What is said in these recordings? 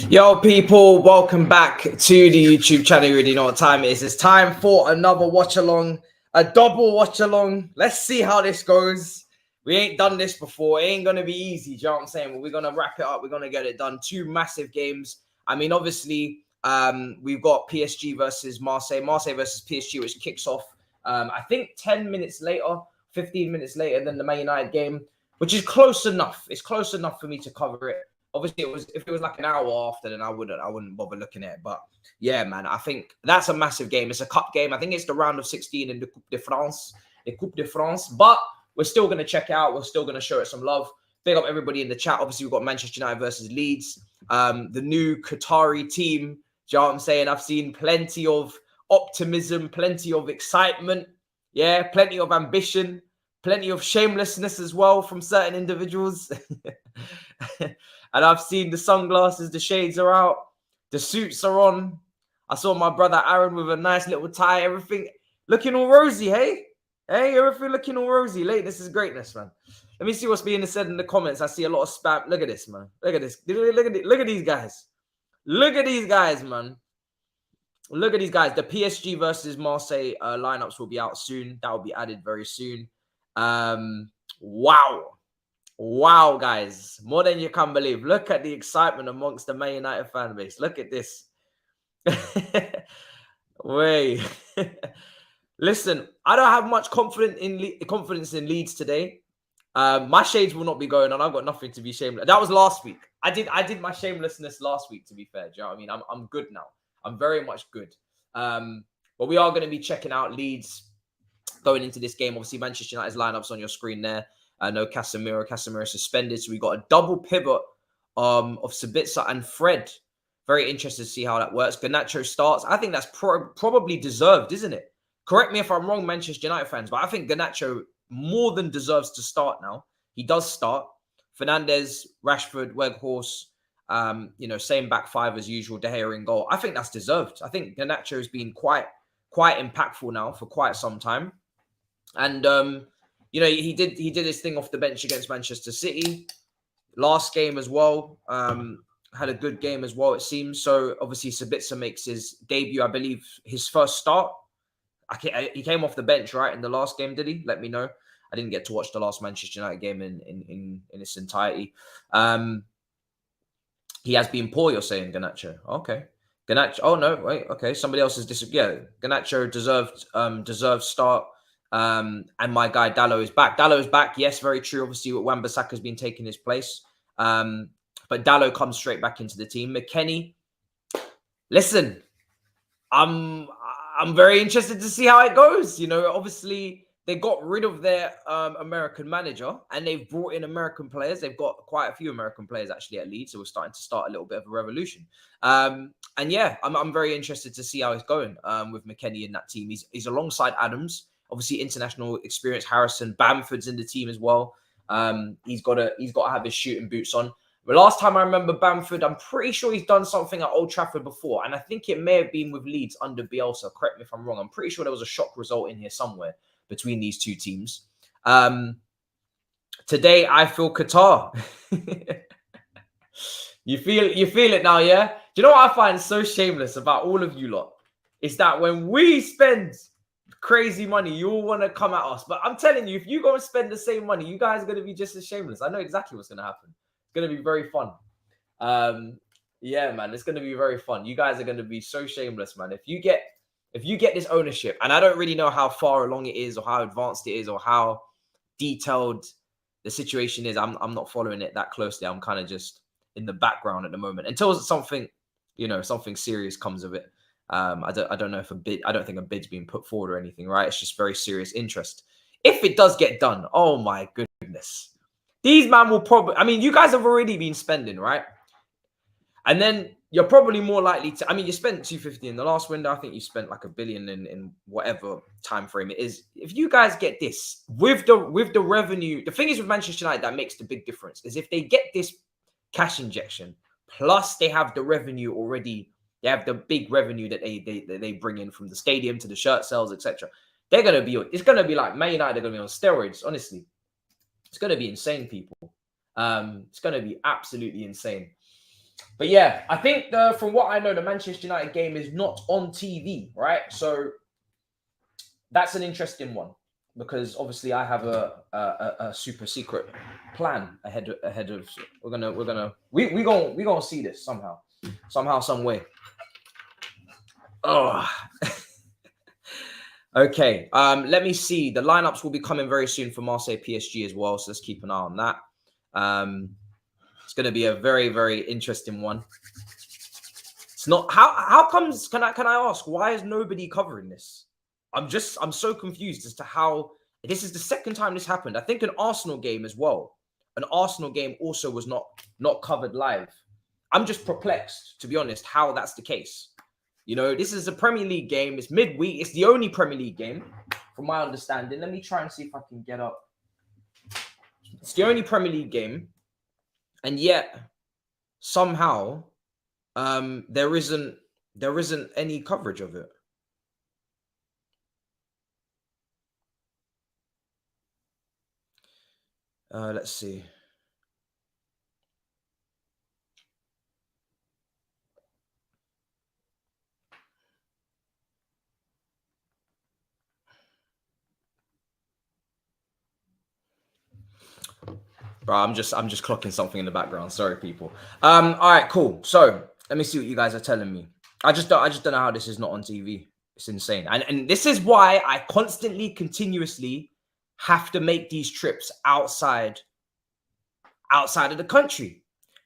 Yo, people, welcome back to the YouTube channel. You already know what time it is. It's time for another watch along, a double watch along. Let's see how this goes. We ain't done this before. It ain't going to be easy. Do you know what I'm saying? But we're going to wrap it up. We're going to get it done. Two massive games. I mean, obviously, we've got PSG versus Marseille. Marseille versus PSG, which kicks off, I think, 10 minutes later, 15 minutes later than the Man United game, which is close enough. It's close enough for me to cover it. Obviously, if it was like an hour after, then I wouldn't bother looking at it. But yeah, man, I think that's a massive game. It's a cup game. I think it's the round of 16 in the Coupe de France. But we're still going to check it out. We're still going to show it some love. Big up everybody in the chat. Obviously, we've got Manchester United versus Leeds, the new Qatari team. Do you know what I'm saying? I've seen plenty of optimism, plenty of excitement. Yeah, plenty of ambition, plenty of shamelessness as well from certain individuals. And I've seen the sunglasses, the shades are out, the suits are on. I saw my brother Aaron with a nice little tie, everything looking all rosy, hey? Hey, everything looking all rosy. Lateness is greatness, man. Let me see what's being said in the comments. I see a lot of spam. Look at this, man. Look at this. Look at these guys. Look at these guys, man. Look at these guys. The PSG versus Marseille lineups will be out soon. That will be added very soon. Wow. Wow, guys. More than you can believe. Look at the excitement amongst the Man United fan base. Look at this. Wait. Listen, I don't have much confidence in Leeds today. My shades will not be going on. I've got nothing to be shameless. That was last week. I did my shamelessness last week, to be fair. Do you know what I mean? I'm good now. I'm very much good. But we are going to be checking out Leeds going into this game. Obviously, Manchester United's lineups on your screen there. No Casemiro. Casemiro suspended. So we got a double pivot of Sabitzer and Fred. Very interested to see how that works. Garnacho starts. I think that's probably deserved, isn't it? Correct me if I'm wrong, Manchester United fans, but I think Garnacho more than deserves to start now. He does start. Fernandes, Rashford, Weghorst, same back five as usual. De Gea in goal. I think that's deserved. I think Garnacho has been quite impactful now for quite some time. And he did his thing off the bench against Manchester City. Last game as well. Had a good game as well, it seems. So obviously Sabitzer makes his debut, I believe, his first start. He came off the bench, right, in the last game, did he? Let me know. I didn't get to watch the last Manchester United game in its entirety. He has been poor, you're saying, Garnacho. Okay. Garnacho. Oh, no, wait. Okay, somebody else has Garnacho deserved start. And my guy Dalot is back. Dalot is back. Yes, very true. Obviously, Wan-Bissaka has been taking his place. But Dalot comes straight back into the team. McKennie, listen, I'm very interested to see how it goes. Obviously, they got rid of their American manager and they've brought in American players. They've got quite a few American players actually at Leeds, so we're starting to start a little bit of a revolution. And yeah, I'm very interested to see how it's going with McKennie in that team. He's alongside Adams. Obviously, international experience. Harrison, Bamford's in the team as well. He's got to have his shooting boots on. The last time I remember Bamford, I'm pretty sure he's done something at Old Trafford before, and I think it may have been with Leeds under Bielsa. Correct me if I'm wrong. I'm pretty sure there was a shock result in here somewhere between these two teams. Today, I feel Qatar. You feel it now, yeah? Do you know what I find so shameless about all of you lot? Is that when we spend crazy money, you all want to come at us. But I'm telling you, if you go and spend the same money, you guys are going to be just as shameless. I know exactly what's going to happen. It's going to be very fun. Yeah, man, it's going to be very fun. You guys are going to be so shameless, man. If you get this ownership, and I don't really know how far along it is or how advanced it is or how detailed the situation is. I'm not following it that closely. I'm kind of just in the background at the moment until something serious comes of it. I don't know if I don't think a bid's being put forward or anything, right? It's just very serious interest. If it does get done, oh my goodness. These man will probably, I mean, you guys have already been spending, right? And then you're probably more likely to, I mean, you spent 250 in the last window. I think you spent like $1 billion in whatever time frame it is. If you guys get this with the revenue, the thing is with Manchester United that makes the big difference is if they get this cash injection, plus they have the revenue already, they have the big revenue that they bring in from the stadium to the shirt sales, etc. It's going to be like Man United are going to be on steroids, honestly. It's going to be insane, people. It's going to be absolutely insane. But yeah, I think from what I know, the Manchester United game is not on TV, right? So that's an interesting one because obviously I have a super secret plan ahead of we're gonna see this somehow, some way. Oh. Okay. Let me see. The lineups will be coming very soon for Marseille PSG as well, so let's keep an eye on that. It's going to be a very, very interesting one. It's not how comes can I ask why is nobody covering this? I'm so confused as to how this is the second time this happened. I think an Arsenal game as well. An Arsenal game also was not covered live. I'm just perplexed, to be honest, how that's the case. You know, this is a Premier League game. It's midweek. It's the only Premier League game, from my understanding. Let me try and see if I can get up. It's the only Premier League game, and yet somehow there isn't any coverage of it. Let's see. Bro, I'm just clocking something in the background. Sorry, people. All right, cool. So let me see what you guys are telling me. I just don't know how this is not on TV. It's insane. And this is why I constantly, continuously have to make these trips outside of the country.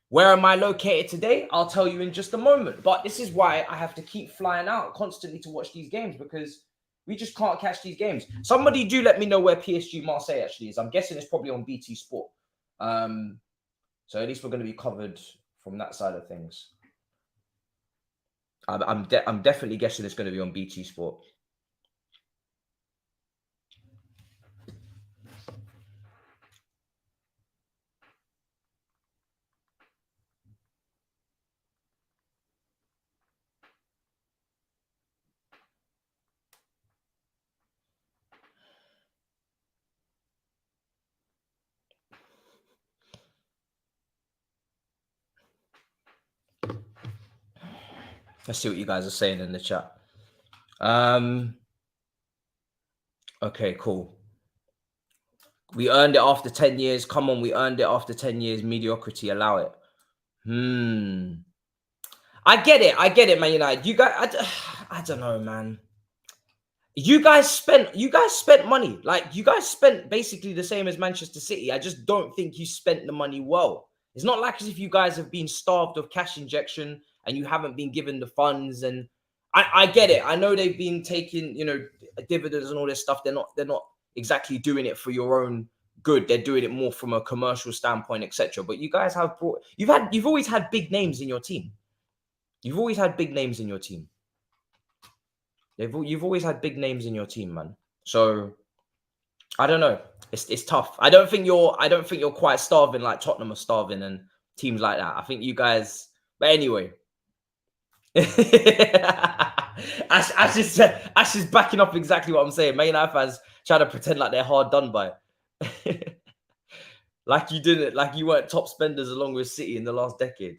Where am I located today? I'll tell you in just a moment. But this is why I have to keep flying out constantly to watch these games because we just can't catch these games. Somebody do let me know where PSG Marseille actually is. I'm guessing it's probably on BT Sport. So at least we're going to be covered from that side of things. I'm definitely guessing it's going to be on BT Sport. Let's see what you guys are saying in the chat. Okay, cool. We earned it after 10 years. Come on, we earned it after 10 years. Mediocrity, allow it. I get it, Man United. You guys, I don't know, man. You guys spent money. Like, you guys spent basically the same as Manchester City. I just don't think you spent the money well. It's not like as if you guys have been starved of cash injection and you haven't been given the funds. And I get it. I know they've been taking, you know, dividends and all this stuff. They're not exactly doing it for your own good. They're doing it more from a commercial standpoint, etc. But you guys have you've always had big names in your team. You've always had big names in your team. You've always had big names in your team, man. So I don't know. It's tough. I don't think you're quite starving like Tottenham are starving and teams like that. I think you guys. But anyway, Ash is backing up exactly what I'm saying. Man United fans trying to pretend like they're hard done by. Like you weren't top spenders along with City in the last decade.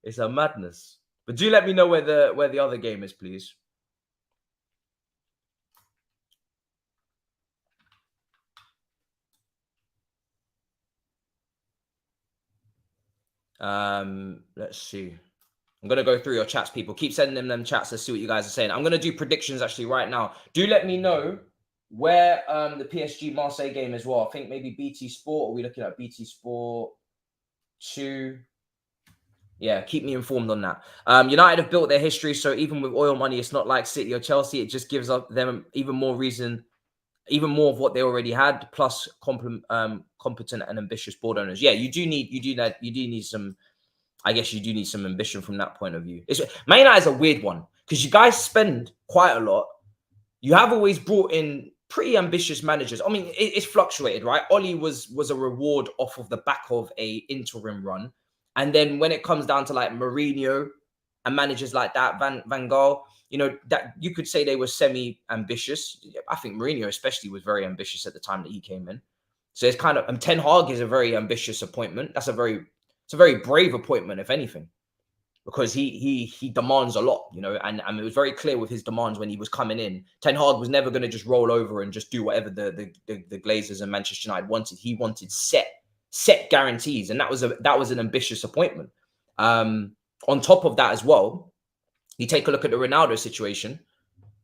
It's a madness. But do let me know where the other game is, please. Let's see. I'm going to go through your chats, people. Keep sending them chats. Let's see what you guys are saying. I'm going to do predictions actually right now. Do let me know where the PSG Marseille game as well. I think maybe BT Sport. Are we looking at BT Sport 2? Yeah, keep me informed on that. United have built their history, so even with oil money, it's not like City or Chelsea. It just gives them even more reason, even more of what they already had, plus competent and ambitious board owners. Yeah, you do need some. I guess you do need some ambition from that point of view. Man United is a weird one because you guys spend quite a lot. You have always brought in pretty ambitious managers. I mean, it's fluctuated, right? Oli was a reward off of the back of a interim run. And then when it comes down to like Mourinho and managers like that, Van Gaal, you know, that you could say they were semi-ambitious. I think Mourinho especially was very ambitious at the time that he came in. So it's kind of, Ten Hag is a very ambitious appointment. It's a very brave appointment, if anything. because he demands a lot, you know, and it was very clear with his demands when he was coming in. Ten Hag was never going to just roll over and just do whatever the Glazers and Manchester United wanted. He wanted set guarantees, and that was an ambitious appointment. On top of that as well, you take a look at the Ronaldo situation.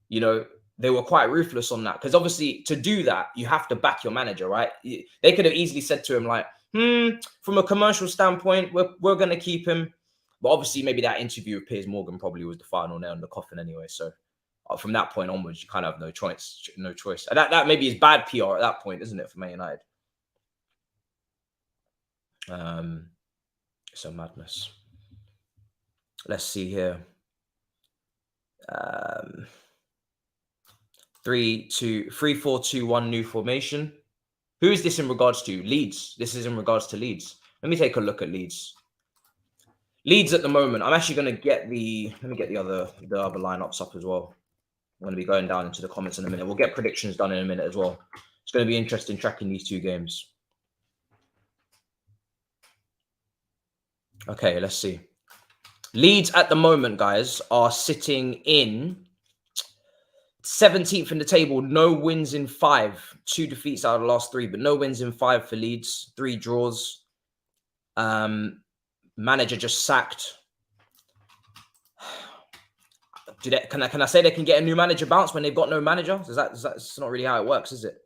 You know, they were quite ruthless on that, because obviously to do that, you have to back your manager, right? They could have easily said to him like, from a commercial standpoint, we're going to keep him. But obviously maybe that interview with Piers Morgan probably was the final nail in the coffin anyway. So from that point onwards, you kind of have no choice. And that maybe is bad PR at that point, isn't it, for Man United? So madness. Let's see here. 3-4-2-1 new formation. Who is this in regards to? Leeds. This is in regards to Leeds. Let me take a look at Leeds. Leeds at the moment. I'm actually going to get the. Let me get the other lineups up as well. I'm going to be going down into the comments in a minute. We'll get predictions done in a minute as well. It's going to be interesting tracking these two games. Okay, let's see. Leeds at the moment, guys, are sitting in 17th in the table. No wins in 5. 2 defeats out of the last 3, but no wins in 5 for Leeds. 3 draws. Manager just sacked. Can I say they can get a new manager bounce when they've got no manager? That's not really how it works, is it?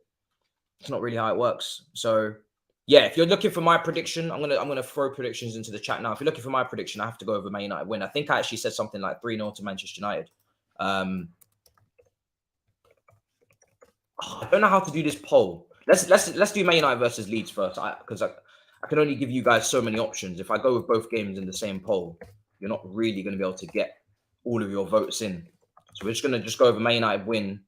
It's not really how it works. So yeah, if you're looking for my prediction, I'm gonna throw predictions into the chat now. If you're looking for my prediction, I have to go over Man United win. I think I actually said something like 3-0 to Manchester United. I don't know how to do this poll. Let's do Man United versus Leeds first, because I can only give you guys so many options. If I go with both games in the same poll, you're not really going to be able to get all of your votes in. So we're just going to go over Man United win,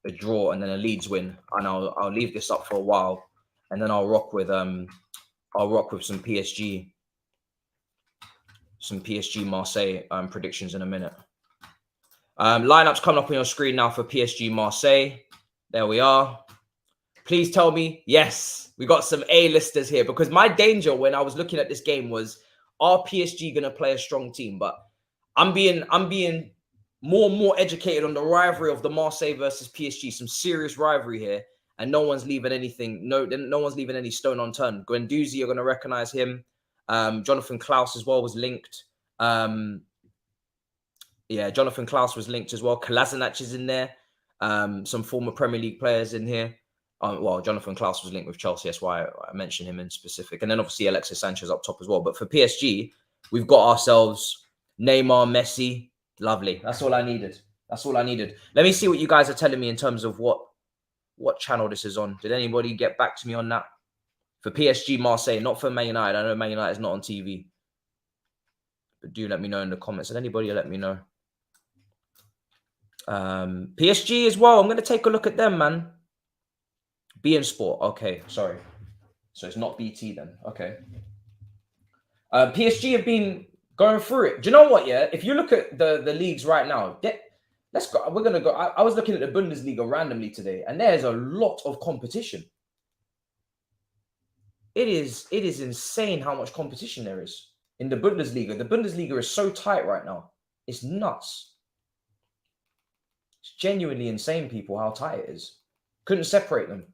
a draw, and then a Leeds win. And I'll leave this up for a while, and then I'll rock with some PSG Marseille predictions in a minute. Lineups coming up on your screen now for PSG Marseille. There we are. Please tell me, yes, we got some A-listers here, because my danger when I was looking at this game was, are PSG going to play a strong team? But I'm being more and more educated on the rivalry of the Marseille versus PSG. Some serious rivalry here, and no one's leaving anything. No one's leaving any stone unturned. Guendouzi, you're going to recognize him. Jonathan Klaus as well was linked. Yeah, Jonathan Klaus was linked as well. Kolasinac is in there. Some former Premier League players in here. Well, Jonathan Klaus was linked with Chelsea. That's why I mentioned him in specific. And then obviously Alexis Sanchez up top as well. But for PSG, we've got ourselves Neymar, Messi. Lovely. That's all I needed. That's all I needed. Let me see what you guys are telling me in terms of what channel this is on. Did anybody get back to me on that? For PSG Marseille, not for Man United. I know Man United is not on TV. But do let me know in the comments. Did anybody let me know? PSG as well. I'm going to take a look at them, man. BN Sport. Okay, sorry. So it's not BT then. Okay. PSG have been going through it. Do you know what? Yeah, if you look at the leagues right now, let's go. We're gonna go. I was looking at the Bundesliga randomly today, and there's a lot of competition. It is insane how much competition there is in the Bundesliga. The Bundesliga is so tight right now. It's nuts. It's genuinely insane, people, how tight it is. Couldn't separate them.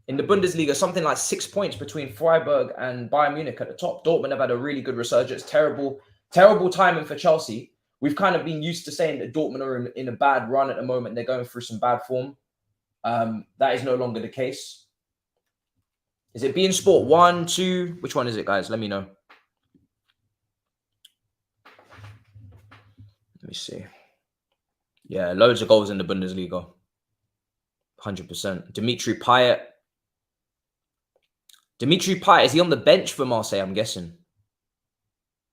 In the Bundesliga, something like 6 points between Freiburg and Bayern Munich at the top. Dortmund have had a really good resurgence. Terrible timing for Chelsea. We've kind of been used to saying that Dortmund are in a bad run at the moment. They're going through some bad form. That is no longer the case. Is it beIN Sport 1, 2? Which one is it, guys? Let me know. Let me see. Yeah, loads of goals in the Bundesliga. 100%. Dimitri Payet. Is he on the bench for Marseille, I'm guessing?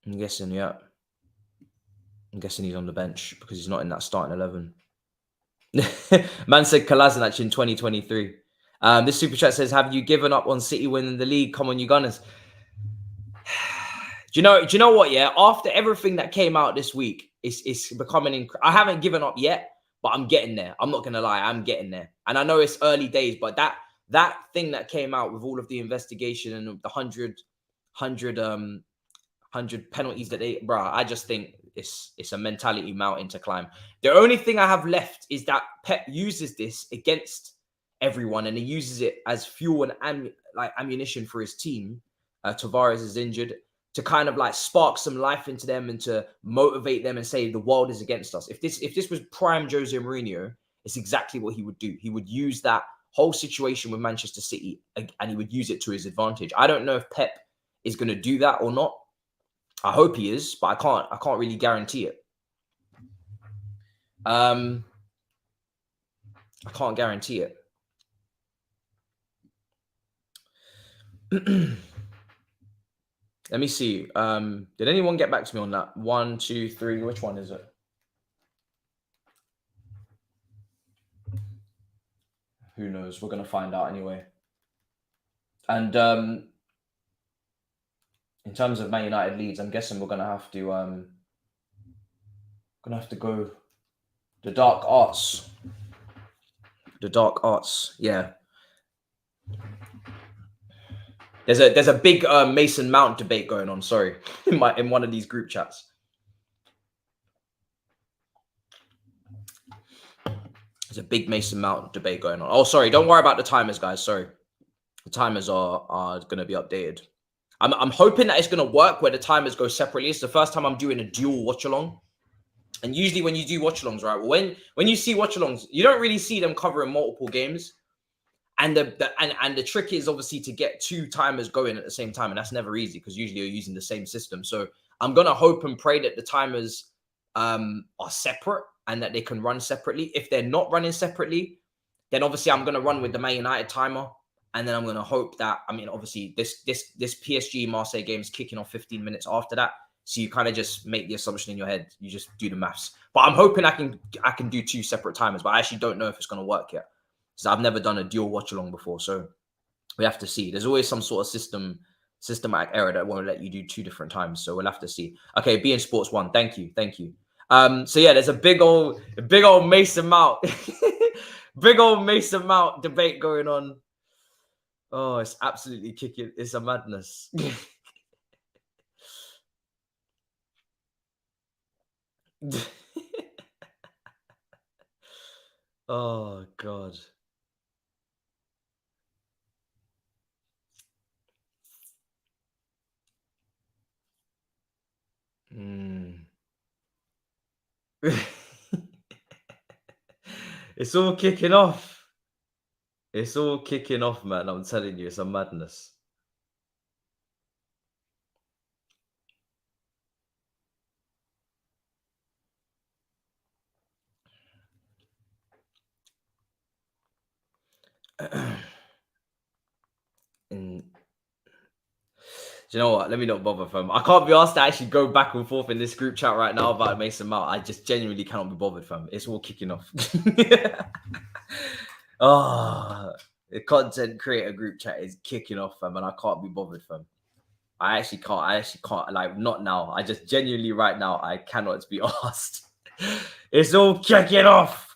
Yeah. I'm guessing he's on the bench because he's not in that starting 11. Man said Kolasinac in 2023. This super chat says, have you given up on City winning the league? Come on, you Gunners. Do you know what, yeah? After everything that came out this week, it's becoming... I haven't given up yet, but I'm getting there. I'm not going to lie. I'm getting there. And I know it's early days, but that thing that came out with all of the investigation and the 100 penalties that they... Bruh, I just think it's a mentality mountain to climb. The only thing I have left is that Pep uses this against everyone, and he uses it as fuel and ammunition for his team. Tavares is injured, to kind of like spark some life into them and to motivate them and say the world is against us. If this was prime Jose Mourinho, it's exactly what he would do. He would use that whole situation with Manchester City and he would use it to his advantage. I don't know if Pep is going to do that or not. I hope he is, but I can't really guarantee it. I can't guarantee it. Let me see. Did anyone get back to me on that? 1, 2, 3. Which one is it? Who knows? We're gonna find out anyway. And in terms of Man United Leeds, I'm guessing we're gonna have to go the dark arts. The dark arts, yeah. There's a big Mason Mount debate going on. Sorry, in one of these group chats. There's a big Mason Mount debate going on. Oh, sorry. Don't worry about the timers, guys. Sorry, the timers are going to be updated. I'm hoping that it's going to work where the timers go separately. It's the first time I'm doing a dual watch along. And usually when you do watch alongs, right? When you see watch alongs, you don't really see them covering multiple games. And the trick is obviously to get 2 timers going at the same time. And that's never easy because usually you're using the same system. So I'm going to hope and pray that the timers are separate and that they can run separately. If they're not running separately, then obviously I'm going to run with the Man United timer. And then I'm going to hope that, I mean, obviously this PSG Marseille game is kicking off 15 minutes after that. So you kind of just make the assumption in your head. You just do the maths. But I'm hoping I can do 2 separate timers. But I actually don't know if it's going to work yet. So I've never done a dual watch along before. So we have to see. There's always some sort of systematic error that won't let you do 2 different times. So we'll have to see. Okay, beIN Sports 1. Thank you. So yeah, there's a big old Mason Mount, big old Mason Mount debate going on. Oh, it's absolutely kicking. It's a madness. Oh God. It's all kicking off. It's all kicking off, man. I'm telling you, it's a madness. Do you know what? Let me not bother, fam. I can't be asked to actually go back and forth in this group chat right now about Mason Mount. I just genuinely cannot be bothered, fam. It's all kicking off. Oh, the content creator group chat is kicking off, fam, and I can't be bothered, fam. I actually can't. Like, not now. I just genuinely right now, I cannot be asked. It's all kicking off.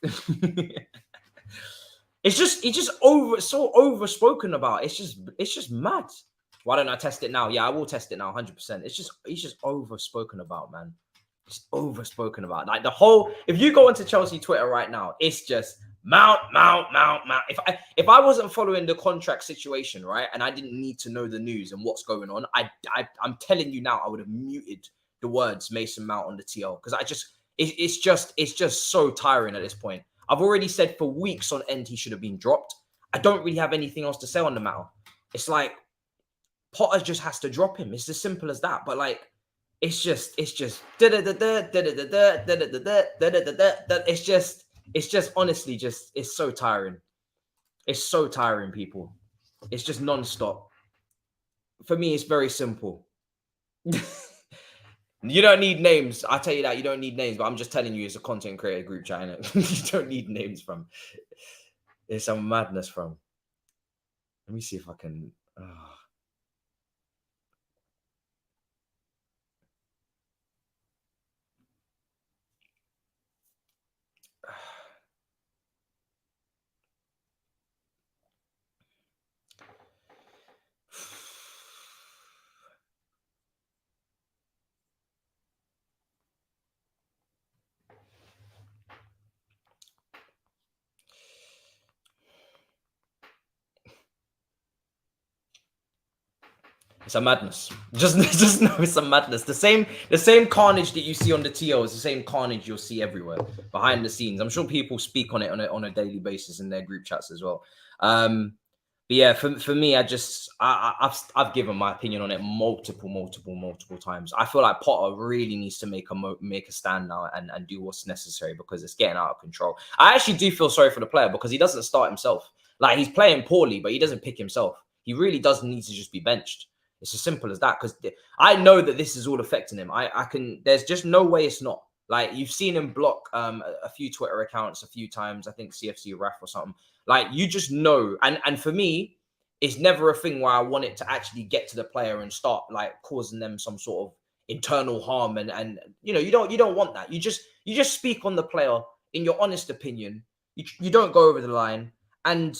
It's just so overspoken about. It's just mad. Why don't I test it now? Yeah, I will test it now, 100%. It's just overspoken about, man. It's overspoken about. Like the whole, if you go into Chelsea Twitter right now, it's just Mount. If I wasn't following the contract situation, right, and I didn't need to know the news and what's going on, I'm telling you now, I would have muted the words Mason Mount on the TL because it's just so tiring at this point. I've already said for weeks on end he should have been dropped. I don't really have anything else to say on the matter. It's like Potter just has to drop him. It's as simple as that. But like, it's just honestly it's so tiring. It's so tiring, people. It's just non-stop. For me, it's very simple. You don't need names. I tell you that you don't need names, but I'm just telling you it's a content creator group chat, innit? You don't need names from. It's some madness from. Let me see if I can. It's a madness. Just know it's a madness. The same carnage that you see on the TL is the same carnage you'll see everywhere behind the scenes. I'm sure people speak on it on a daily basis in their group chats as well. But yeah, for me, I've given my opinion on it multiple times. I feel like Potter really needs to make a stand now and do what's necessary because it's getting out of control. I actually do feel sorry for the player because he doesn't start himself. Like, he's playing poorly, but he doesn't pick himself. He really does need to just be benched. It's as simple as that, because I know that this is all affecting him. There's just no way it's not. Like, you've seen him block a few Twitter accounts a few times. I think CFC Raf or something. Like, you just know. And for me, it's never a thing where I want it to actually get to the player and start like causing them some sort of internal harm. And you know, you don't want that. You just speak on the player in your honest opinion. You don't go over the line. And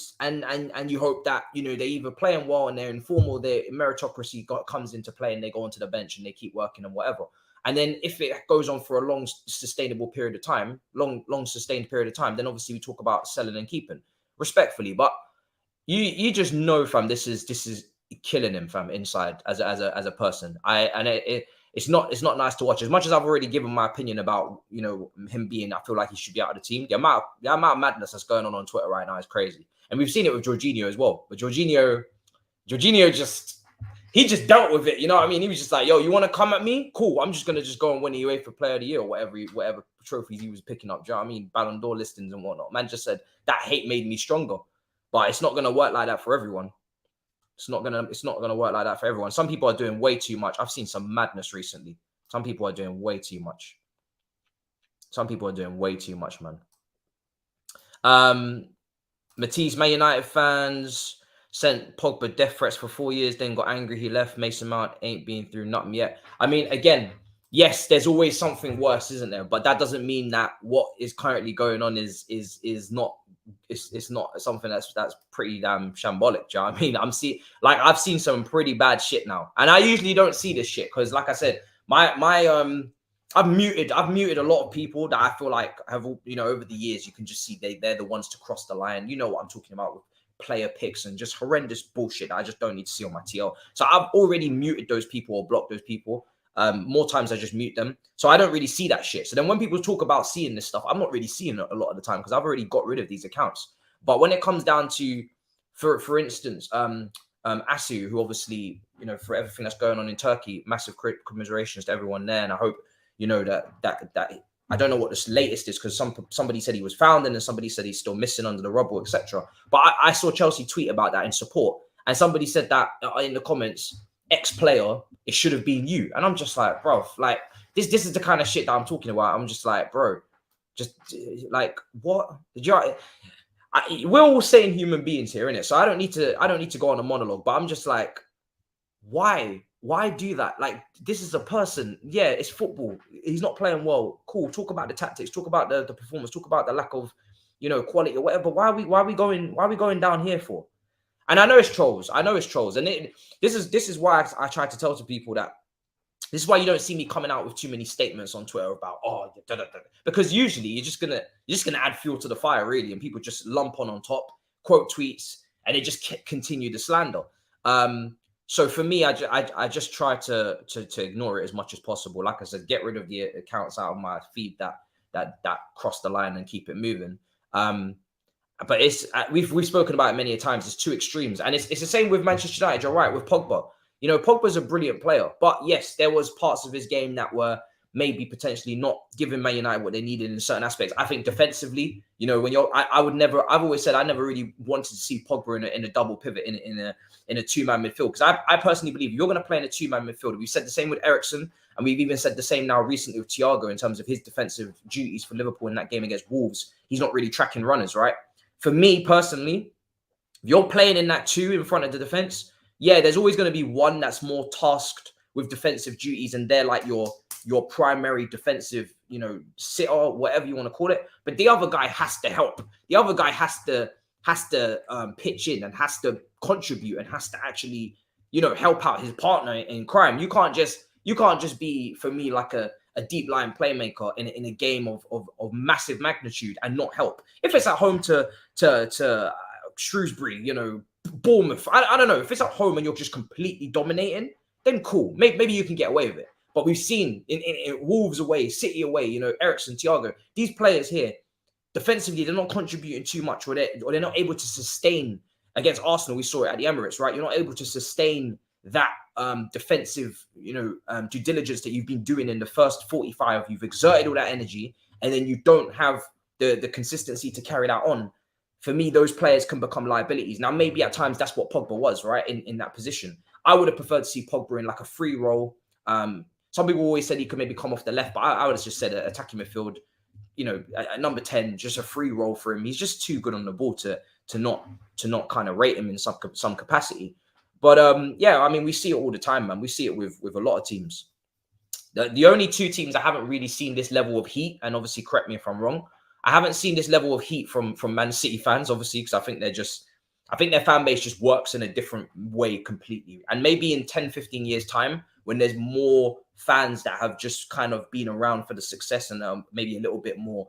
you hope that, you know, they're either playing well and they're informal, their meritocracy comes into play and they go onto the bench and they keep working and whatever. And then if it goes on for a long sustained period of time, then obviously we talk about selling and keeping respectfully. But you just know, fam, this is killing him, fam, inside as a person. It's not nice to watch. As much as I've already given my opinion about, you know, him being, I feel like he should be out of the team. The amount of madness that's going on Twitter right now is crazy. And we've seen it with Jorginho as well. But Jorginho just dealt with it. You know what I mean? He was just like, yo, you want to come at me? Cool. I'm just going to go and win the UEFA Player of the Year or whatever trophies he was picking up. Do you know what I mean? Ballon d'Or listings and whatnot. Man just said, that hate made me stronger. But it's not going to work like that for everyone. It's not gonna work like that for everyone. Some people are doing way too much. I've seen some madness recently. Some people are doing way too much. Man. Matisse, Man United fans sent Pogba death threats for 4 years, then got angry. He left. Mason Mount ain't been through nothing yet. I mean, again, yes, there's always something worse, isn't there? But that doesn't mean that what is currently going on is not. It's not something that's pretty damn shambolic. Do you know what I mean? I've seen some pretty bad shit now, and I usually don't see this shit because, like I said, I've muted a lot of people that I feel like have, you know, over the years you can just see they're the ones to cross the line. You know what I'm talking about with player picks and just horrendous bullshit that I just don't need to see on my TL. So I've already muted those people or blocked those people. More times I just mute them. So I don't really see that shit. So then when people talk about seeing this stuff, I'm not really seeing it a lot of the time because I've already got rid of these accounts. But when it comes down to, for instance, Asu, who obviously, you know, for everything that's going on in Turkey, massive commiserations to everyone there. And I hope, you know, that I don't know what this latest is because somebody said he was found and then somebody said he's still missing under the rubble, etc. But I saw Chelsea tweet about that in support. And somebody said that in the comments, ex-player, it should have been you. And I'm just like, bro, like this is the kind of shit that I'm talking about. I'm just like, bro, just like, what? We're all saying human beings here, innit? So I don't need to go on a monologue, but I'm just like, why do that? Like, this is a person. Yeah, it's football. He's not playing well. Cool. Talk about the tactics, talk about the performance, talk about the lack of, you know, quality or whatever. Why are we going down here for? And I know it's trolls. And this is why I try to tell to people that this is why you don't see me coming out with too many statements on Twitter about because usually you're just gonna add fuel to the fire, really, and people just lump on top, quote tweets, and they just continue the slander. So for me, I just try to ignore it as much as possible. Like I said, get rid of the accounts out of my feed that cross the line and keep it moving. But it's we've spoken about it many times. It's two extremes, and it's the same with Manchester United. You're right with Pogba. You know, Pogba's a brilliant player, but yes, there was parts of his game that were maybe potentially not giving Man United what they needed in certain aspects. I think defensively, you know, when I've always said I never really wanted to see Pogba in a double pivot in a two-man midfield because I personally believe you're going to play in a two-man midfield. We've said the same with Eriksen, and we've even said the same now recently with Thiago in terms of his defensive duties for Liverpool in that game against Wolves. He's not really tracking runners, right? For me personally, if you're playing in that two in front of the defense, yeah, there's always going to be one that's more tasked with defensive duties, and they're like your primary defensive, you know, sitter, whatever you want to call it. But the other guy has to help. The other guy has to pitch in and has to contribute and has to actually, you know, help out his partner in crime. You can't just be, for me, like a deep line playmaker in a game of massive magnitude and not help. If it's at home to Shrewsbury, you know, Bournemouth. I don't know. If it's at home and you're just completely dominating, then cool. Maybe you can get away with it. But we've seen in Wolves away, City away, you know, Eriksen, Thiago, these players here, defensively, they're not contributing too much, or they're not able to sustain. Against Arsenal, we saw it at the Emirates, right? You're not able to sustain that defensive, you know, due diligence that you've been doing in the first 45. You've exerted all that energy, and then you don't have the consistency to carry that on. For me, those players can become liabilities. Now, maybe at times that's what Pogba was, right? In that position. I would have preferred to see Pogba in like a free role. Some people always said he could maybe come off the left, but I would have just said attacking midfield, you know, at number 10, just a free role for him. He's just too good on the ball to not kind of rate him in some capacity. But yeah, I mean, we see it all the time, man. We see it with a lot of teams. The only two teams I haven't really seen this level of heat, and obviously correct me if I'm wrong, I haven't seen this level of heat from Man City fans, obviously, because I think their fan base just works in a different way completely. And maybe in 10, 15 years time, when there's more fans that have just kind of been around for the success and maybe a little bit more,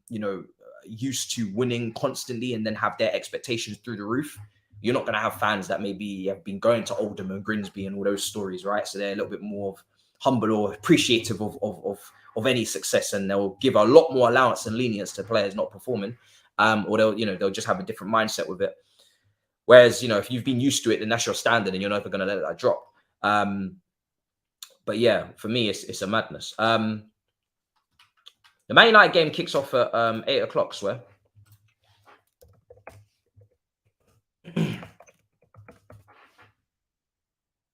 you know, used to winning constantly and then have their expectations through the roof, you're not going to have fans that maybe have been going to Oldham and Grimsby and all those stories, right? So they're a little bit more humble or appreciative of any success, and they'll give a lot more allowance and lenience to players not performing, or they'll just have a different mindset with it. Whereas, you know, if you've been used to it, then that's your standard, and you're never going to let that drop. But yeah, for me, it's a madness. The Man United game kicks off at 8 o'clock, swear.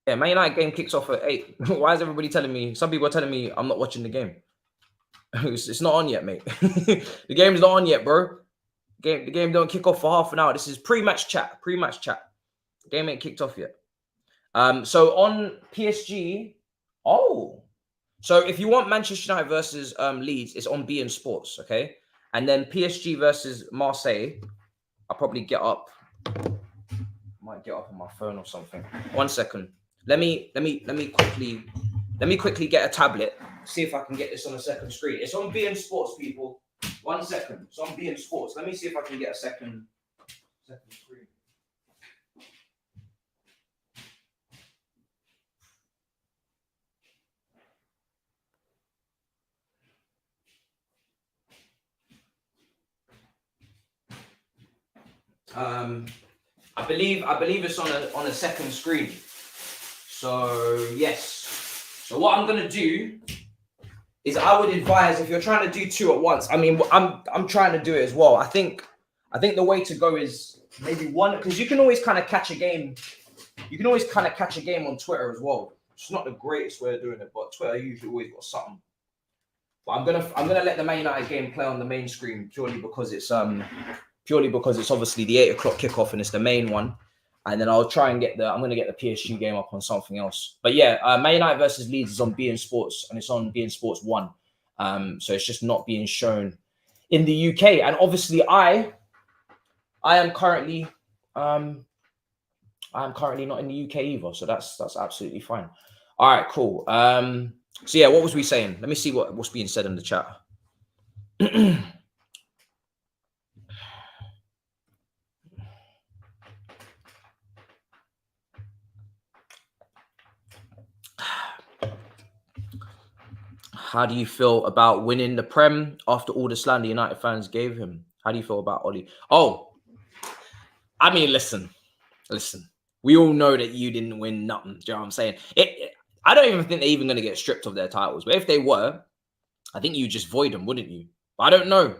Yeah, Man United game kicks off at 8. Why is everybody telling me? Some people are telling me I'm not watching the game. It's not on yet, mate. The game's not on yet, bro. The game don't kick off for half an hour. This is pre-match chat. Pre-match chat. The game ain't kicked off yet. So on PSG, so if you want Manchester United versus Leeds, it's on beIN Sports, okay? And then PSG versus Marseille, I'll probably get up. I might get up on my phone or something. 1 second. Let me quickly get a tablet. See if I can get this on a second screen. It's on beIN Sports, people. 1 second. It's on beIN Sports. Let me see if I can get a second screen. I believe it's on a second screen. So yes. So what I'm gonna do is I would advise, if you're trying to do two at once. I mean, I'm trying to do it as well. I think the way to go is maybe one, because you can always kind of catch a game. You can always kind of catch a game on Twitter as well. It's not the greatest way of doing it, but Twitter usually always got something. But I'm gonna let the Man United game play on the main screen purely because it's obviously the 8 o'clock kickoff and it's the main one. And then I'll try and I'm going to get the PSG game up on something else. But yeah, Man United versus Leeds is on beIN Sports, and it's on beIN Sports 1. So it's just not being shown in the UK. And obviously I am currently not in the UK either. So that's absolutely fine. All right, cool. So yeah, what was we saying? Let me see what's being said in the chat. How do you feel about winning the Prem after all the slander United fans gave him? How do you feel about Ollie? Oh, I mean, listen. We all know that you didn't win nothing. Do you know what I'm saying? I don't even think they're even going to get stripped of their titles. But if they were, I think you just void them, wouldn't you? But I don't know.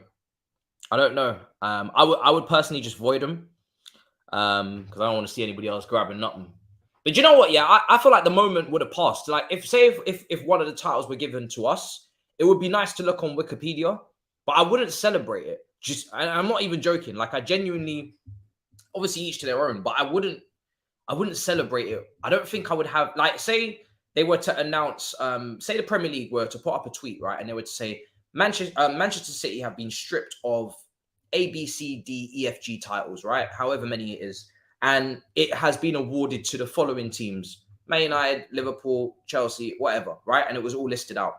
I would personally just void them because I don't want to see anybody else grabbing nothing. But you know what? Yeah, I feel like the moment would have passed. Like, if one of the titles were given to us, it would be nice to look on Wikipedia, but I wouldn't celebrate it. I'm not even joking. Like, I genuinely, obviously each to their own, but I wouldn't celebrate it. I don't think I would have, like, say they were to announce, say the Premier League were to put up a tweet, right, and they were to say Manchester City have been stripped of A, B, C, D, E, F, G titles, right? However many it is. And it has been awarded to the following teams: Man United, Liverpool, Chelsea, whatever, right? And it was all listed out.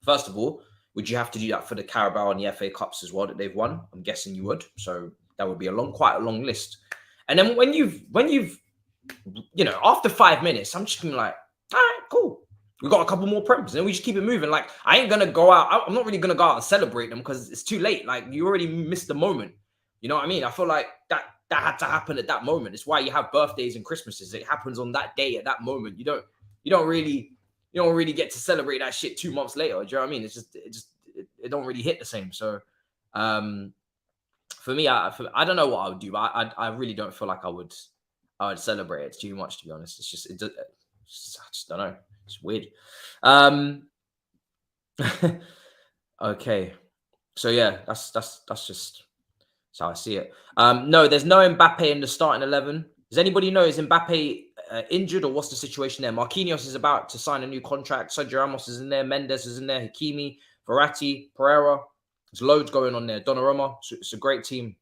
First of all, would you have to do that for the Carabao and the FA Cups as well that they've won? I'm guessing you would. So that would be quite a long list. And then when you've, you know, after 5 minutes, I'm just gonna be like, all right, cool. We got a couple more prems, and then we just keep it moving. Like, I ain't gonna go out. I'm not really gonna go out and celebrate them because it's too late. Like, you already missed the moment. You know what I mean? I feel like that had to happen at that moment. It's why you have birthdays and Christmases. It happens on that day at that moment. You don't really get to celebrate that shit 2 months later. Do you know what I mean? It don't really hit the same. So, for me, I don't know what I would do, but I really don't feel like I would celebrate it too much, to be honest. It's just, I just don't know. It's weird. Okay. So yeah, that's just how I see it. No, there's no Mbappe in the starting 11. Does anybody know, is Mbappe injured, or what's the situation there? Marquinhos is about to sign a new contract. Sergio Ramos is in there. Mendes is in there. Hakimi, Verratti, Pereira. There's loads going on there. Donnarumma. It's a great team.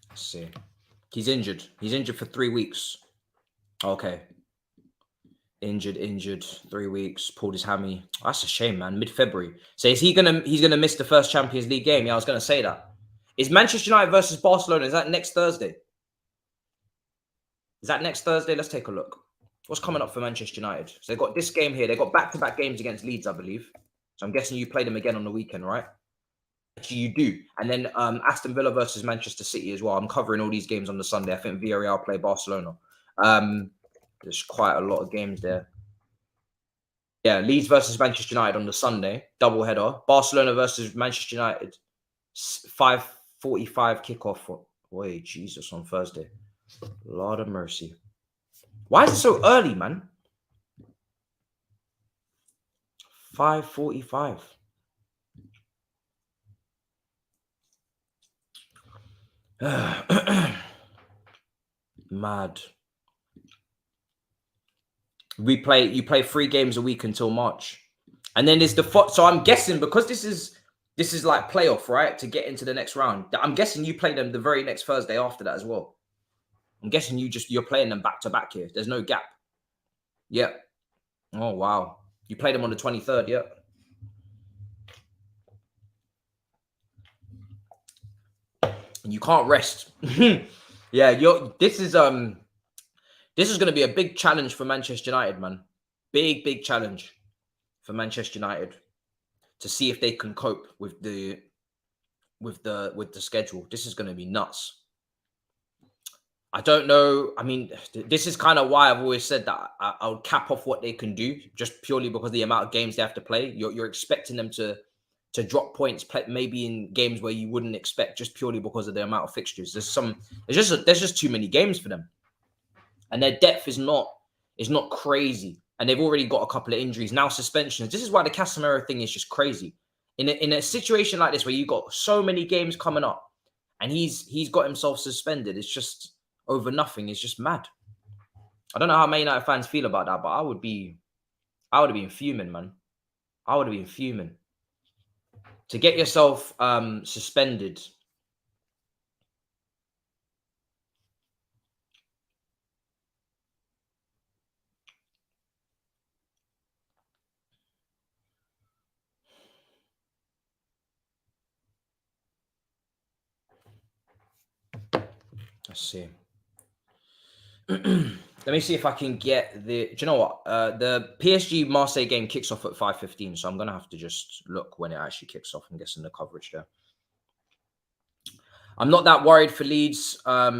Let's see. He's injured. He's injured for 3 weeks. Okay. Injured 3 weeks. Pulled his hammy. That's a shame, man. Mid-February. So is he's gonna miss the first Champions League game? Yeah, I was gonna say that. Is Manchester United versus Barcelona? Is that next Thursday? Is that next Thursday? Let's take a look. What's coming up for Manchester United? So they've got this game here. They've got back-to-back games against Leeds, I believe. So I'm guessing you play them again on the weekend, right? Actually, you do. And then Aston Villa versus Manchester City as well. I'm covering all these games on the Sunday. I think Villarreal play Barcelona. There's quite a lot of games there. Yeah, Leeds versus Manchester United on the Sunday, double header. Barcelona versus Manchester United, 5:45 kickoff. Wait, Jesus, on Thursday. Lord of mercy. Why is it so early, man? 5:45. Mad. You play 3 games a week until March, and then there's so I'm guessing, because this is like playoff, right, to get into the next round. I'm guessing you play them the very next Thursday after that as well. I'm guessing you're playing them back to back here. There's no gap. Yeah. Oh wow. You played them on the 23rd. Yeah. And you can't rest. Yeah. This is going to be a big challenge for Manchester United, man. Big challenge for Manchester United to see if they can cope with the schedule. This is going to be nuts. I don't know. I mean, this is kind of why I've always said that I'll cap off what they can do, just purely because of the amount of games they have to play. You're expecting them to drop points, maybe in games where you wouldn't expect, just purely because of the amount of fixtures. There's just too many games for them, and their depth is not crazy. And they've already got a couple of injuries now, suspensions. This is why the Casemiro thing is just crazy. In a situation like this, where you've got so many games coming up, and he's got himself suspended, it's just over nothing. It's just mad. I don't know how Man United fans feel about that, but I would have been fuming, man. I would have been fuming. To get yourself suspended. Let's see. Let me see if I can get the. Do you know what? The PSG Marseille game kicks off at 5:15, so I'm gonna have to just look when it actually kicks off. I'm guessing the coverage there. I'm not that worried for Leeds. Let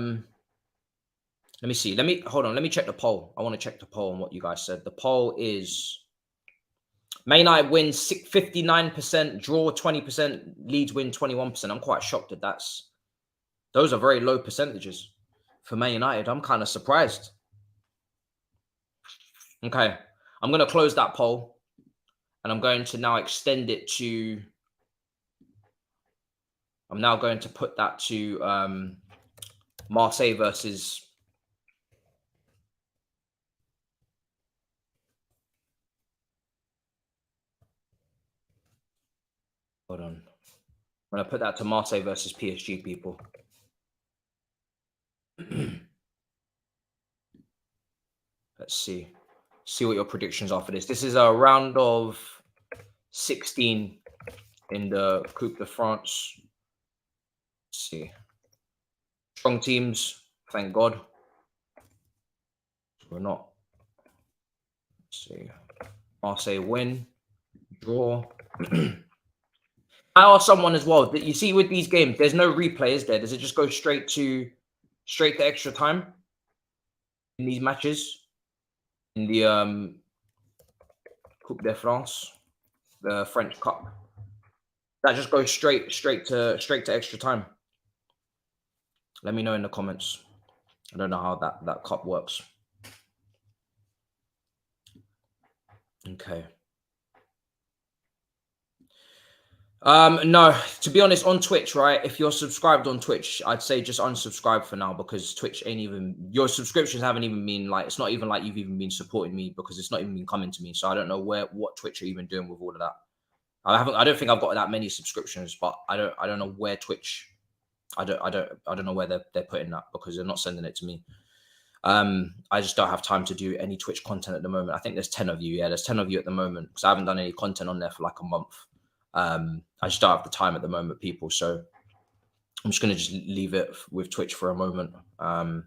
me see. Hold on. Let me check the poll. I want to check the poll on what you guys said. The poll is: Man United win 59%, draw 20%, Leeds win 21%. I'm quite shocked that those are very low percentages for Man United. I'm kind of surprised. Okay, I'm going to close that poll, and I'm going to now extend it to. I'm now going to put that to Marseille versus. Hold on. I'm going to put that to Marseille versus PSG, people. Let's see. See what your predictions are for this. This is a round of 16 in the Coupe de France. Let's see. Strong teams, thank God. We're not. Let's see. Marseille win. Draw. I asked someone as well that you see with these games, there's no replay, is there? Does it just go straight to extra time in these matches? In the Coupe de France, the French Cup. That just goes straight to extra time. Let me know in the comments. I don't know how that cup works. Okay. No, to be honest, on Twitch, right? If you're subscribed on Twitch, I'd say just unsubscribe for now, because Twitch ain't even, your subscriptions haven't even been like, it's not even like you've even been supporting me, because it's not even been coming to me. So I don't know what Twitch are even doing with all of that. I don't think I've got that many subscriptions, but I don't know where Twitch, I don't know where they're putting that, because they're not sending it to me. I just don't have time to do any Twitch content at the moment. I think there's 10 of you. Yeah, there's 10 of you at the moment, because I haven't done any content on there for like a month. I just don't have the time at the moment, people. So I'm just going to just leave it with Twitch for a moment. I'll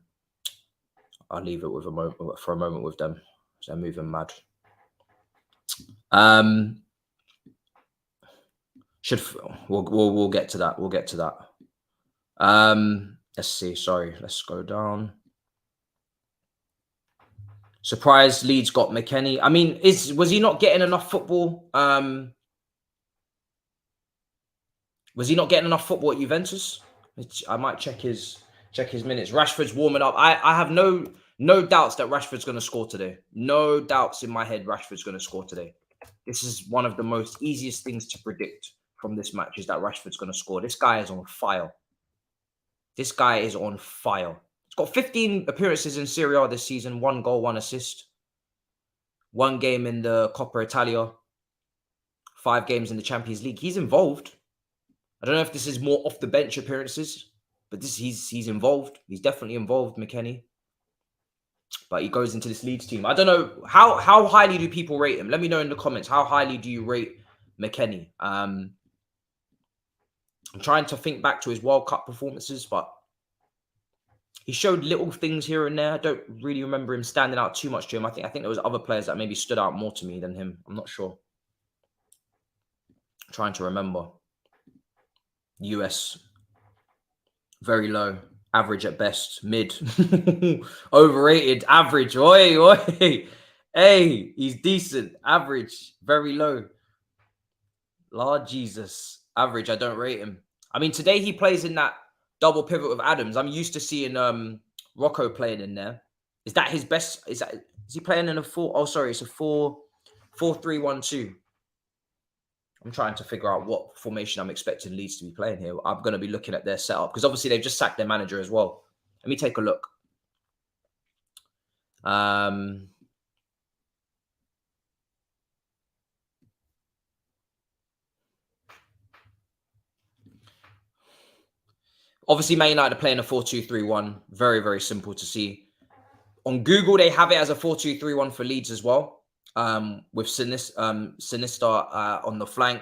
leave it with for a moment with them. So they're moving mad. We'll get to that. We'll get to that. Let's see. Sorry, let's go down. Surprise, Leeds got McKennie. I mean, was he not getting enough football? Was he not getting enough football at Juventus? I might check his minutes. Rashford's warming up. I have no doubts that Rashford's going to score today. No doubts in my head Rashford's going to score today. This is one of the most easiest things to predict from this match, is that Rashford's going to score. This guy is on fire. This guy is on fire. He's got 15 appearances in Serie A this season. 1 goal, 1 assist. 1 game in the Coppa Italia. 5 games in the Champions League. He's involved. I don't know if this is more off the bench appearances, but he's involved. He's definitely involved, McKennie. But he goes into this Leeds team. I don't know, how highly do people rate him? Let me know in the comments. How highly do you rate McKennie? I'm trying to think back to his World Cup performances, but he showed little things here and there. I don't really remember him standing out too much to him. I think there was other players that maybe stood out more to me than him. I'm not sure. I'm trying to remember. US, very low, average at best, mid, overrated, average, oi. Hey, he's decent, average, very low. Lord Jesus, average, I don't rate him. I mean, today he plays in that double pivot with Adams. I'm used to seeing Rocco playing in there. Is that his best? Is he playing in a 4? Oh, sorry, it's a 4-3-1-2. I'm trying to figure out what formation I'm expecting Leeds to be playing here. I'm going to be looking at their setup, because obviously they've just sacked their manager as well. Let me take a look. Obviously, Man United are playing a 4-2-3-1. Very, very simple to see. On Google, they have it as a 4-2-3-1 for Leeds as well, with Sinister on the flank.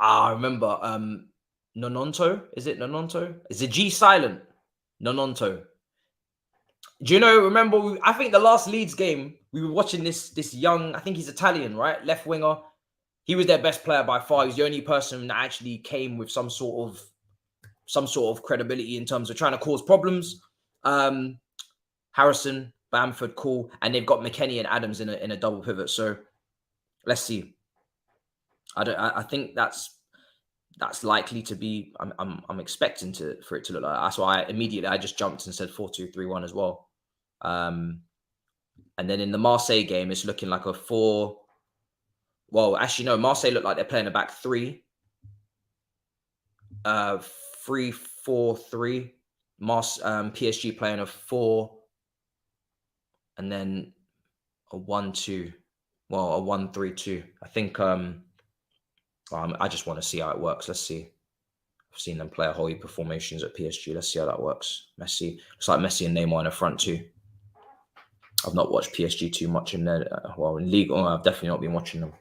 I remember Nononto. Is it Nononto? Is the G silent? Nononto. Do you know, remember, I think the last Leeds game, we were watching this young, I think he's Italian, right? Left winger. He was their best player by far. He's the only person that actually came with some sort of credibility in terms of trying to cause problems. Harrison, Bamford, cool. And they've got McKennie and Adams in a double pivot. So let's see. I think that's likely to be. I'm expecting for it to look like that. That's why I just jumped and said 4-2-3-1 as well. And then in the Marseille game, it's looking like a 4. Well, actually, no. Marseille look like they're playing a back 3. 3-4-3. PSG playing a 4, and then a 1-2. Well, a 1-3-2. I think I just want to see how it works. Let's see. I've seen them play a whole heap of formations at PSG. Let's see how that works. Messi. It's like Messi and Neymar in the front too. I've not watched PSG too much in there. Well, in League, I've definitely not been watching them.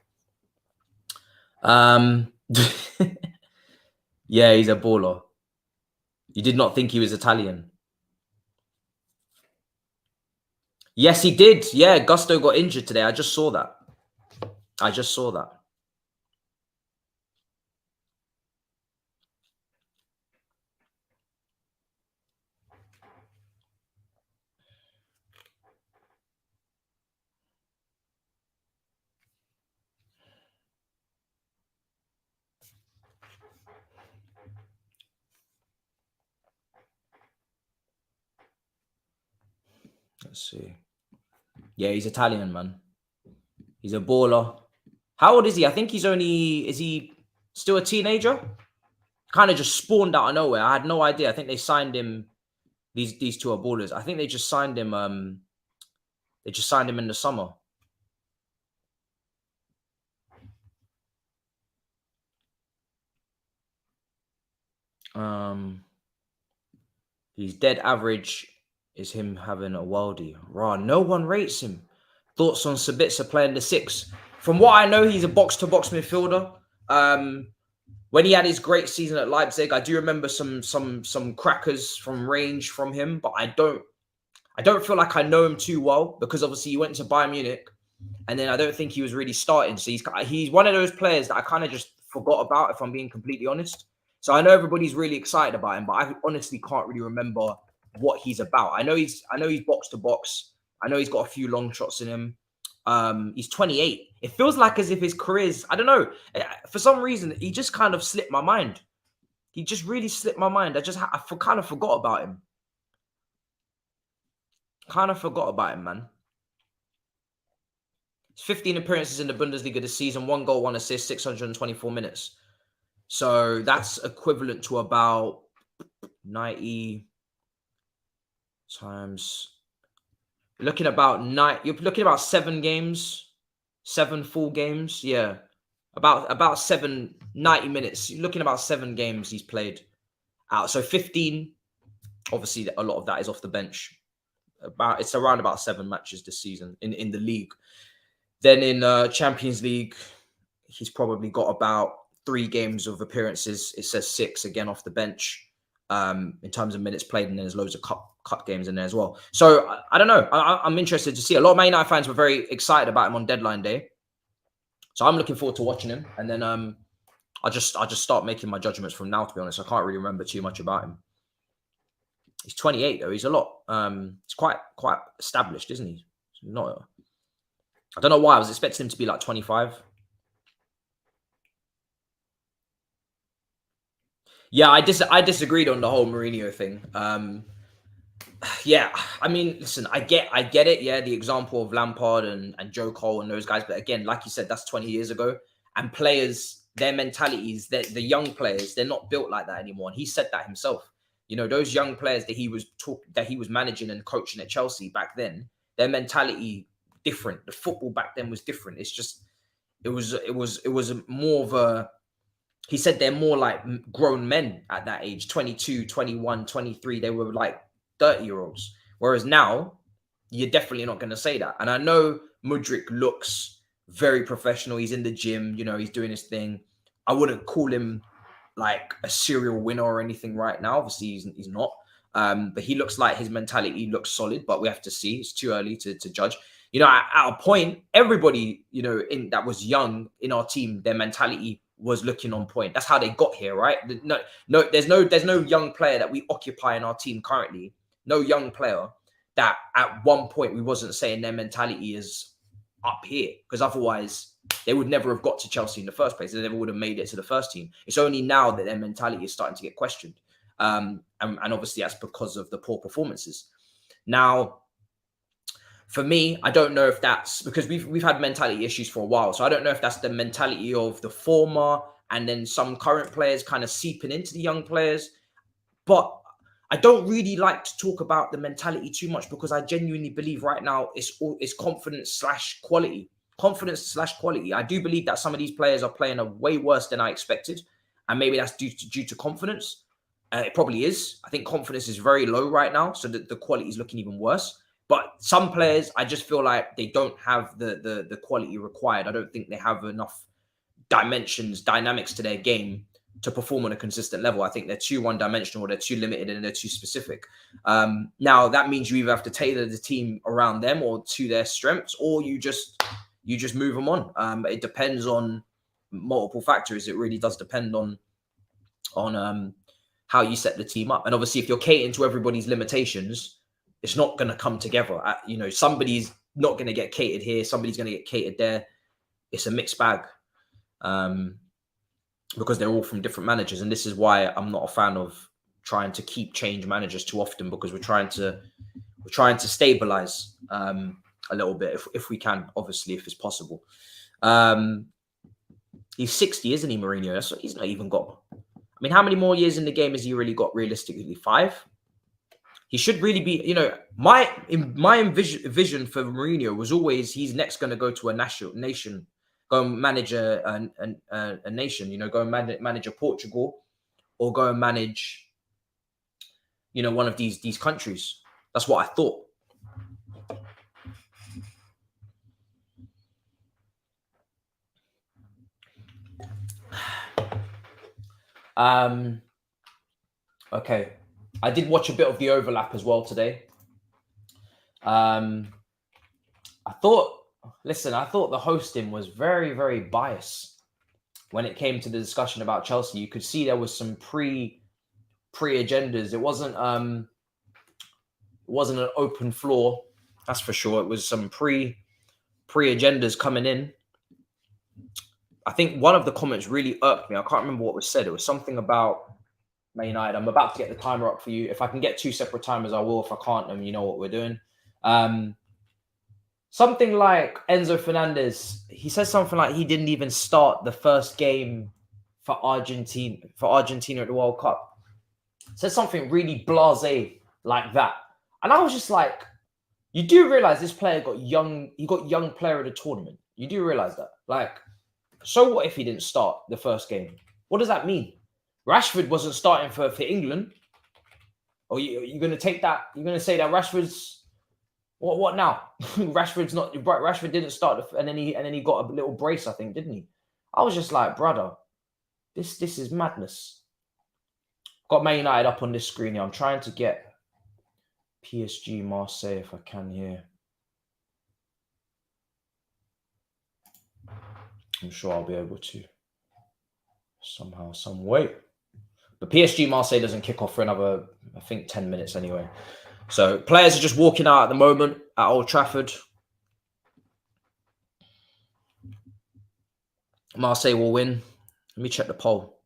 Yeah, he's a baller. You did not think he was Italian? Yes, he did. Yeah, Gusto got injured today. I just saw that. Let's see. Yeah, he's Italian, man. He's a baller. How old is he? I think he's only... Is he still a teenager? Kind of just spawned out of nowhere. I had no idea. I think they signed him... These two are ballers. I think they just signed him... They just signed him in the summer. His dead average is him having a worldie. Raw, no one rates him. Thoughts on Sabitzer playing the 6? From what I know, he's a box-to-box midfielder. When he had his great season at Leipzig, I do remember some crackers from range from him, but I don't feel like I know him too well because obviously he went to Bayern Munich, and then I don't think he was really starting. So he's one of those players that I kind of just forgot about, if I'm being completely honest. So I know everybody's really excited about him, but I honestly can't really remember what he's about. I know he's box to box. I know he's got a few long shots in him. He's 28. It feels like as if his career's, I don't know, for some reason, he just kind of slipped my mind. He just really slipped my mind. I kind of forgot about him. Kind of forgot about him, man. 15 appearances in the Bundesliga this season, 1 goal, 1 assist, 624 minutes. So that's equivalent to about 90 times. You're looking about 7 games, 7 full games. Yeah. About 90 minutes. You're looking about 7 games he's played out. So 15. Obviously, a lot of that is off the bench. It's around about 7 matches this season in the league. Then in Champions League, he's probably got about 3 games of appearances. It says 6 again off the bench in terms of minutes played, and then there's loads of cup games in there as well. So I don't know. I'm interested to see. A lot of Man United fans were very excited about him on deadline day, so I'm looking forward to watching him. And then I'll just start making my judgments from now. To be honest, I can't really remember too much about him. He's 28 though. He's a lot. He's quite established, isn't he? Not. I don't know why I was expecting him to be like 25. Yeah, I disagreed on the whole Mourinho thing. Yeah, I mean, listen, I get it. Yeah, the example of Lampard and Joe Cole and those guys, but again, like you said, that's 20 years ago. And players, their mentalities, the young players, they're not built like that anymore. And he said that himself. You know, those young players that he was managing and coaching at Chelsea back then, their mentality different. The football back then was different. It's just it was more of a. He said they're more like grown men at that age, 22, 21, 23. They were like 30-year-olds. Whereas now, you're definitely not going to say that. And I know Mudryk looks very professional. He's in the gym, you know, he's doing his thing. I wouldn't call him like a serial winner or anything right now. Obviously, he's not. But he looks like his mentality looks solid, but we have to see. It's too early to judge. You know, at a point, everybody, you know, that was young in our team, their mentality was looking on point. That's how they got here, right? There's no young player that we occupy in our team currently. No young player that at one point we wasn't saying their mentality is up here, because otherwise they would never have got to Chelsea in the first place. They never would have made it to the first team. It's only now that their mentality is starting to get questioned. And obviously that's because of the poor performances. Now, for me, I don't know if that's because we've had mentality issues for a while. So I don't know if that's the mentality of the former and then some current players kind of seeping into the young players. But I don't really like to talk about the mentality too much because I genuinely believe right now it's confidence / quality. confidence/quality. I do believe that some of these players are playing a way worse than I expected, and maybe that's due to confidence. It probably is. I think confidence is very low right now, so the quality is looking even worse. But some players, I just feel like they don't have the quality required. I don't think they have enough dynamics to their game to perform on a consistent level. I think they're too one-dimensional, they're too limited, and they're too specific. Now that means you either have to tailor the team around them or to their strengths, or you just move them on. It depends on multiple factors. It really does depend on how you set the team up. And obviously, if you're catering to everybody's limitations, it's not going to come together. Somebody's not going to get catered here, somebody's going to get catered there. It's a mixed bag. Because they're all from different managers, and this is why I'm not a fan of trying to change managers too often, because we're trying to stabilize a little bit if we can, obviously, if it's possible. He's 60, isn't he, Mourinho? He's not even got. I mean, how many more years in the game has he really got? Realistically, 5. He should really be. My vision for Mourinho was always he's next going to go to a nation. Go and manage a nation, go and manage a Portugal, or go and manage, one of these countries. That's what I thought. Okay. I did watch a bit of the overlap as well today. I thought the hosting was very, very biased when it came to the discussion about Chelsea. You could see there was some pre-agendas. It wasn't an open floor, that's for sure. It was some pre-agendas coming in. I think one of the comments really irked me. I can't remember what was said. It was something about Man United. I'm about to get the timer up for you. If I can get 2 separate timers, I will. If I can't, then you know what we're doing. Something like Enzo Fernandez, he says something like he didn't even start the first game for Argentina at the World Cup. Says something really blasé like that. And I was just like, you do realize this player got young player of the tournament. You do realize that. Like, so what if he didn't start the first game? What does that mean? Rashford wasn't starting for England. Or you're going to take that, you're going to say that Rashford's what now? Rashford didn't start, and then he got a little brace, I think, didn't he? I was just like, brother, this is madness. Got Man United up on this screen here. I'm trying to get PSG Marseille if I can here. I'm sure I'll be able to somehow, some way. But PSG Marseille doesn't kick off for another, I think, 10 minutes anyway. So players are just walking out at the moment at Old Trafford. Marseille will win. Let me check the poll.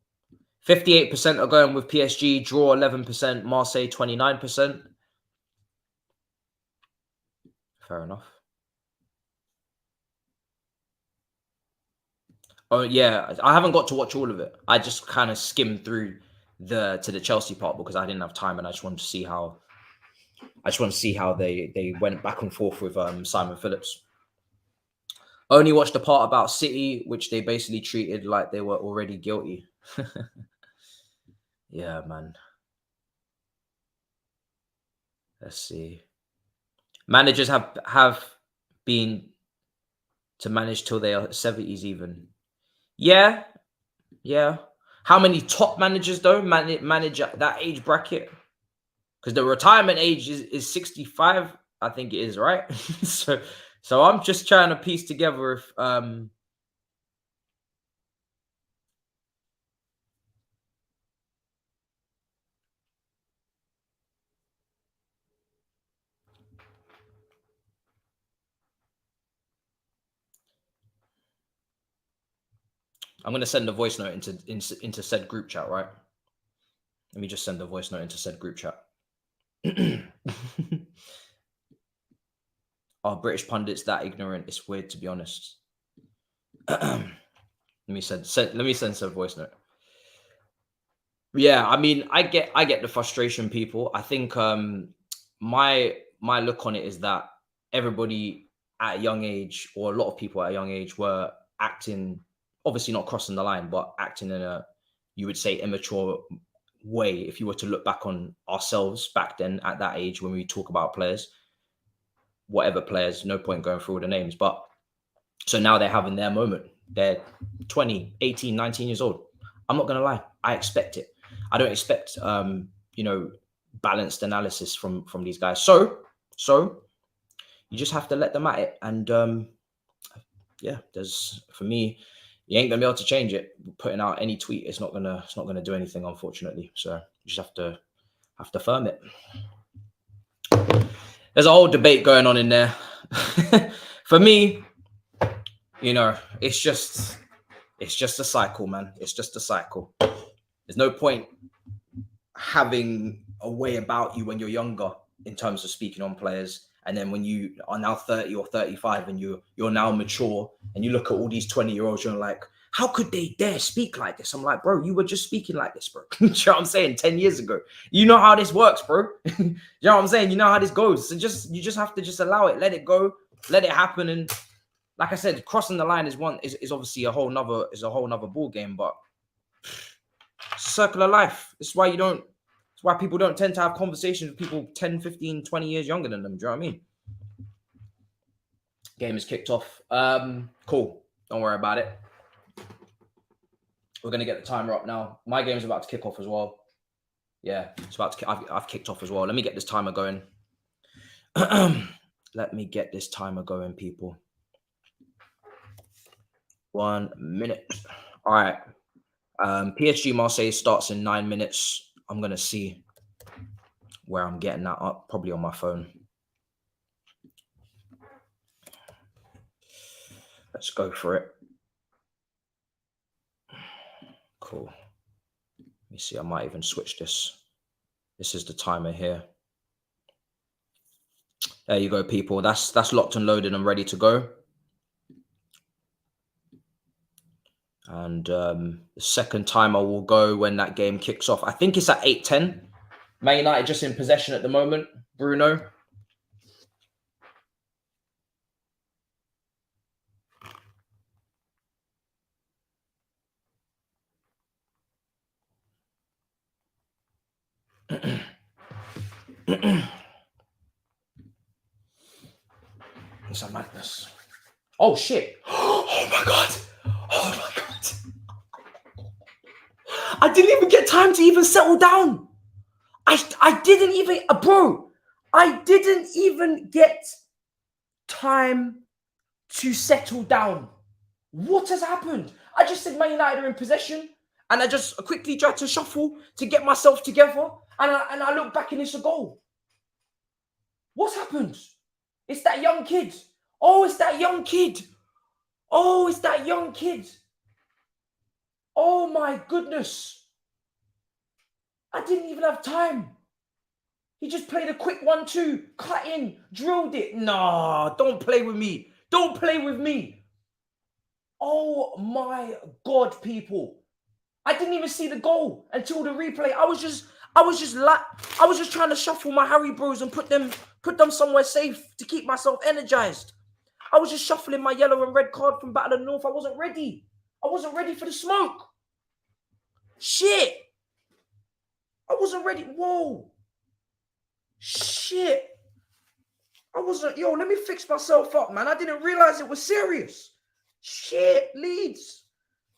58% are going with PSG, draw 11%, Marseille 29%. Fair enough. Oh yeah, I haven't got to watch all of it. I just kind of skimmed through to the Chelsea part because I didn't have time, and I just wanted to see how they went back and forth with Simon Phillips. Only watched the part about City, which they basically treated like they were already guilty. Yeah, man. Let's see. Managers have been to manage till they are 70s even. Yeah. How many top managers though manage at that age bracket? Because the retirement age is 65, I think it is, right? so I'm just trying to piece together if I'm going to send a voice note into said group chat, right? Let me just send a voice note into said group chat. Are British pundits that ignorant? It's weird, to be honest. Let me send a voice note. Yeah, I mean, I get the frustration, people. I think my look on it is that everybody at a young age, or a lot of people at a young age, were acting, obviously not crossing the line, but acting in a, you would say, immature way. If you were to look back on ourselves back then at that age, when we talk about players, whatever players, no point going through all the names. But so now they're having their moment. They're 20, 18, 19 years old. I'm not going to lie. I expect it. I don't expect, balanced analysis from these guys. So you just have to let them at it. And for me, you ain't gonna be able to change it. Putting out any tweet, it's not gonna do anything, unfortunately. So you just have to firm it. There's a whole debate going on in there. For me, it's just a cycle, man. It's just a cycle. There's no point having a way about you when you're younger in terms of speaking on players. And then when you are now 30 or 35 and you're now mature and you look at all these 20-year-olds, you're like, how could they dare speak like this? I'm like, bro, you were just speaking like this, bro. You know what I'm saying? 10 years ago. You know how this works, bro. You know what I'm saying? You know how this goes. So you just have to just allow it, let it go, let it happen. And like I said, crossing the line is obviously a whole nother ball game, but it's a circle of life. It's why people don't tend to have conversations with people 10, 15, 20 years younger than them. Do you know what I mean? Game is kicked off. Cool. Don't worry about it. We're going to get the timer up now. My game's about to kick off as well. Yeah, it's about to. I've kicked off as well. Let me get this timer going. Let me get this timer going, people. 1 minute. All right. PSG Marseille starts in 9 minutes. I'm going to see where I'm getting that up. Probably on my phone. Let's go for it. Cool. Let me see. I might even switch this. This is the timer here. There you go, people. That's locked and loaded and ready to go. And the second timer will go when that game kicks off. I think it's at 8:10. Man United just in possession at the moment. Bruno. It's a madness. Oh, shit. Oh, my God. Oh, my God. I didn't even get time to even settle down. I didn't even, bro, I didn't even get time to settle down. What has happened? I just said Man United are in possession, and I just quickly tried to shuffle to get myself together, and I look back and it's a goal. What's happened? It's that young kid. Oh, it's that young kid. Oh, it's that young kid. Oh, my goodness. I didn't even have time. He just played a quick 1-2, cut in, drilled it. Nah, don't play with me. Don't play with me. Oh, my God, people. I didn't even see the goal until the replay. I was just trying to shuffle my Harry Bros and put them somewhere safe to keep myself energized. I was just shuffling my yellow and red card from Battle of the North. I wasn't ready. I wasn't ready for the smoke. Shit. I wasn't ready. Whoa. Shit. I wasn't. Yo, let me fix myself up, man. I didn't realize it was serious. Shit, Leeds.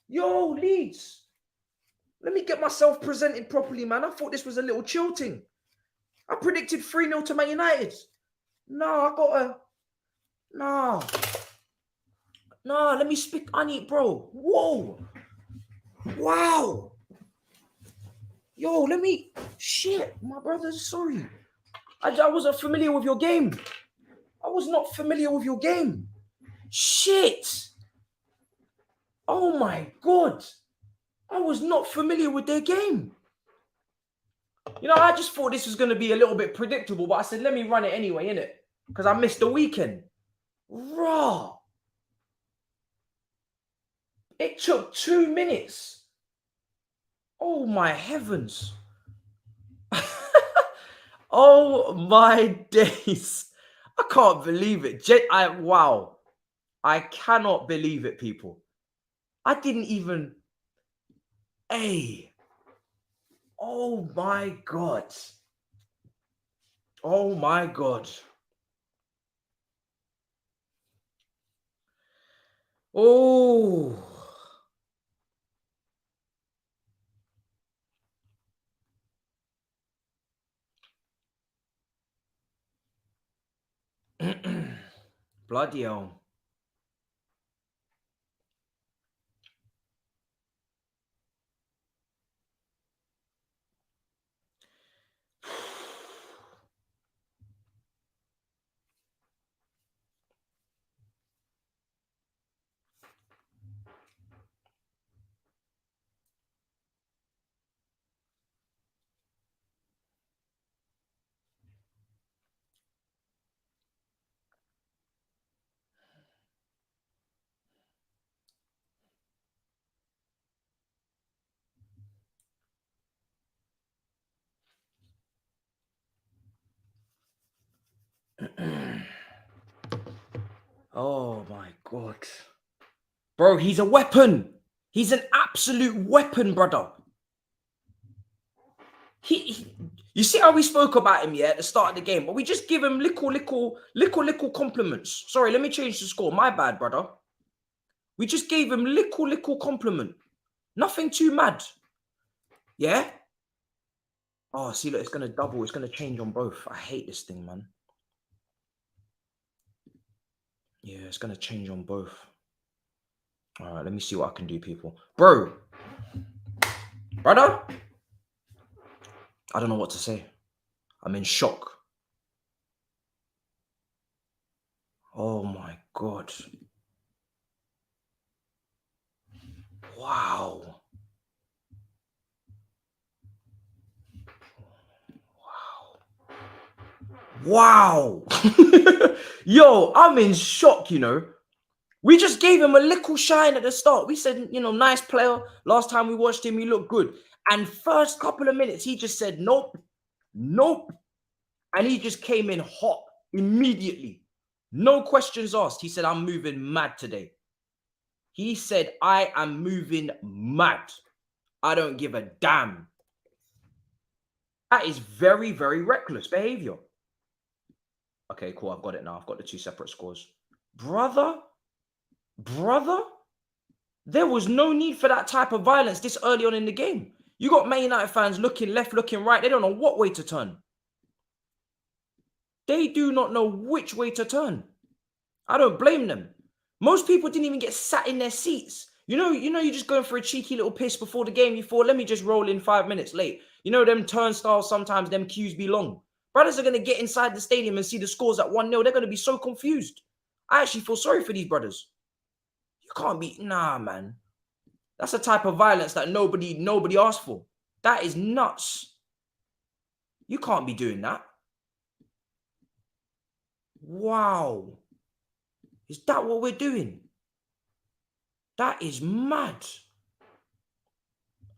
Yo, Leeds. Let me get myself presented properly, man. I thought this was a little chill thing. I predicted 3-0 to Man United. No, I got a... No. No, let me speak. I need, bro. Whoa. Wow. Yo, let me... Shit, my brother, sorry. I wasn't familiar with your game. I was not familiar with your game. Shit. Oh, my God. I was not familiar with their game. You know, I just thought this was going to be a little bit predictable, but I said, let me run it anyway, innit? Because I missed the weekend. Raw. It took 2 minutes. Oh, my heavens. Oh, my days. I can't believe it. Wow. I cannot believe it, people. I didn't even... Hey. Oh, my God. Oh, my God. Oh. Bloody hell. Oh, my God. Bro, he's a weapon. He's an absolute weapon, brother. You see how we spoke about him, yeah, at the start of the game, but we just give him little compliments. Sorry, let me change the score. My bad, brother. We just gave him little compliment. Nothing too mad. Yeah? Oh, see, look, it's going to double. It's going to change on both. I hate this thing, man. Yeah, it's going to change on both. All right, let me see what I can do, people. Bro. Brother? I don't know what to say. I'm in shock. Oh, my God. Wow. Wow. Yo, I'm in shock, you know. We just gave him a little shine at the start. We said, you know, nice player. Last time we watched him, he looked good. And first couple of minutes, he just said, nope, nope. And he just came in hot immediately. No questions asked. He said, I'm moving mad today. He said, I am moving mad. I don't give a damn. That is very, very reckless behavior. Okay, cool. I've got it now. I've got the two separate scores. Brother, there was no need for that type of violence this early on in the game. You got Man United fans looking left, looking right. They don't know what way to turn. They do not know which way to turn. I don't blame them. Most people didn't even get sat in their seats. You know, you're just going for a cheeky little piss before the game. You thought, let me just roll in 5 minutes late. You know, them turnstiles, sometimes them queues be long. Brothers are going to get inside the stadium and see the scores at 1-0. They're going to be so confused. I actually feel sorry for these brothers. You can't be, nah, man. That's a type of violence that nobody asked for. That is nuts. You can't be doing that. Wow. Is that what we're doing? That is mad.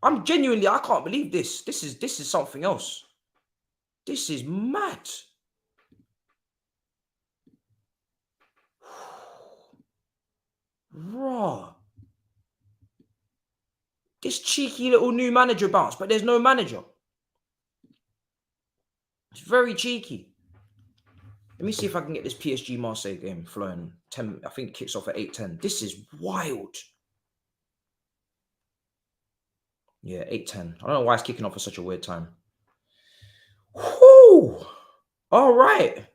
I can't believe this. This is something else. This is mad. Raw. This cheeky little new manager bounce, but there's no manager. It's very cheeky. Let me see if I can get this PSG Marseille game flowing. 10, I think it kicks off at 8:10. This is wild. Yeah, 8:10. I don't know why it's kicking off at such a weird time. Whoo! All right.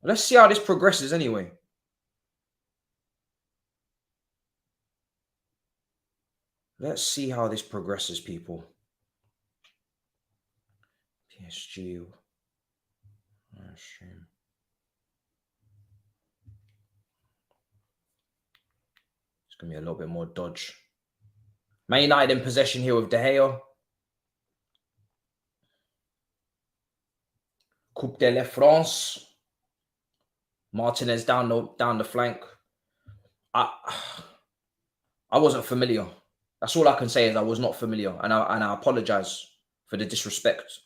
Let's see how this progresses anyway. Let's see how this progresses, people. PSG. It's going to be a little bit more dodge. Man United in possession here with De Gea. Coupe de la France. Martinez down the flank. I wasn't familiar. That's all I can say is I was not familiar. And I apologize for the disrespect.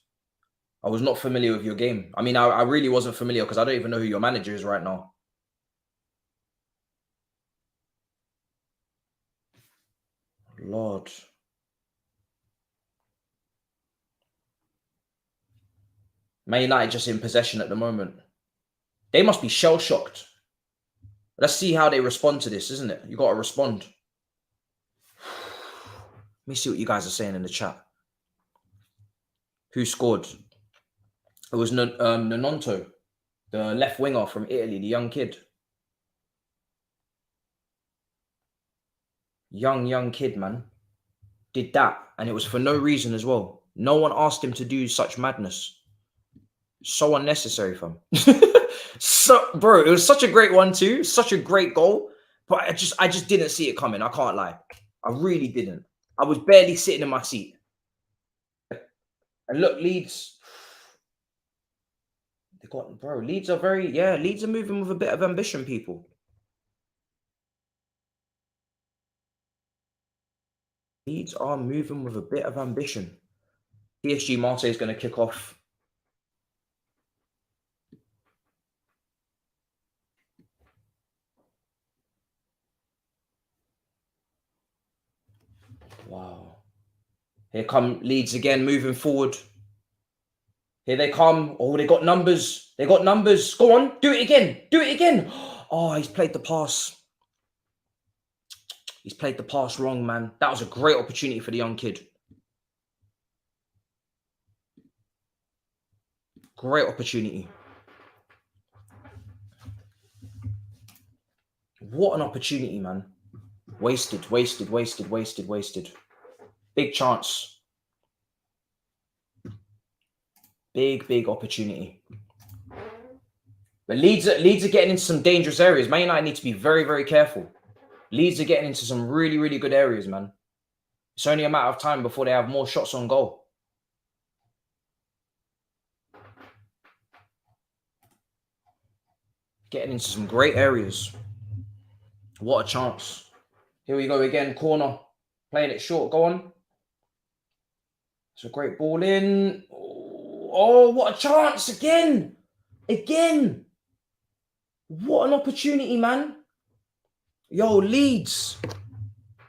I was not familiar with your game. I mean, I really wasn't familiar because I don't even know who your manager is right now. Lord. Man United just in possession at the moment. They must be shell-shocked. Let's see how they respond to this, isn't it? You got to respond. Let me see what you guys are saying in the chat. Who scored? It was Nononto, the left winger from Italy, the young kid. Young kid, man. Did that, and it was for no reason as well. No one asked him to do such madness. So unnecessary, fam. Bro, it was such a great one too. Such a great goal. But I just didn't see it coming. I can't lie. I really didn't. I was barely sitting in my seat. And look, Leeds. They got, bro, Leeds are Leeds are moving with a bit of ambition, people. Leeds are moving with a bit of ambition. PSG Marseille is going to kick off. Wow. Here come Leeds again, moving forward. Here they come. Oh, they got numbers. They got numbers. Go on. Do it again. Do it again. Oh, he's played the pass. He's played the pass wrong, man. That was a great opportunity for the young kid. Great opportunity. What an opportunity, man. Wasted. Big chance. Big opportunity. But Leeds are getting into some dangerous areas. Man United need to be very careful. Leeds are getting into some really good areas, man. It's only a matter of time before they have more shots on goal. Getting into some great areas. What a chance. Here we go again. Corner. Playing it short. Go on. It's a great ball in. Oh, what a chance. Again. What an opportunity, man. Yo, Leeds.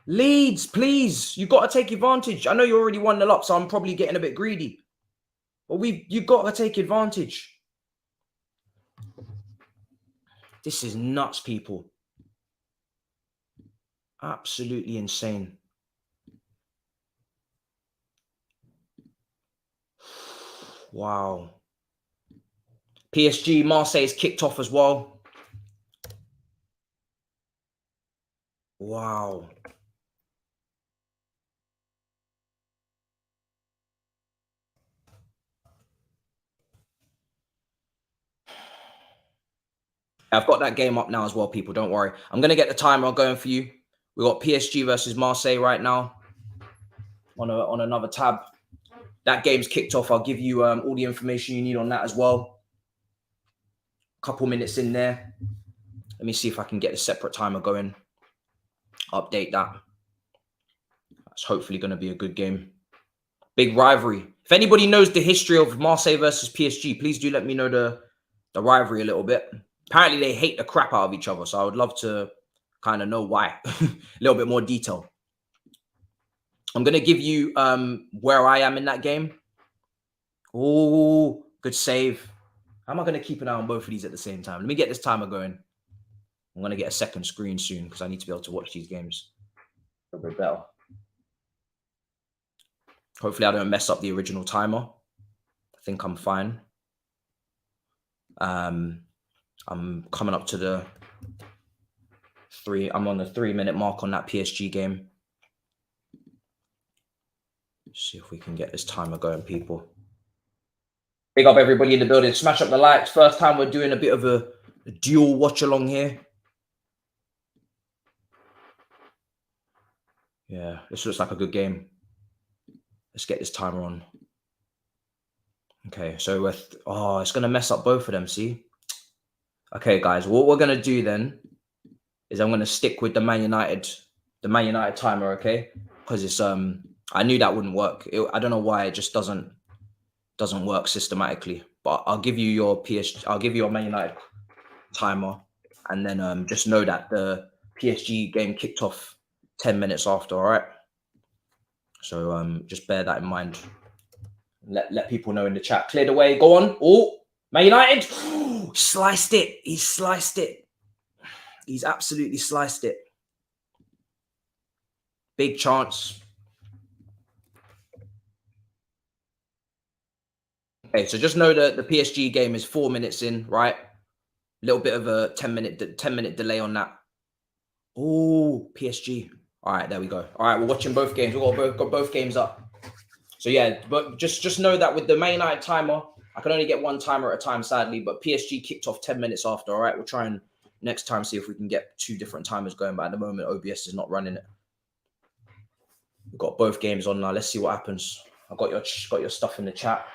Leeds, please. You got to take advantage. I know you already 1-0 up, so I'm probably getting a bit greedy. But you got to take advantage. This is nuts, people. Absolutely insane. Wow. PSG Marseille is kicked off as well. Wow. I've got that game up now as well, people. Don't worry. I'm going to get the timer going for you. We've got PSG versus Marseille right now on another tab. That game's kicked off. I'll give you all the information you need on that as well. A couple minutes in there. Let me see if I can get a separate timer going. Update that. That's hopefully going to be a good game. Big rivalry. If anybody knows the history of Marseille versus PSG, please do let me know the rivalry a little bit. Apparently, they hate the crap out of each other, so I would love to kind of know why. A little bit more detail. I'm going to give you where I am in that game. Oh, good save. How am I going to keep an eye on both of these at the same time? Let me get this timer going. I'm going to get a second screen soon because I need to be able to watch these games a little bit better. Hopefully, I don't mess up the original timer. I think I'm fine. I'm coming up to the I'm on the 3-minute mark on that PSG game. Let's see if we can get this timer going, people. Big up everybody in the building. Smash up the likes. First time we're doing a bit of a dual watch along here. Yeah, this looks like a good game. Let's get this timer on. Okay, so it's going to mess up both of them, see? Okay, guys, what we're going to do then is I'm going to stick with the Man United timer, okay? Because it's I knew that wouldn't work. I don't know why it just doesn't doesn't work systematically. But I'll give you your I'll give you your Man United timer, and then just know that the PSG game kicked off 10 minutes after. All right. So just bear that in mind. Let people know in the chat. Cleared away. Go on. Oh, Man United. Sliced it. He sliced it. He's absolutely sliced it. Big chance. Okay, so just know that the PSG game is 4 minutes in, right? A little bit of a 10-minute delay on that. Oh, PSG. All right, there we go. All right, we're watching both games. We've got both games up. So yeah, but just know that with the Man United timer, I can only get one timer at a time, sadly. But PSG kicked off 10 minutes after. All right, we'll try and next time see if we can get 2 different timers going. But at the moment, OBS is not running it. We've got both games on now. Let's see what happens. I've got your stuff in the chat.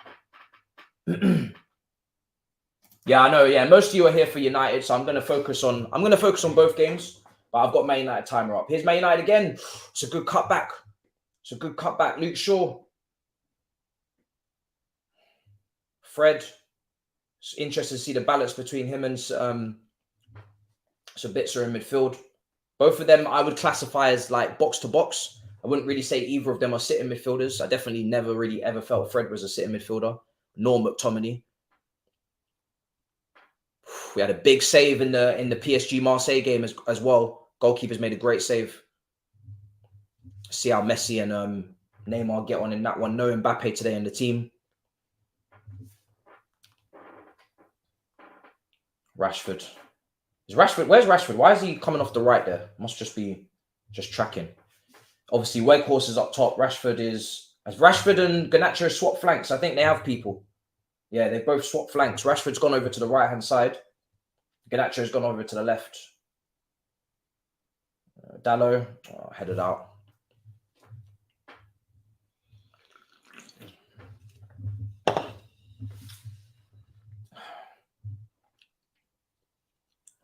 Yeah, I know. Yeah, most of you are here for United, so I'm going to focus on both games. But I've got Man United timer up. Here's Man United again. It's a good cutback. It's a good cutback. Luke Shaw. Fred. It's interesting to see the balance between him and Sabitzer in midfield. Both of them I would classify as like box to box. I wouldn't really say either of them are sitting midfielders. I definitely never really ever felt Fred was a sitting midfielder, nor McTominay. We had a big save in the PSG Marseille game as well. Goalkeepers made a great save. See how Messi and Neymar get on in that one. No Mbappe today in the team. Rashford. Where's Rashford? Why is he coming off the right there? Must just be tracking. Obviously, Weghorst is up top. Has Rashford and Garnacho swap flanks? I think they have people. Yeah, they both swap flanks. Rashford's gone over to the right-hand side. Garnacho's gone over to the left. Dallo, headed out.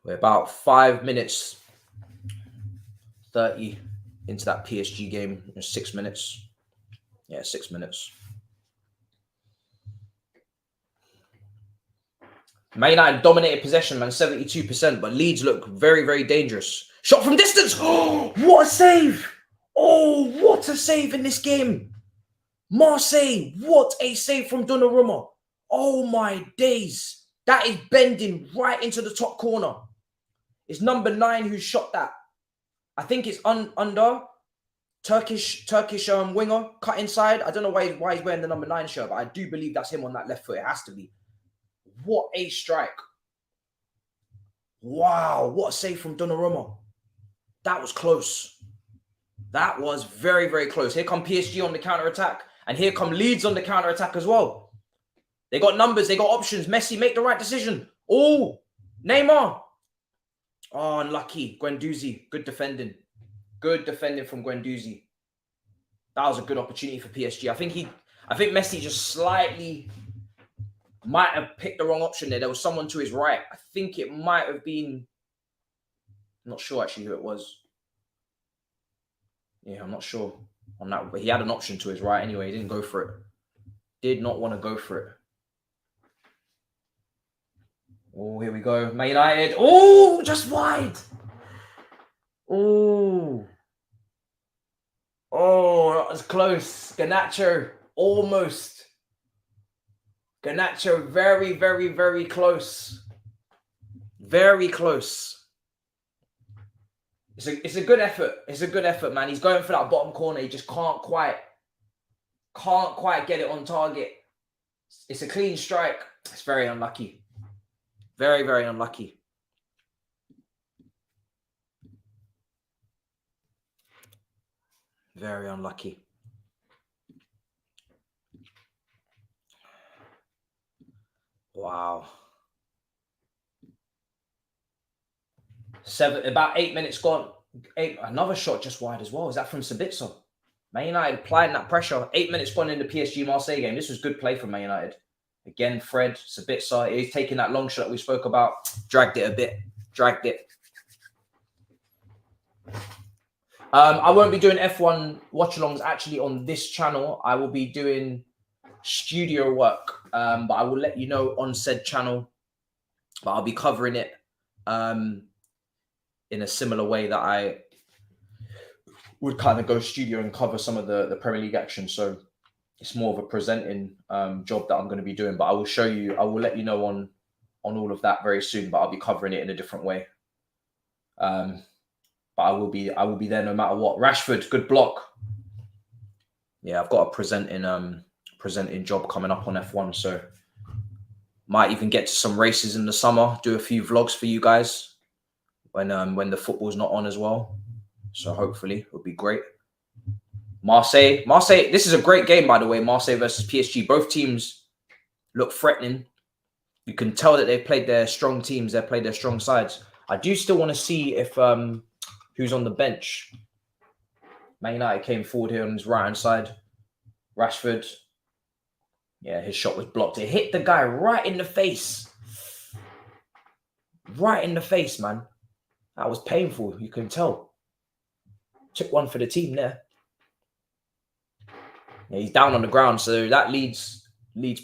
We're about 5 minutes 30 into that PSG game. 6 minutes. Yeah, 6 minutes. Man United dominated possession, man, 72%, but Leeds look very, very dangerous. Shot from distance. Oh, what a save. Oh, what a save in this game. Marseille, what a save from Donnarumma. Oh, my days. That is bending right into the top corner. It's number 9 who shot that. I think it's under Turkish winger, cut inside. I don't know why he's wearing the number 9 shirt, but I do believe that's him on that left foot. It has to be. What a strike. Wow, what a save from Donnarumma. That was close. That was very, very close. Here come PSG on the counter-attack. And here come Leeds on the counter-attack as well. They got numbers. They got options. Messi, make the right decision. Oh, Neymar. Oh, unlucky. Guendouzi, good defending. Good defending from Guendouzi. That was a good opportunity for PSG. I think Messi just slightly might have picked the wrong option there. There was someone to his right. I think it might have been... I'm not sure actually who it was. Yeah, I'm not sure on that. But he had an option to his right anyway. He didn't go for it. Did not want to go for it. Oh, here we go. Man United. Oh, just wide. Oh. Oh, that was close. Garnacho, almost. Garnacho, very, very, very close. Very close. It's a good effort. It's a good effort, man. He's going for that bottom corner. He just can't quite get it on target. It's a clean strike. It's very unlucky. Very, very unlucky. Very unlucky. Wow. About 8 minutes gone. Another shot just wide as well. Is that from Sabitzer? Man United applying that pressure. 8 minutes gone in the PSG Marseille game. This was good play from Man United. Again, Fred, Sabitzer. He's taking that long shot we spoke about. Dragged it a bit. Dragged it. I won't be doing F1 watch-alongs actually on this channel. I will be doing studio work, but I will let you know on said channel. But I'll be covering it in a similar way that I would kind of go studio and cover some of the Premier League action. So it's more of a presenting job that I'm going to be doing. But I will show you, I will let you know on all of that very soon. But I'll be covering it in a different way. But I will be there no matter what. Rashford, good block. Yeah, I've got a presenting job coming up on F1, so might even get to some races in the summer. Do a few vlogs for you guys when the football's not on as well. So hopefully it'll be great. Marseille. This is a great game, by the way. Marseille versus PSG. Both teams look threatening. You can tell that they've played their strong teams. They've played their strong sides. I do still want to see if who's on the bench. Man United came forward here on his right-hand side. Rashford. Yeah, his shot was blocked. It hit the guy right in the face. Right in the face, man. That was painful. You can tell. Took one for the team there. Yeah, he's down on the ground, so that Leeds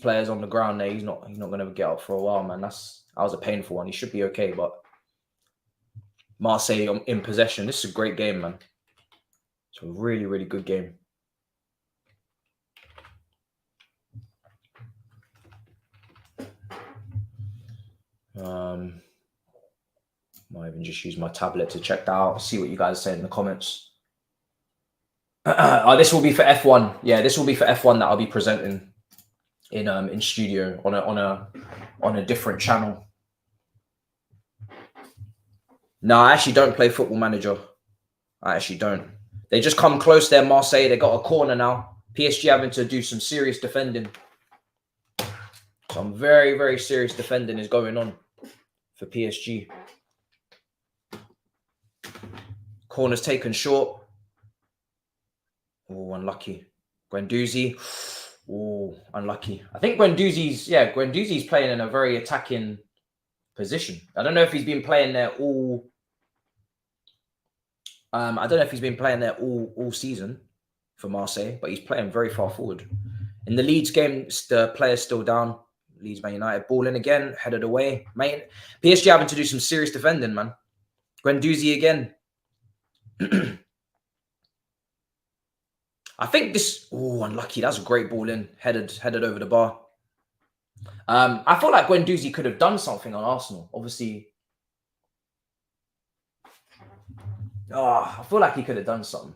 players on the ground there. He's not going to get up for a while, man. That was a painful one. He should be okay, but Marseille in possession. This is a great game, man. It's a really, really good game. Might even just use my tablet to check that out. See what you guys say in the comments. This will be for F1. Yeah, this will be for F1 that I'll be presenting in studio on a different channel. No, I actually don't play Football Manager. I actually don't. They just come close there, Marseille. They got a corner now. PSG having to do some serious defending. Some very, very serious defending is going on for PSG. Corner's taken short. Oh, unlucky. Guendouzi. Oh, unlucky. I think Guendouzi's playing in a very attacking position. I don't know if he's been playing there all. I don't know if he's been playing there all season for Marseille, but he's playing very far forward. In the Leeds game, the player's still down. Leeds Man United ball in again, headed away. PSG having to do some serious defending, man. Guendouzi again. I think this. Oh, unlucky. That's a great ball in, headed over the bar. I feel like Guendouzi could have done something on Arsenal. Obviously. Oh, I feel like he could have done something.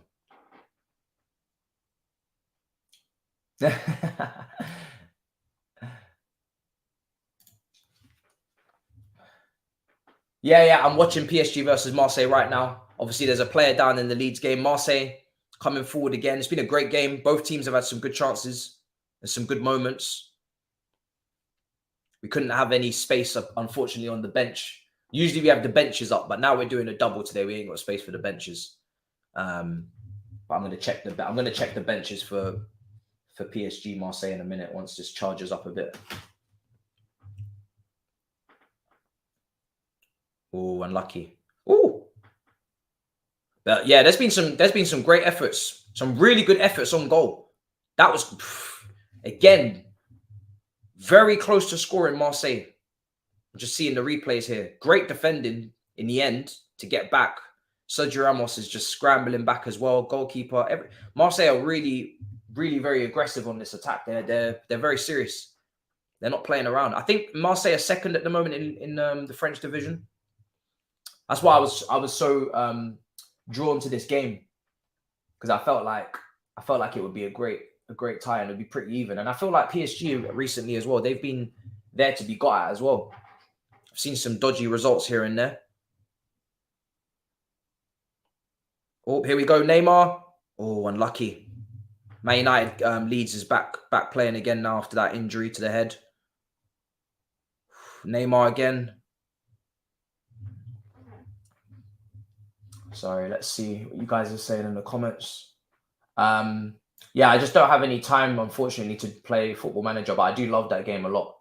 Yeah, I'm watching PSG versus Marseille right now. Obviously, there's a player down in the Leeds game. Marseille coming forward again. It's been a great game. Both teams have had some good chances and some good moments. We couldn't have any space, unfortunately, on the bench. Usually we have the benches up, but now we're doing a double today. We ain't got space for the benches. But I'm going to check the benches for PSG Marseille in a minute once this charges up a bit. Oh, unlucky. Oh, but yeah, there's been some great efforts, some really good efforts on goal. That was again very close to scoring Marseille. I'm just seeing the replays here. Great defending in the end to get back. Sergio Ramos is just scrambling back as well. Goalkeeper. Marseille are really, really very aggressive on this attack. They're very serious. They're not playing around. I think Marseille are second at the moment in the French division. That's why I was so drawn to this game, because I felt like it would be a great tie and it'd be pretty even. And I feel like PSG recently as well, they've been there to be got at as well. I've seen some dodgy results here and there. Oh, here we go, Neymar. Oh, unlucky. Man United Leeds is back playing again now after that injury to the head. Neymar again. Sorry, let's see what you guys are saying in the comments. Yeah, I just don't have any time, unfortunately, to play Football Manager, but I do love that game a lot.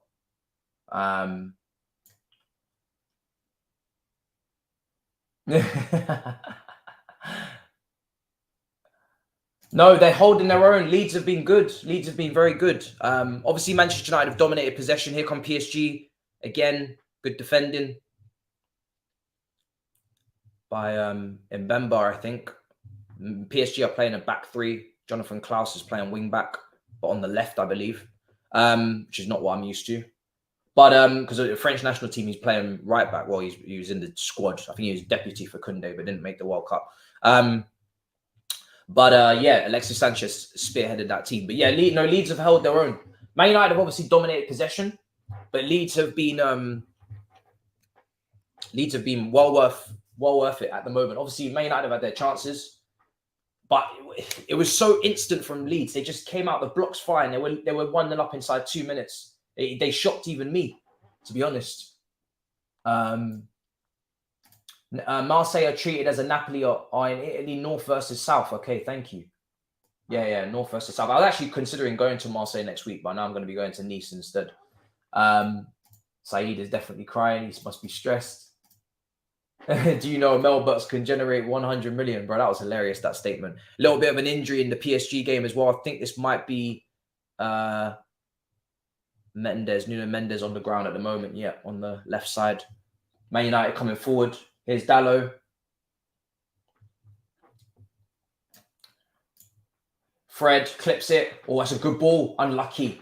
No, they're holding their own. Leeds have been good. Leeds have been very good. Obviously, Manchester United have dominated possession. Here come PSG. Again, good defending by Mbemba, I think. PSG are playing a back three. Jonathan Klaus is playing wing back, but on the left, I believe, which is not what I'm used to. But because the French national team, he's playing right back. Well, he was in the squad. I think he was deputy for Koundé, but didn't make the World Cup. Yeah, Alexis Sanchez spearheaded that team. But yeah, Leeds have held their own. Man United have obviously dominated possession, but Leeds have been well worth it at the moment. Obviously, Man United have had their chances, but it was so instant from Leeds. They just came out the blocks fine. They were 1-0 up inside 2 minutes. They shocked even me, to be honest. Marseille are treated as a Napoli are in Italy, north versus south. Okay, thank you. Yeah, north versus south. I was actually considering going to Marseille next week, but now I'm going to be going to Nice instead. Saeed is definitely crying. He must be stressed. Do you know Melberts can generate 100 million? Bro, that was hilarious, that statement. A little bit of an injury in the PSG game as well. I think this might be Nuno Mendes on the ground at the moment. Yeah, on the left side. Man United coming forward. Here's Dallo. Fred clips it. Oh, that's a good ball. Unlucky.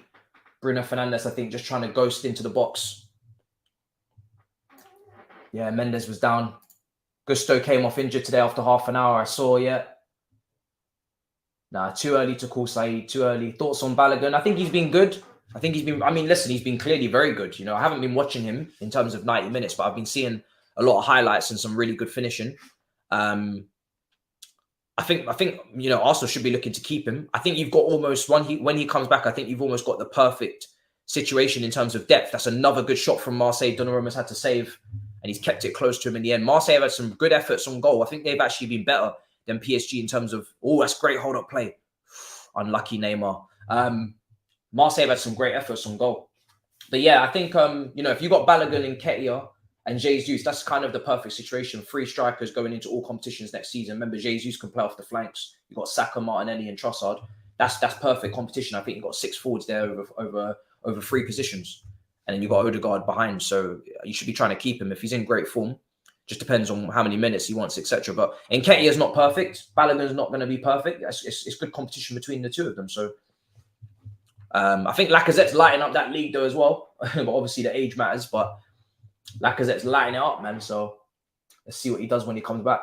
Bruno Fernandes, I think, just trying to ghost into the box. Yeah, Mendes was down. Gusto came off injured today after half an hour. I saw, yeah. Nah, too early to call Saeed. Too early. Thoughts on Balogun? I think he's been good. Listen, he's been clearly very good. You know, I haven't been watching him in terms of 90 minutes, but I've been seeing a lot of highlights and some really good finishing. I think Arsenal should be looking to keep him. I think you've got almost when he comes back, I think you've almost got the perfect situation in terms of depth. That's another good shot from Marseille. Donnarumma's had to save, and he's kept it close to him in the end. Marseille have had some good efforts on goal. I think they've actually been better than PSG in terms of, that's great hold-up play. Unlucky Neymar. Marseille have had some great efforts on goal. But yeah, I think, if you got Balogun and Nketiah and Jesus, that's kind of the perfect situation. 3 strikers going into all competitions next season. Remember, Jesus can play off the flanks. You've got Saka, Martinelli, and Trossard. That's perfect competition. I think you've got 6 forwards there over 3 positions. And then you've got Odegaard behind. So you should be trying to keep him if he's in great form. Just depends on how many minutes he wants, etc. But Nketiah is not perfect. Balogun's not going to be perfect. It's good competition between the two of them. So I think Lacazette's lighting up that league though as well. But obviously the age matters. But Lacazette's lighting it up, man. So let's see what he does when he comes back.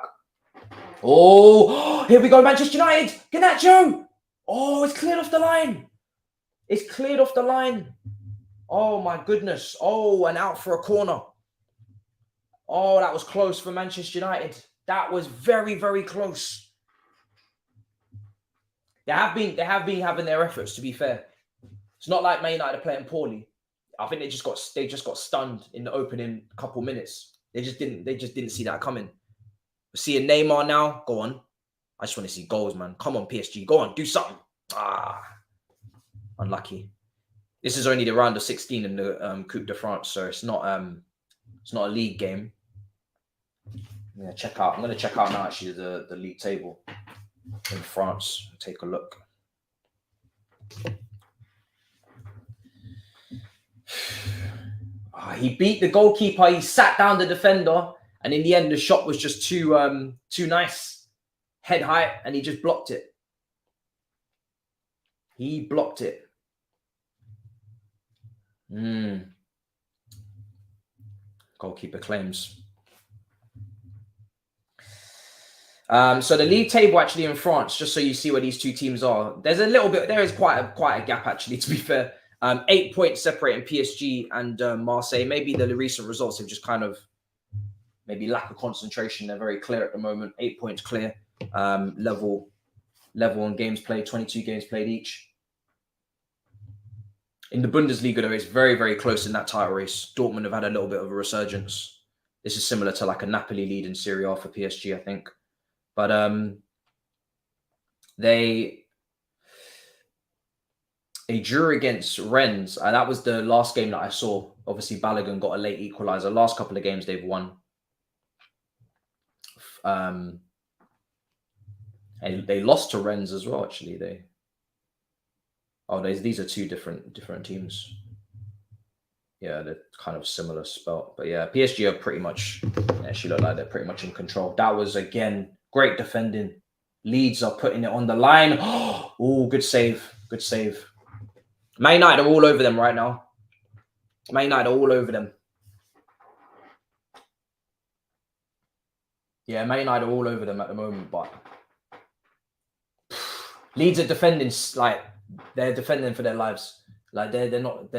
Oh, here we go, Manchester United. Garnacho. Oh, it's cleared off the line. It's cleared off the line. Oh, my goodness. Oh, and out for a corner. Oh, that was close for Manchester United. That was very, very close. They have been having their efforts, to be fair. It's not like Man United are playing poorly. I think they just got stunned in the opening couple minutes. They just didn't see that coming. We're seeing Neymar now. Go on. I just want to see goals, man. Come on, PSG. Go on, do something. Unlucky. This is only the round of 16 in the Coupe de France, so it's not a league game. I'm going to check out now actually the league table in France. Take a look. He beat the goalkeeper. He sat down the defender, and in the end, the shot was just too nice, head height, and he just blocked it. He blocked it. Goalkeeper claims. So the league table actually in France, just so you see where these two teams are, there is quite a gap actually, to be fair. 8 points separating PSG and Marseille. Maybe the recent results have just kind of maybe lack of concentration. They're very clear at the moment. 8 points clear. Level on games played, 22 games played each. In the Bundesliga, though, it's very, very close in that title race. Dortmund have had a little bit of a resurgence. This is similar to like a Napoli lead in Serie A for PSG, I think. But they drew against Rennes. That was the last game that I saw. Obviously, Balogun got a late equalizer. Last couple of games they've won. And they lost to Rennes as well, actually. These are two different teams. Yeah, they're kind of similar spell. But yeah, PSG are pretty much, actually look like they're pretty much in control. That was, again, great defending. Leeds are putting it on the line. Oh, good save. Good save. Man United are all over them right now. Man United are all over them. Yeah, Man United are all over them at the moment, but Leeds are defending, like, they're defending for their lives. Like, they're not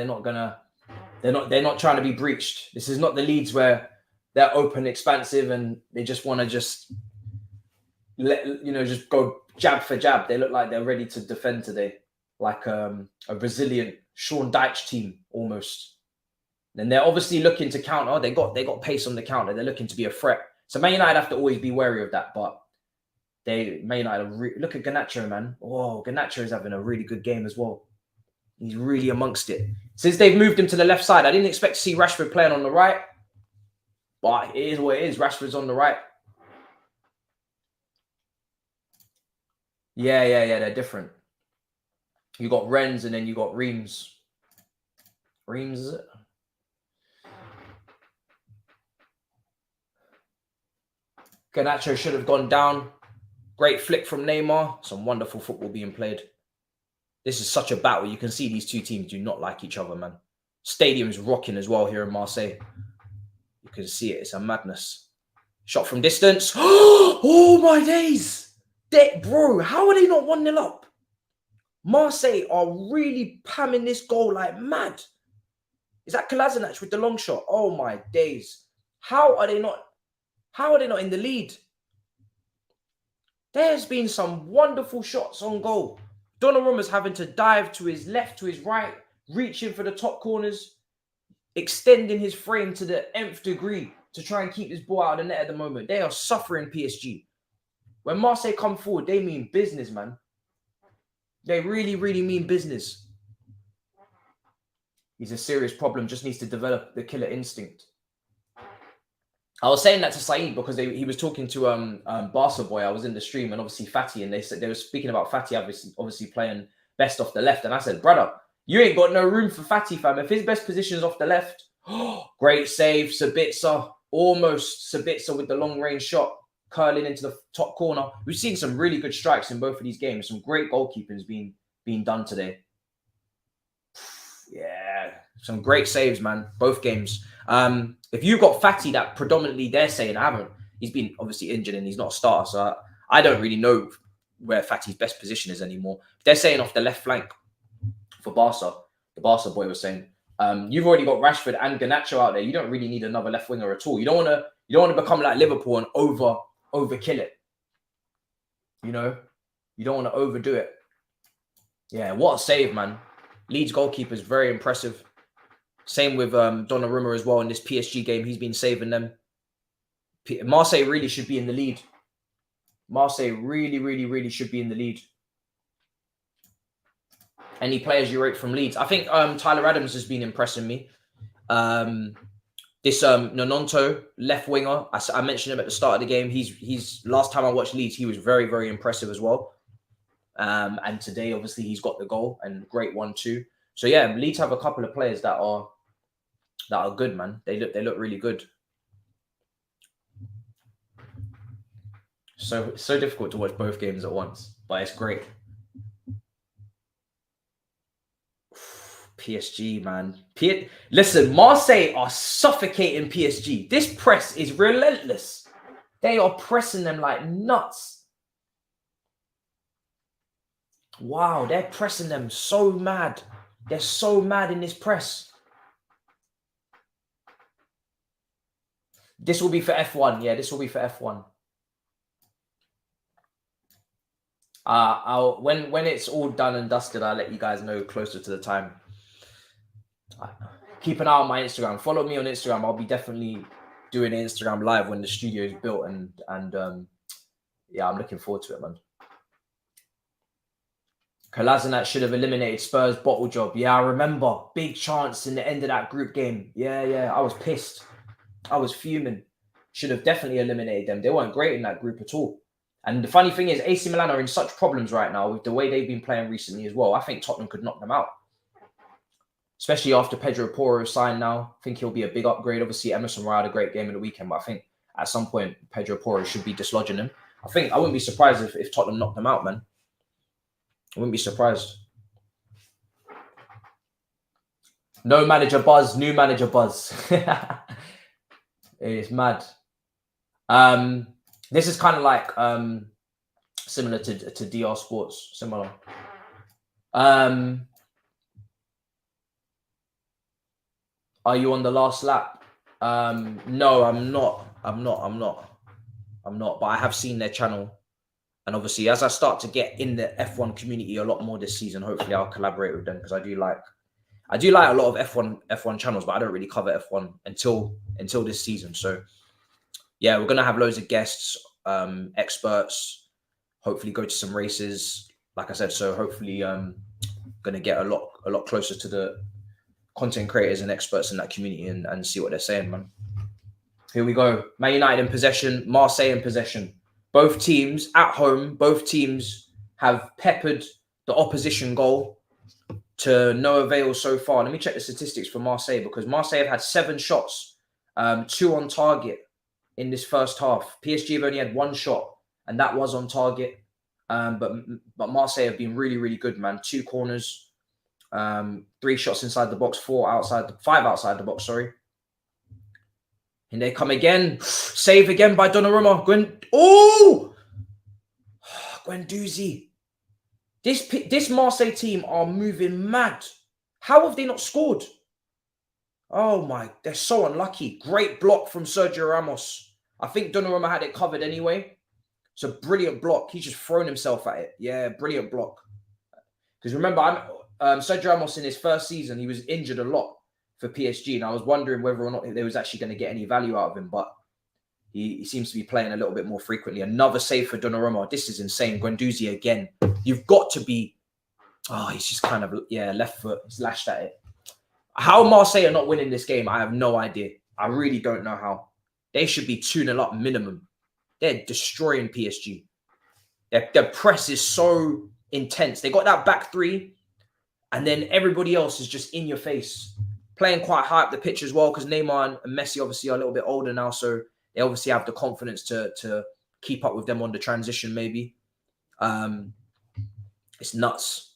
trying to be breached. This is not the Leeds where they're open, expansive, and they just want to just go jab for jab. They look like they're ready to defend today, like a Brazilian Sean Dyche team almost. And they're obviously looking to counter. They got pace on the counter. They're looking to be a threat. So Man United have to always be wary of that. But Man United look at Garnacho, man. Oh, Garnacho is having a really good game as well. He's really amongst it. Since they've moved him to the left side, I didn't expect to see Rashford playing on the right. But it is what it is. Rashford's on the right. Yeah, they're different. You got Rennes and then you got Reims. Reims, is it? Garnacho should have gone down. Great flick from Neymar. Some wonderful football being played. This is such a battle. You can see these two teams do not like each other, man. Stadium's rocking as well here in Marseille. You can see it. It's a madness. Shot from distance. Oh, my days. Bro, how are they not 1-0 up? Marseille are really pamming this goal like mad. Is that Kolasinac with the long shot? Oh, my days. How are they not in the lead? There's been some wonderful shots on goal. Donnarumma's having to dive to his left, to his right, reaching for the top corners, extending his frame to the nth degree to try and keep this ball out of the net at the moment. They are suffering PSG. When Marseille come forward, they mean business, man. They really, really mean business. He's a serious problem, just needs to develop the killer instinct. I was saying that to Saeed because he was talking to Barca Boy. I was in the stream and obviously Fatty, and they were speaking about Fatty obviously playing best off the left. And I said, brother, you ain't got no room for Fatty, fam. If his best position is off the left, great save, Sabitzer, almost Sabitzer with the long range shot, curling into the top corner. We've seen some really good strikes in both of these games. Some great goalkeeping being done today. Yeah, some great saves, man. Both games. If you've got Fatty that predominantly they're saying, he's been obviously injured and he's not a starter, so I don't really know where Fatty's best position is anymore. They're saying off the left flank for Barca. The Barca boy was saying, you've already got Rashford and Garnacho out there. You don't really need another left winger at all. You don't want to become like Liverpool and overkill it. You know, you don't want to overdo it. Yeah, what a save, man. Leeds goalkeeper is very impressive. Same with Donnarumma as well in this PSG game. He's been saving them. Marseille really should be in the lead. Marseille really, really, really should be in the lead. Any players you rate from Leeds? I think Tyler Adams has been impressing me. This Nononto, left winger, I mentioned him at the start of the game. He's last time I watched Leeds, he was very, very impressive as well. And today, obviously, he's got the goal and great one too. So yeah, Leeds have a couple of players that are good, man. They look really good. So it's so difficult to watch both games at once, but it's great. PSG, man. Listen, Marseille are suffocating PSG. This press is relentless. They are pressing them like nuts. Wow, they're pressing them so mad. They're so mad in this press. This will be for F1. Yeah, this will be for F1. When it's all done and dusted, I'll let you guys know closer to the time. Keep an eye on my Instagram. Follow me on Instagram. I'll be definitely doing an Instagram live when the studio is built, and yeah, I'm looking forward to it, man. Kolasinac should have eliminated Spurs' bottle job. Yeah, I remember. Big chance in the end of that group game. Yeah. I was pissed. I was fuming. Should have definitely eliminated them. They weren't great in that group at all. And the funny thing is, AC Milan are in such problems right now with the way they've been playing recently as well. I think Tottenham could knock them out, especially after Pedro Porro signed now. I think he'll be a big upgrade. Obviously, Emerson Royal had a great game in the weekend, but I think at some point, Pedro Porro should be dislodging him. I wouldn't be surprised if Tottenham knocked them out, man. I wouldn't be surprised. No manager buzz, new manager buzz. It's mad. This is kind of like similar to DR Sports. Similar. Are you on the last lap? No, I'm not. But I have seen their channel. And obviously, as I start to get in the F1 community a lot more this season, hopefully I'll collaborate with them, because I do like a lot of F1 channels, but I don't really cover F1 until this season. So yeah, we're gonna have loads of guests, experts, hopefully go to some races, like I said. So hopefully gonna get a lot closer to the content creators and experts in that community and see what they're saying, man. Here we go. Man United in possession, Marseille in possession. Both teams at home, both teams have peppered the opposition goal to no avail so far. Let me check the statistics for Marseille, because Marseille have had 7 shots, 2 on target in this first half. PSG have only had 1 shot, and that was on target. But Marseille have been really, really good, man. 2 corners, 3 shots inside the box, 5 outside the box, sorry. And they come again. Save again by Donnarumma. Guendouzi. This Marseille team are moving mad. How have they not scored? Oh my, they're so unlucky. Great block from Sergio Ramos. I think Donnarumma had it covered anyway. It's a brilliant block. He's just thrown himself at it. Yeah, brilliant block. Because remember, Sergio Ramos in his first season, he was injured a lot for PSG, and I was wondering whether or not they was actually going to get any value out of him, but he seems to be playing a little bit more frequently. Another save for Donnarumma. This is insane. Guendouzi again. You've got to be... Oh, he's just kind of... Yeah, left foot. He's lashed at it. How Marseille are not winning this game, I have no idea. I really don't know how. They should be 2-0 up minimum. They're destroying PSG. Their press is so intense. They got that back 3, and then everybody else is just in your face. Playing quite high up the pitch as well, because Neymar and Messi obviously are a little bit older now, so they obviously have the confidence to keep up with them on the transition, maybe. It's nuts.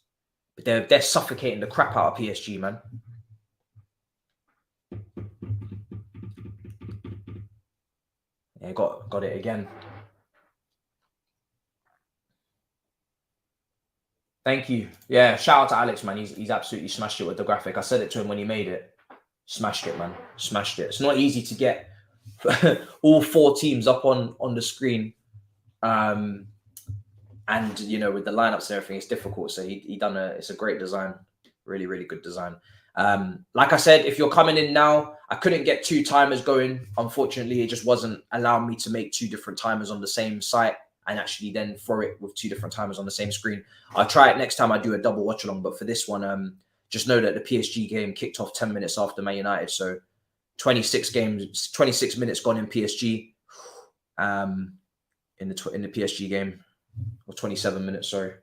But they're suffocating the crap out of PSG, man. Yeah, got it again. Thank you. Yeah, shout out to Alex, man. He's absolutely smashed it with the graphic. I said it to him when he made it. Smashed it, man. Smashed it. It's not easy to get all 4 teams up on the screen. And, you know, with the lineups and everything, it's difficult. So it's a great design. Really, really good design. Like I said, if you're coming in now, I couldn't get 2 timers going. Unfortunately, it just wasn't allowing me to make 2 different timers on the same site and actually then throw it with 2 different timers on the same screen. I'll try it next time I do a double watch along. But for this one, just know that the PSG game kicked off 10 minutes after Man United. So 26 minutes gone in PSG in the PSG game. Or 27 minutes, sorry.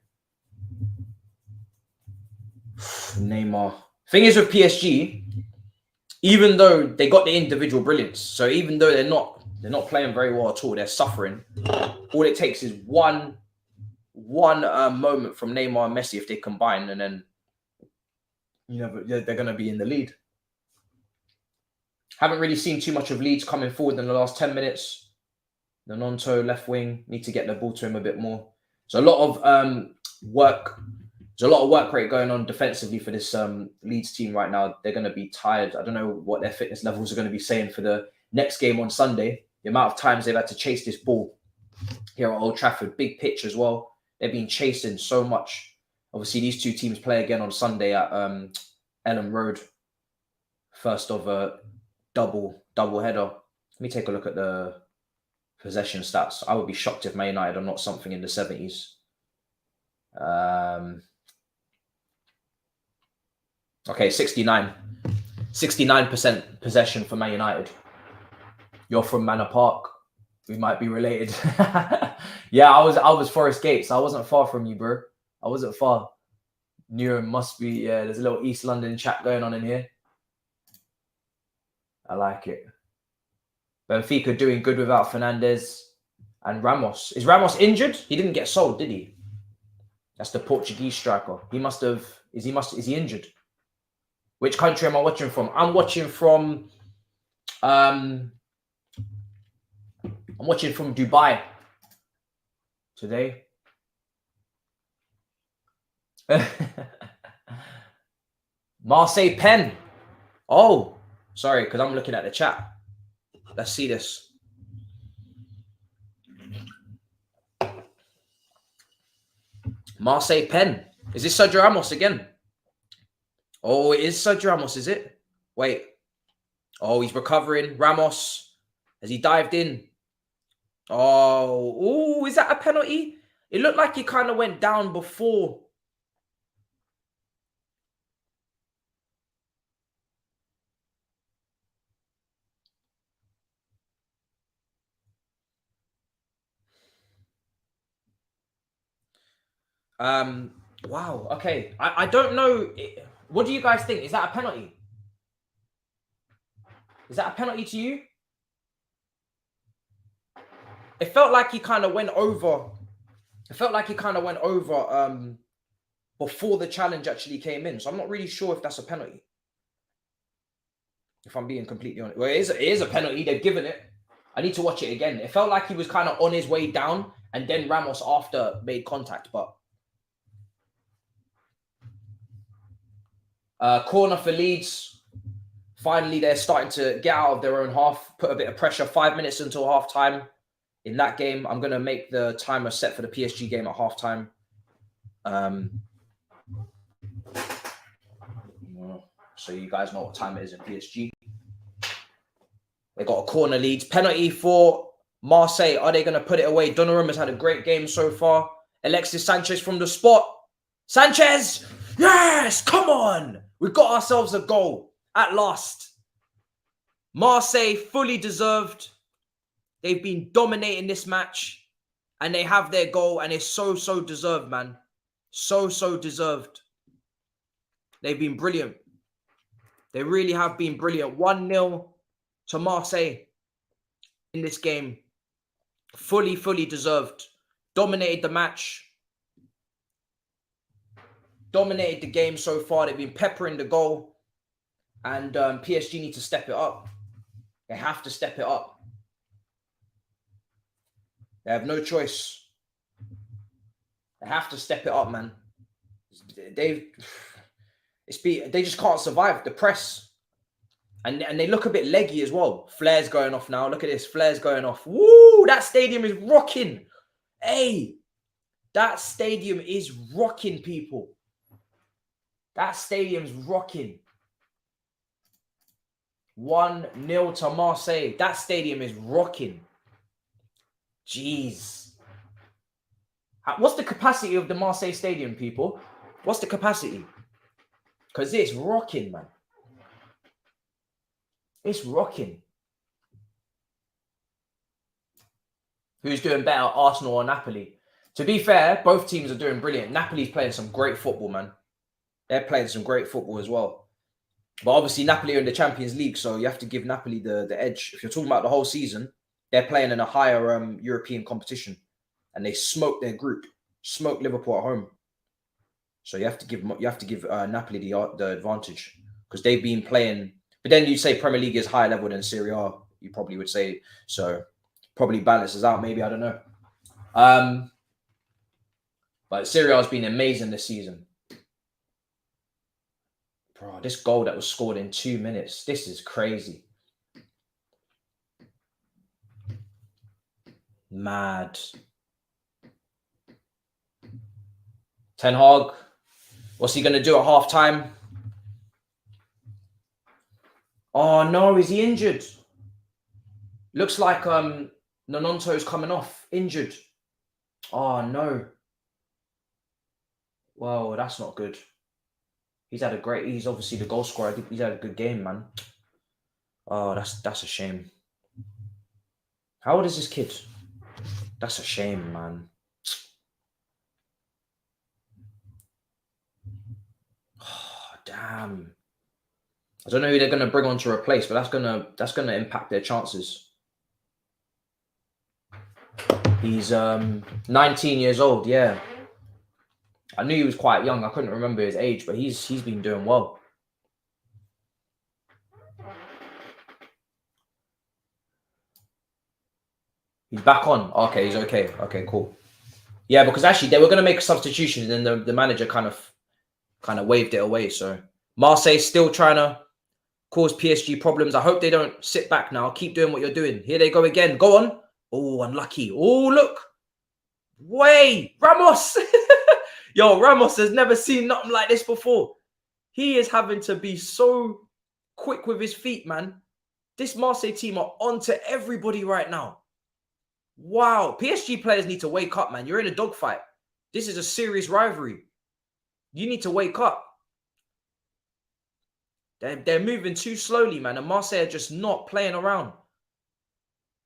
Neymar. Thing is with PSG, even though they got the individual brilliance, so even though they're not playing very well at all, they're suffering. All it takes is one moment from Neymar and Messi if they combine, and then they're going to be in the lead. Haven't really seen too much of Leeds coming forward in the last 10 minutes. The Nonto left wing, need to get the ball to him a bit more. So a lot of work. There's a lot of work rate going on defensively for this Leeds team right now. They're going to be tired. I don't know what their fitness levels are going to be saying for the next game on Sunday. The amount of times they've had to chase this ball here at Old Trafford. Big pitch as well. They've been chasing so much. Obviously, these 2 teams play again on Sunday at Ellen Road. First of a double header. Let me take a look at the possession stats. I would be shocked if Man United are not something in the 70s. Okay, 69% possession for Man United. You're from Manor Park. We might be related. Yeah, I was Forest Gate, so I wasn't far from you, bro. I wasn't far. Newham must be, yeah, there's a little East London chat going on in here. I like it. Benfica doing good without Fernandes and Ramos. Is Ramos injured? He didn't get sold, did he? That's the Portuguese striker. He must have, is he injured? Which country am I watching from? I'm watching from Dubai today. Marseille pen. Oh, sorry, because I'm looking at the chat. Let's see this. Marseille pen. Is this Sergio Ramos again? Oh, it is Sergio Ramos, is it? Wait. Oh, he's recovering. Ramos. Has he dived in? Oh, is that a penalty? It looked like he kind of went down before. Wow. Okay. I don't know. What do you guys think? Is that a penalty? Is that a penalty to you? It felt like he kind of went over. It felt like he kind of went over before the challenge actually came in. So I'm not really sure if that's a penalty. If I'm being completely honest. Well, it is a penalty. They've given it. I need to watch it again. It felt like he was kind of on his way down and then Ramos after made contact. But corner for Leeds. Finally, they're starting to get out of their own half, put a bit of pressure. 5 minutes until half time. In that game, I'm going to make the timer set for the PSG game at halftime. So you guys know what time it is in PSG. They got a corner lead. Penalty for Marseille. Are they going to put it away? Donnarumma has had a great game so far. Alexis Sanchez from the spot. Sanchez! Yes! Come on! We got ourselves a goal at last. Marseille fully deserved. They've been dominating this match and they have their goal and it's so deserved, man. So deserved. They've been brilliant. They really have been brilliant. 1-0 to Marseille in this game. Fully deserved. Dominated the match. Dominated the game so far. They've been peppering the goal. And PSG need to step it up. They have to step it up. They have no choice. They have to step it up, man. They just can't survive the press. And they look a bit leggy as well. Flares going off now. Look at this. Flares going off. Woo! That stadium is rocking. Hey, that stadium is rocking, people. That stadium's rocking. 1-0 to Marseille. That stadium is rocking. Jeez. What's the capacity of the Marseille stadium, people? What's the capacity? Because it's rocking, man. It's rocking. Who's doing better, Arsenal or Napoli? To be fair, both teams are doing brilliant. Napoli's playing some great football, man. They're playing some great football as well. But obviously, Napoli are in the Champions League, so you have to give Napoli the edge. If you're talking about the whole season, they're playing in a higher European competition. And they smoked their group. Smoked Liverpool at home. So you have to give Napoli the advantage. Because they've been playing... But then you say Premier League is higher level than Serie A. You probably would say. So probably balances out, maybe. I don't know. But Serie A has been amazing this season. Bro, this goal that was scored in 2 minutes. This is crazy. Mad. Ten Hag. What's he going to do at half time? Oh, no. Is he injured? Looks like Nononto's coming off. Injured. Oh, no. Well, that's not good. He's obviously the goal scorer. He's had a good game, man. Oh, that's a shame. How old is this kid? That's a shame, man. Oh, damn. I don't know who they're gonna bring on to replace, but that's gonna impact their chances. He's 19 years old. Yeah, I knew he was quite young. I couldn't remember his age, but he's been doing well. He's back on. Okay, he's okay. Okay, cool. Yeah, because actually they were going to make a substitution, and then the manager kind of waved it away. So Marseille's still trying to cause PSG problems. I hope they don't sit back now. Keep doing what you're doing. Here they go again. Go on. Oh, unlucky. Oh, look. Way. Ramos. Yo, Ramos has never seen nothing like this before. He is having to be so quick with his feet, man. This Marseille team are onto everybody right now. Wow. PSG players need to wake up, man. You're in a dogfight. This is a serious rivalry. You need to wake up. They're moving too slowly, man. And Marseille are just not playing around.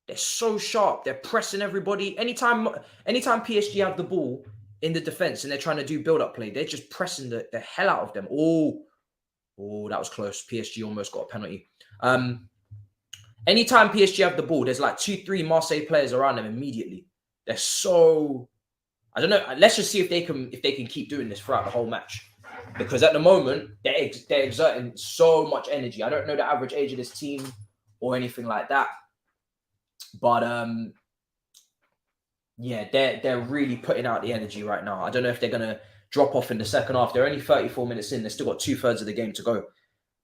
They're so sharp. They're pressing everybody. Anytime PSG have the ball in the defense and they're trying to do build-up play, they're just pressing the hell out of them. Oh, that was close. PSG almost got a penalty. Anytime PSG have the ball, there's like 2-3 Marseille players around them immediately. They're so... I don't know. Let's just see if they can keep doing this throughout the whole match. Because at the moment, they're exerting so much energy. I don't know the average age of this team or anything like that. But yeah, they're really putting out the energy right now. I don't know if they're gonna drop off in the second half. They're only 34 minutes in. They've still got 2/3 of the game to go.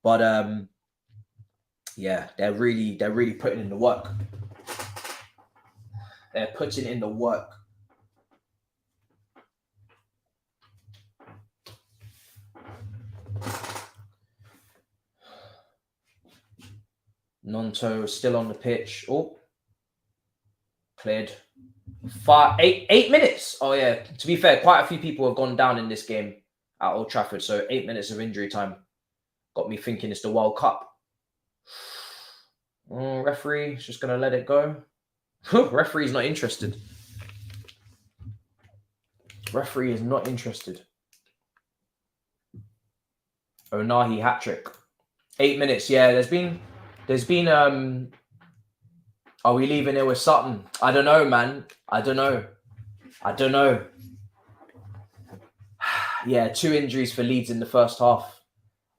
But yeah, they're really putting in the work. They're putting in the work. Nonto still on the pitch. Oh, cleared. 8 minutes. Oh yeah. To be fair, quite a few people have gone down in this game at Old Trafford. So 8 minutes of injury time got me thinking it's the World Cup. Referee is just gonna let it go. Referee's not interested. Referee is not interested. Onahi hat-trick. 8 minutes. Yeah, there's been are we leaving it with Sutton? I don't know, man. I don't know. Yeah, 2 injuries for Leeds in the first half.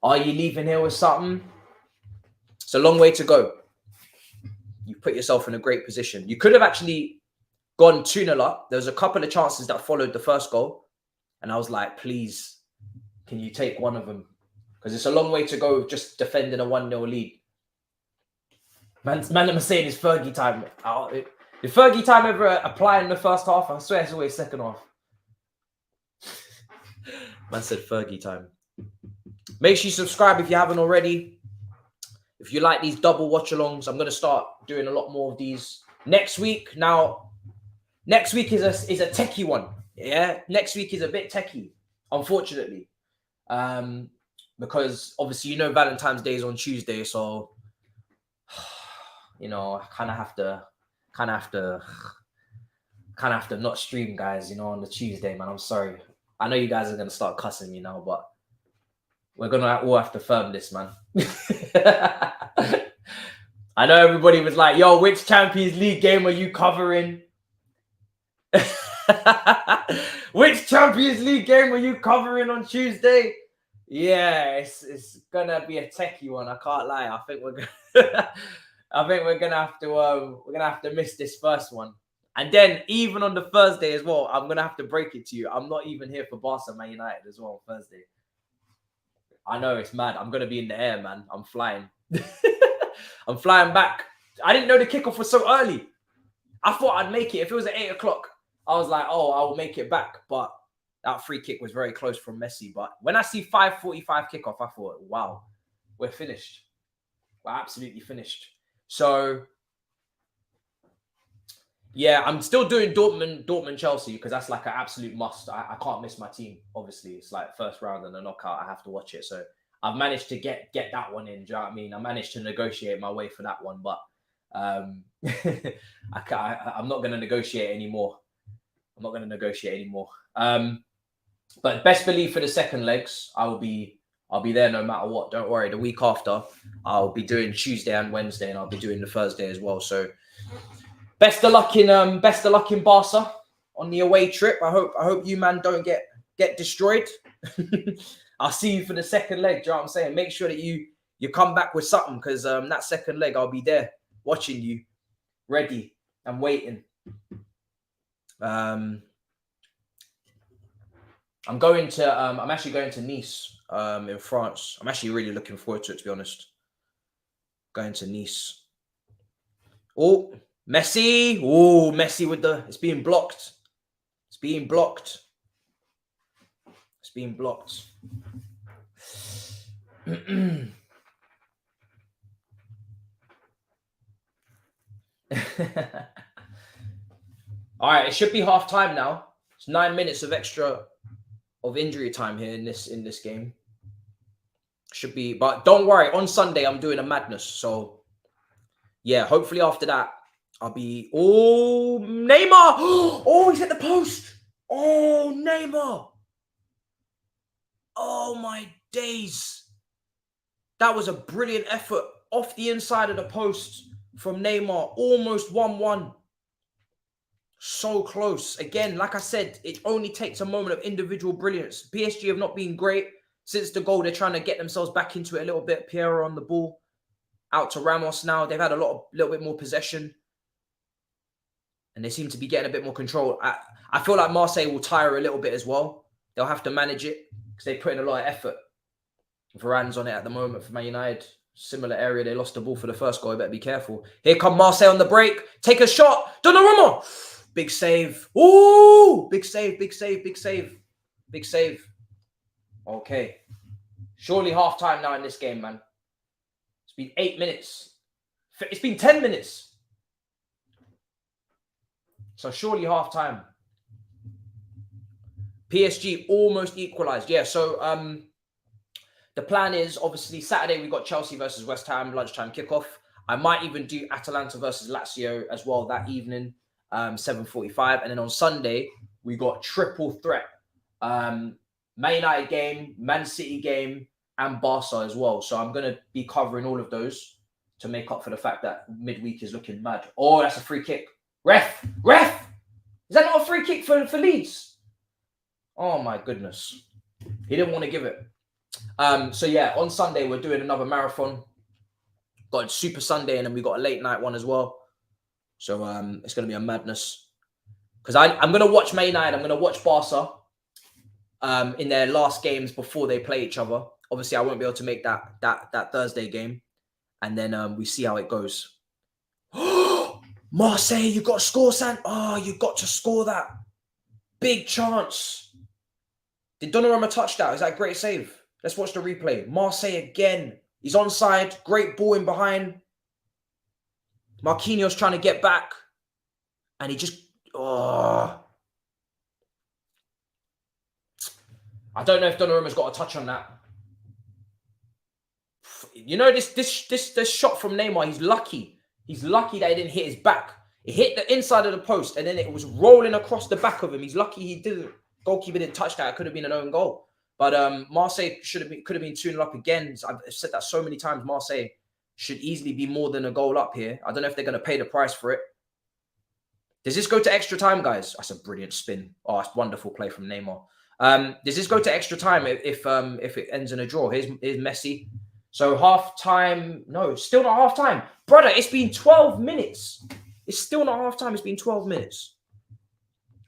Are you leaving here with Sutton? It's a long way to go. You put yourself in a great position. You could have actually gone 2-0 up. There was a couple of chances that followed the first goal. And I was like, please, can you take one of them? Because it's a long way to go just defending a 1-0 lead. Man, I'm saying it's Fergie time. Did Fergie time ever apply in the first half? I swear it's always second half. Man said Fergie time. Make sure you subscribe if you haven't already. If you like these double watch-alongs, I'm going to start doing a lot more of these next week. Now, next week is a techie one. Yeah, next week is a bit techie, unfortunately. Because obviously, you know, Valentine's Day is on Tuesday, so... You know, I kind of have to not stream, guys, you know, on the Tuesday, man. I'm sorry. I know you guys are going to start cussing me now, but we're going to all have to firm this, man. I know everybody was like, yo, which Champions League game are you covering? Which Champions League game are you covering on Tuesday? Yeah, it's going to be a techie one. I can't lie. I think we're gonna have to miss this first one, and then even on the Thursday as well, I'm gonna have to break it to you. I'm not even here for Barca Man United as well on Thursday. I know it's mad. I'm gonna be in the air, man. I'm flying. I'm flying back. I didn't know the kickoff was so early. I thought I'd make it if it was at 8 o'clock. I was like, oh, I will make it back, but that free kick was very close from Messi. But when I see 5:45 kickoff, I thought, wow, we're finished. We're absolutely finished. So, yeah, I'm still doing Dortmund Chelsea because that's like an absolute must. I can't miss my team. Obviously, it's like first round and a knockout. I have to watch it. So I've managed to get that one in. Do you know what I mean? I managed to negotiate my way for that one. But I'm not going to negotiate anymore. But best believe for the second legs, I'll be there no matter what. Don't worry. The week after, I'll be doing Tuesday and Wednesday, and I'll be doing the Thursday as well. So best of luck in Barca on the away trip. I hope you man don't get destroyed. I'll see you for the second leg. Do you know what I'm saying? Make sure that you come back with something, because that second leg I'll be there watching you, ready and waiting. I'm actually going to Nice in France. I'm actually really looking forward to it, to be honest. Going to Nice. Oh, Messi. Oh, Messi with it's being blocked. It's being blocked. All right, it should be half time now. It's 9 minutes of extra of injury time here in this game. Should be, but don't worry. On Sunday, I'm doing a madness. So yeah, hopefully after that, I'll be. Oh, Neymar! Oh, he's at the post. Oh, Neymar! Oh my days! That was a brilliant effort off the inside of the post from Neymar. Almost 1-1. So close. Again, like I said, it only takes a moment of individual brilliance. PSG have not been great since the goal. They're trying to get themselves back into it a little bit. Piero on the ball. Out to Ramos now. They've had a little bit more possession. And they seem to be getting a bit more control. I feel like Marseille will tire a little bit as well. They'll have to manage it because they put in a lot of effort. Varane's on it at the moment for Man United. Similar area. They lost the ball for the first goal. You better be careful. Here come Marseille on the break. Take a shot. Donnarumma. Big save. Ooh! Big save. Okay. Surely half time now in this game, man. It's been 8 minutes. It's been 10 minutes. So surely half time. PSG almost equalized. Yeah, so the plan is obviously Saturday we got Chelsea versus West Ham, lunchtime kickoff. I might even do Atalanta versus Lazio as well that evening, 7:45. And then on Sunday, we got triple threat. Man United game, Man City game, and Barca as well. So I'm going to be covering all of those to make up for the fact that midweek is looking mad. Oh, that's a free kick. Ref! Is that not a free kick for Leeds? Oh my goodness. He didn't want to give it. So yeah, on Sunday, we're doing another marathon. Got a Super Sunday, and then we got a late night one as well. So it's going to be a madness. Because I'm going to watch Man United. I'm going to watch Barca in their last games before they play each other. Obviously, I won't be able to make that Thursday game. And then we see how it goes. Marseille, you got to score, San. Oh, you got to score that. Big chance. Did Donnarumma touch that? Is that a great save? Let's watch the replay. Marseille again. He's onside. Great ball in behind. Marquinhos trying to get back. And he just... Oh. I don't know if Donnarumma's got a touch on that. You know, this shot from Neymar, he's lucky. He's lucky that it didn't hit his back. It hit the inside of the post, and then it was rolling across the back of him. He's lucky he didn't. Goalkeeper didn't touch that. It could have been an own goal. But Marseille could have been 2-0 up again. I've said that so many times. Marseille should easily be more than a goal up here. I don't know if they're going to pay the price for it. Does this go to extra time, guys? That's a brilliant spin. Oh, it's wonderful play from Neymar. Does this go to extra time if it ends in a draw? Here's Messi. So half time. No, still not half time. Brother, it's been 12 minutes. It's still not half time. It's been 12 minutes.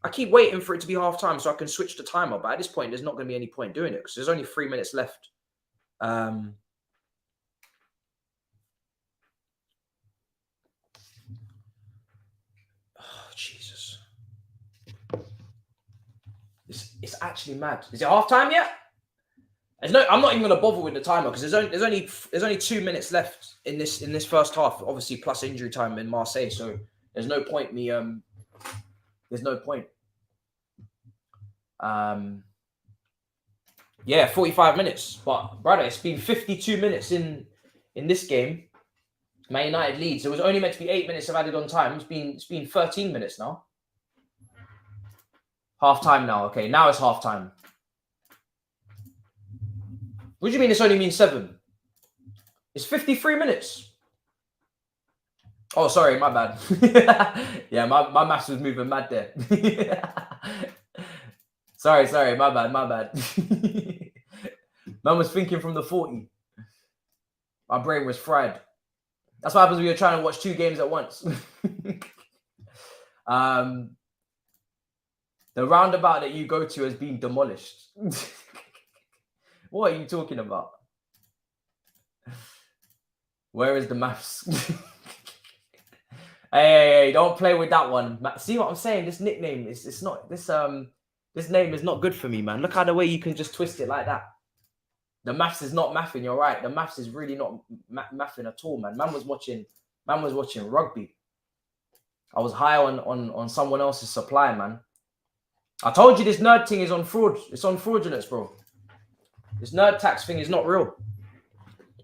I keep waiting for it to be half time so I can switch the timer. But at this point, there's not going to be any point doing it because there's only 3 minutes left. Oh, Jesus. It's actually mad. Is it half time yet? I'm not even going to bother with the timer because there's only 2 minutes left in this first half. Obviously, plus injury time in Marseille, so there's no point me. There's no point. Yeah, 45 minutes. But brother, it's been 52 minutes in this game. Man United Leeds. It was only meant to be 8 minutes of added on time. It's been 13 minutes now. Half time now. Okay, now it's half time. What do you mean it's only means 7? It's 53 minutes. Oh, sorry, my bad. Yeah, my maths was moving mad there. sorry, my bad. Man was thinking from the 40. My brain was fried. That's what happens when you're trying to watch 2 games at once. The roundabout that you go to has been demolished. What are you talking about? Where is the maths? Hey, don't play with that one. See what I'm saying? This nickname it's not this name is not good for me, man. Look how the way you can just twist it like that. The maths is not mathing. You're right. The maths is really not mathing at all, man. Man was watching rugby. I was high on someone else's supply, man. I told you this nerd thing is on fraud. It's on fraudulence, bro. This nerd tax thing is not real.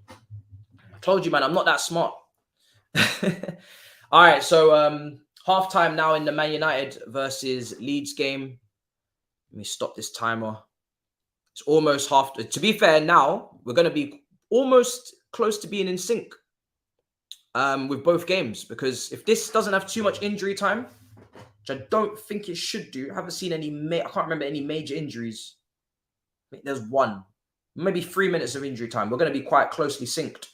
I told you, man. I'm not that smart. All right, so half time now in the Man United versus Leeds game. Let me stop this timer. It's almost half. To be fair, now we're going to be almost close to being in sync with both games, because if this doesn't have too much injury time, which I don't think it should do. I haven't seen any. I can't remember any major injuries. I think there's one, maybe 3 minutes of injury time. We're going to be quite closely synced.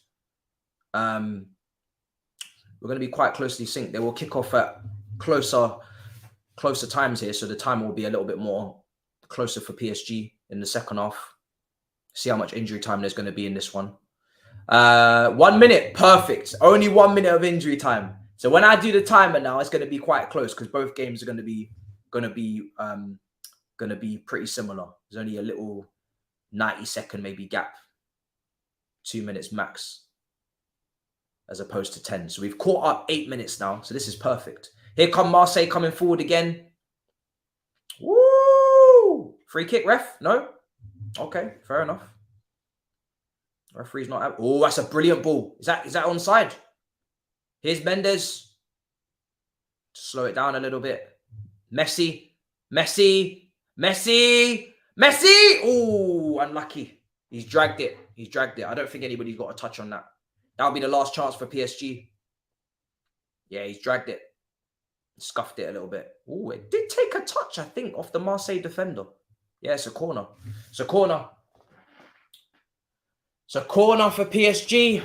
We're going to be quite closely synced. They will kick off at closer times here, so the time will be a little bit more closer for PSG in the second half. See how much injury time there's going to be in this one. 1 minute, perfect. Only 1 minute of injury time. So when I do the timer now, it's going to be quite close because both games are going to be pretty similar. There's only a little 90-second maybe gap, 2 minutes max, as opposed to 10. So we've caught up 8 minutes now. So this is perfect. Here come Marseille coming forward again. Woo! Free kick, ref? No? Okay, fair enough. Referee's not out. Oh, that's a brilliant ball. Is that onside? Here's Mendes. Slow it down a little bit. Messi. Oh, unlucky. He's dragged it. I don't think anybody's got a touch on that. That'll be the last chance for PSG. Yeah, he's dragged it. Scuffed it a little bit. Oh, it did take a touch, I think, off the Marseille defender. Yeah, it's a corner. It's a corner for PSG.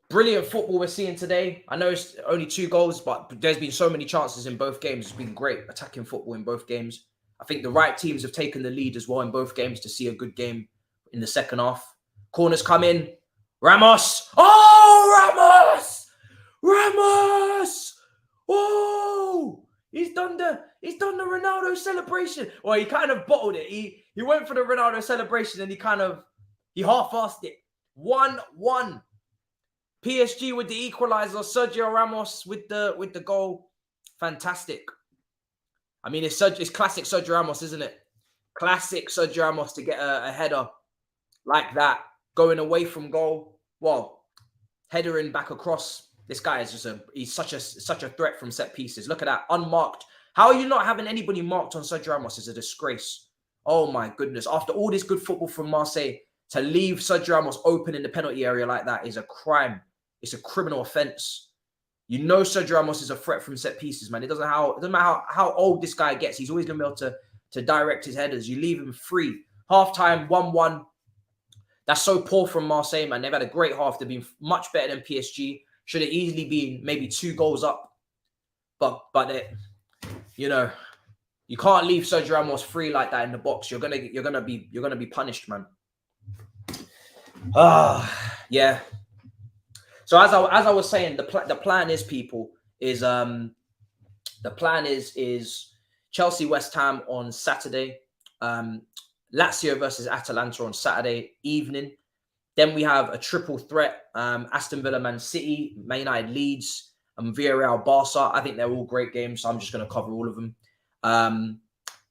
Brilliant football we're seeing today. I know it's only 2 goals, but there's been so many chances in both games. It's been great attacking football in both games. I think the right teams have taken the lead as well in both games to see a good game in the second half. Corners come in. Ramos. Oh, Ramos. Oh, he's done the Ronaldo celebration. Well, he kind of bottled it. He went for the Ronaldo celebration and he half-assed it. 1-1. PSG with the equalizer. Sergio Ramos with the goal. Fantastic. I mean, it's classic Sergio Ramos, isn't it? Classic Sergio Ramos to get a header like that, going away from goal. Well, headering back across. This guy is he's such a threat from set pieces. Look at that, unmarked. How are you not having anybody marked on Sergio Ramos? Is a disgrace. Oh my goodness! After all this good football from Marseille, to leave Sergio Ramos open in the penalty area like that is a crime. It's a criminal offense. You know Sergio Ramos is a threat from set pieces, man. It doesn't matter how old this guy gets. He's always going to be able to direct his headers. You leave him free. Half-time, 1-1. That's so poor from Marseille, man. They've had a great half. They've been much better than PSG. Should have easily been maybe 2 goals up. But you know, you can't leave Sergio Ramos free like that in the box. You're gonna be punished, man. Yeah. So as I was saying, the plan is, people, is the plan is Chelsea West Ham on Saturday, Lazio versus Atalanta on Saturday evening. Then we have a triple threat: Aston Villa, Man City, Man United, Leeds, and Villarreal, Barca. I think they're all great games, so I'm just going to cover all of them.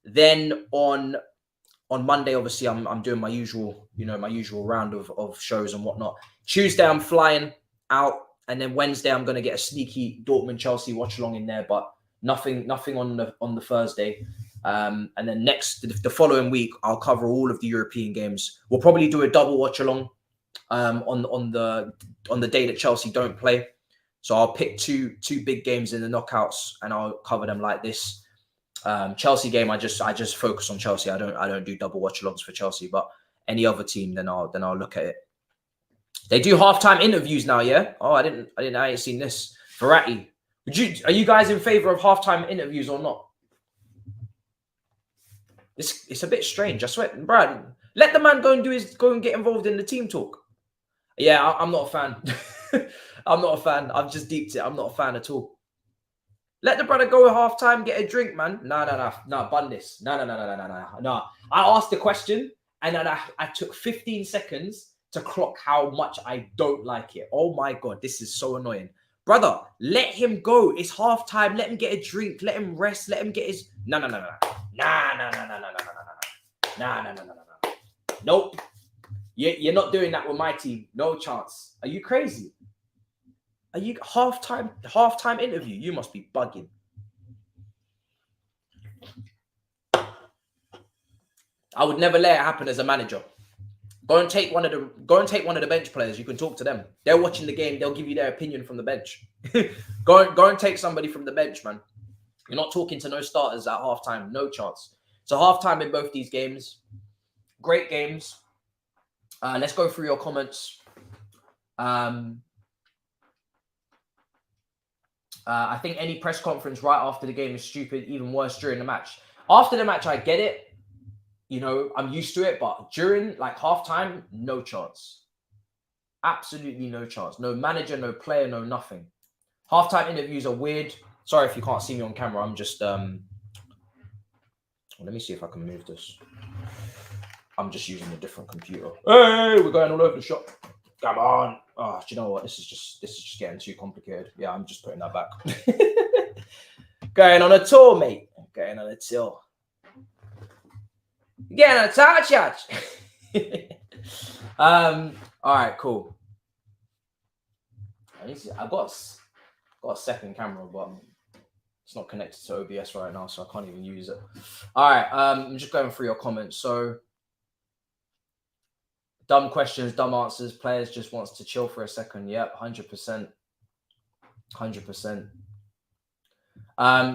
Then on on Monday, obviously, I'm doing my usual, my usual round of shows and whatnot. Tuesday, I'm flying out, and then Wednesday, I'm going to get a sneaky Dortmund Chelsea watch along in there, but nothing on the Thursday. And then the following week, I'll cover all of the European games. We'll probably do a double watch along on the day that Chelsea don't play. So I'll pick two big games in the knockouts, and I'll cover them like this. Chelsea game, I just focus on Chelsea. I don't do double watch alongs for Chelsea, but any other team, then I'll look at it. They do halftime interviews now, yeah. Oh, I ain't seen this. Verratti, are you guys in favor of halftime interviews or not? It's a bit strange. I swear, Brad, let the man go and get involved in the team talk. Yeah, I'm not a fan. I'm not a fan. I've just deeped it. I'm not a fan at all. Let the brother go at halftime, get a drink, man. No, bun this. No. I asked the question, and then I took 15 seconds to clock how much I don't like it. Oh my God, this is so annoying. Brother, let him go. It's halftime. Let him get a drink. Let him rest. Let him get his... No. Nope. You're not doing that with my team. No chance. Are you crazy? Are you halftime interview? You must be bugging. I would never let it happen as a manager. Go and take one of the bench players. You can talk to them. They're watching the game. They'll give you their opinion from the bench. Go and take somebody from the bench, man. You're not talking to no starters at halftime. No chance. So halftime in both these games. Great games. Let's go through your comments. I think any press conference right after the game is stupid, even worse during the match. After the match, I get it. I'm used to it, but during halftime, no chance. Absolutely no chance. No manager, no player, no nothing. Halftime interviews are weird. Sorry if you can't see me on camera. I'm just let me see if I can move this. I'm just using a different computer. Hey, we're going all over the shop. Come on. Oh, do you know what? This is just getting too complicated. Yeah, I'm just putting that back. Going on a tour, mate. Going on a tour. Getting on a tour, chat. All right, cool. I've got a second camera, but it's not connected to OBS right now, so I can't even use it. All right, I'm just going through your comments. So, dumb questions, dumb answers. Players just wants to chill for a second. Yep, 100%. 100%.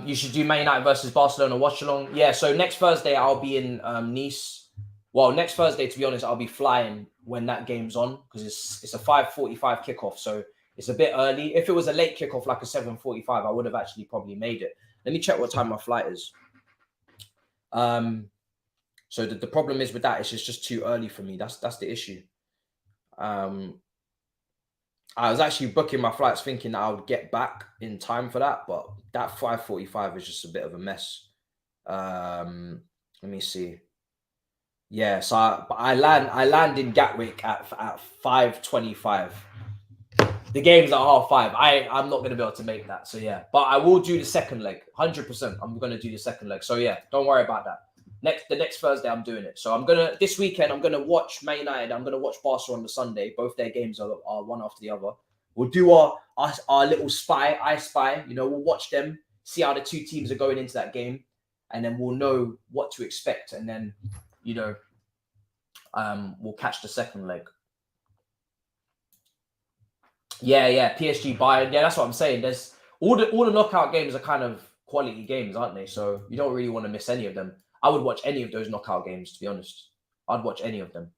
You should do Man United versus Barcelona watch along. Yeah, so next Thursday I'll be in Nice. Well, next Thursday, to be honest, I'll be flying when that game's on because it's a 5:45 kickoff, so it's a bit early. If it was a late kickoff like a 7:45, I would have actually probably made it. Let me check what time my flight is. So the problem is with that, it's just too early for me. That's the issue. I was actually booking my flights thinking that I would get back in time for that, but that 5:45 is just a bit of a mess. Let me see. Yeah, so I land in Gatwick at 5:25. The game's at 5:30. I'm not going to be able to make that. So yeah, but I will do the second leg. 100%. I'm going to do the second leg. So yeah, don't worry about that. The next Thursday, I'm doing it. So this weekend, I'm gonna watch Man United. I'm gonna watch Barcelona on the Sunday. Both their games are one after the other. We'll do our little I spy. We'll watch them, see how the two teams are going into that game, and then we'll know what to expect. And then, we'll catch the second leg. Yeah, PSG Bayern. Yeah, that's what I'm saying. There's all the knockout games are kind of quality games, aren't they? So you don't really want to miss any of them. I would watch any of those knockout games, to be honest. I'd watch any of them.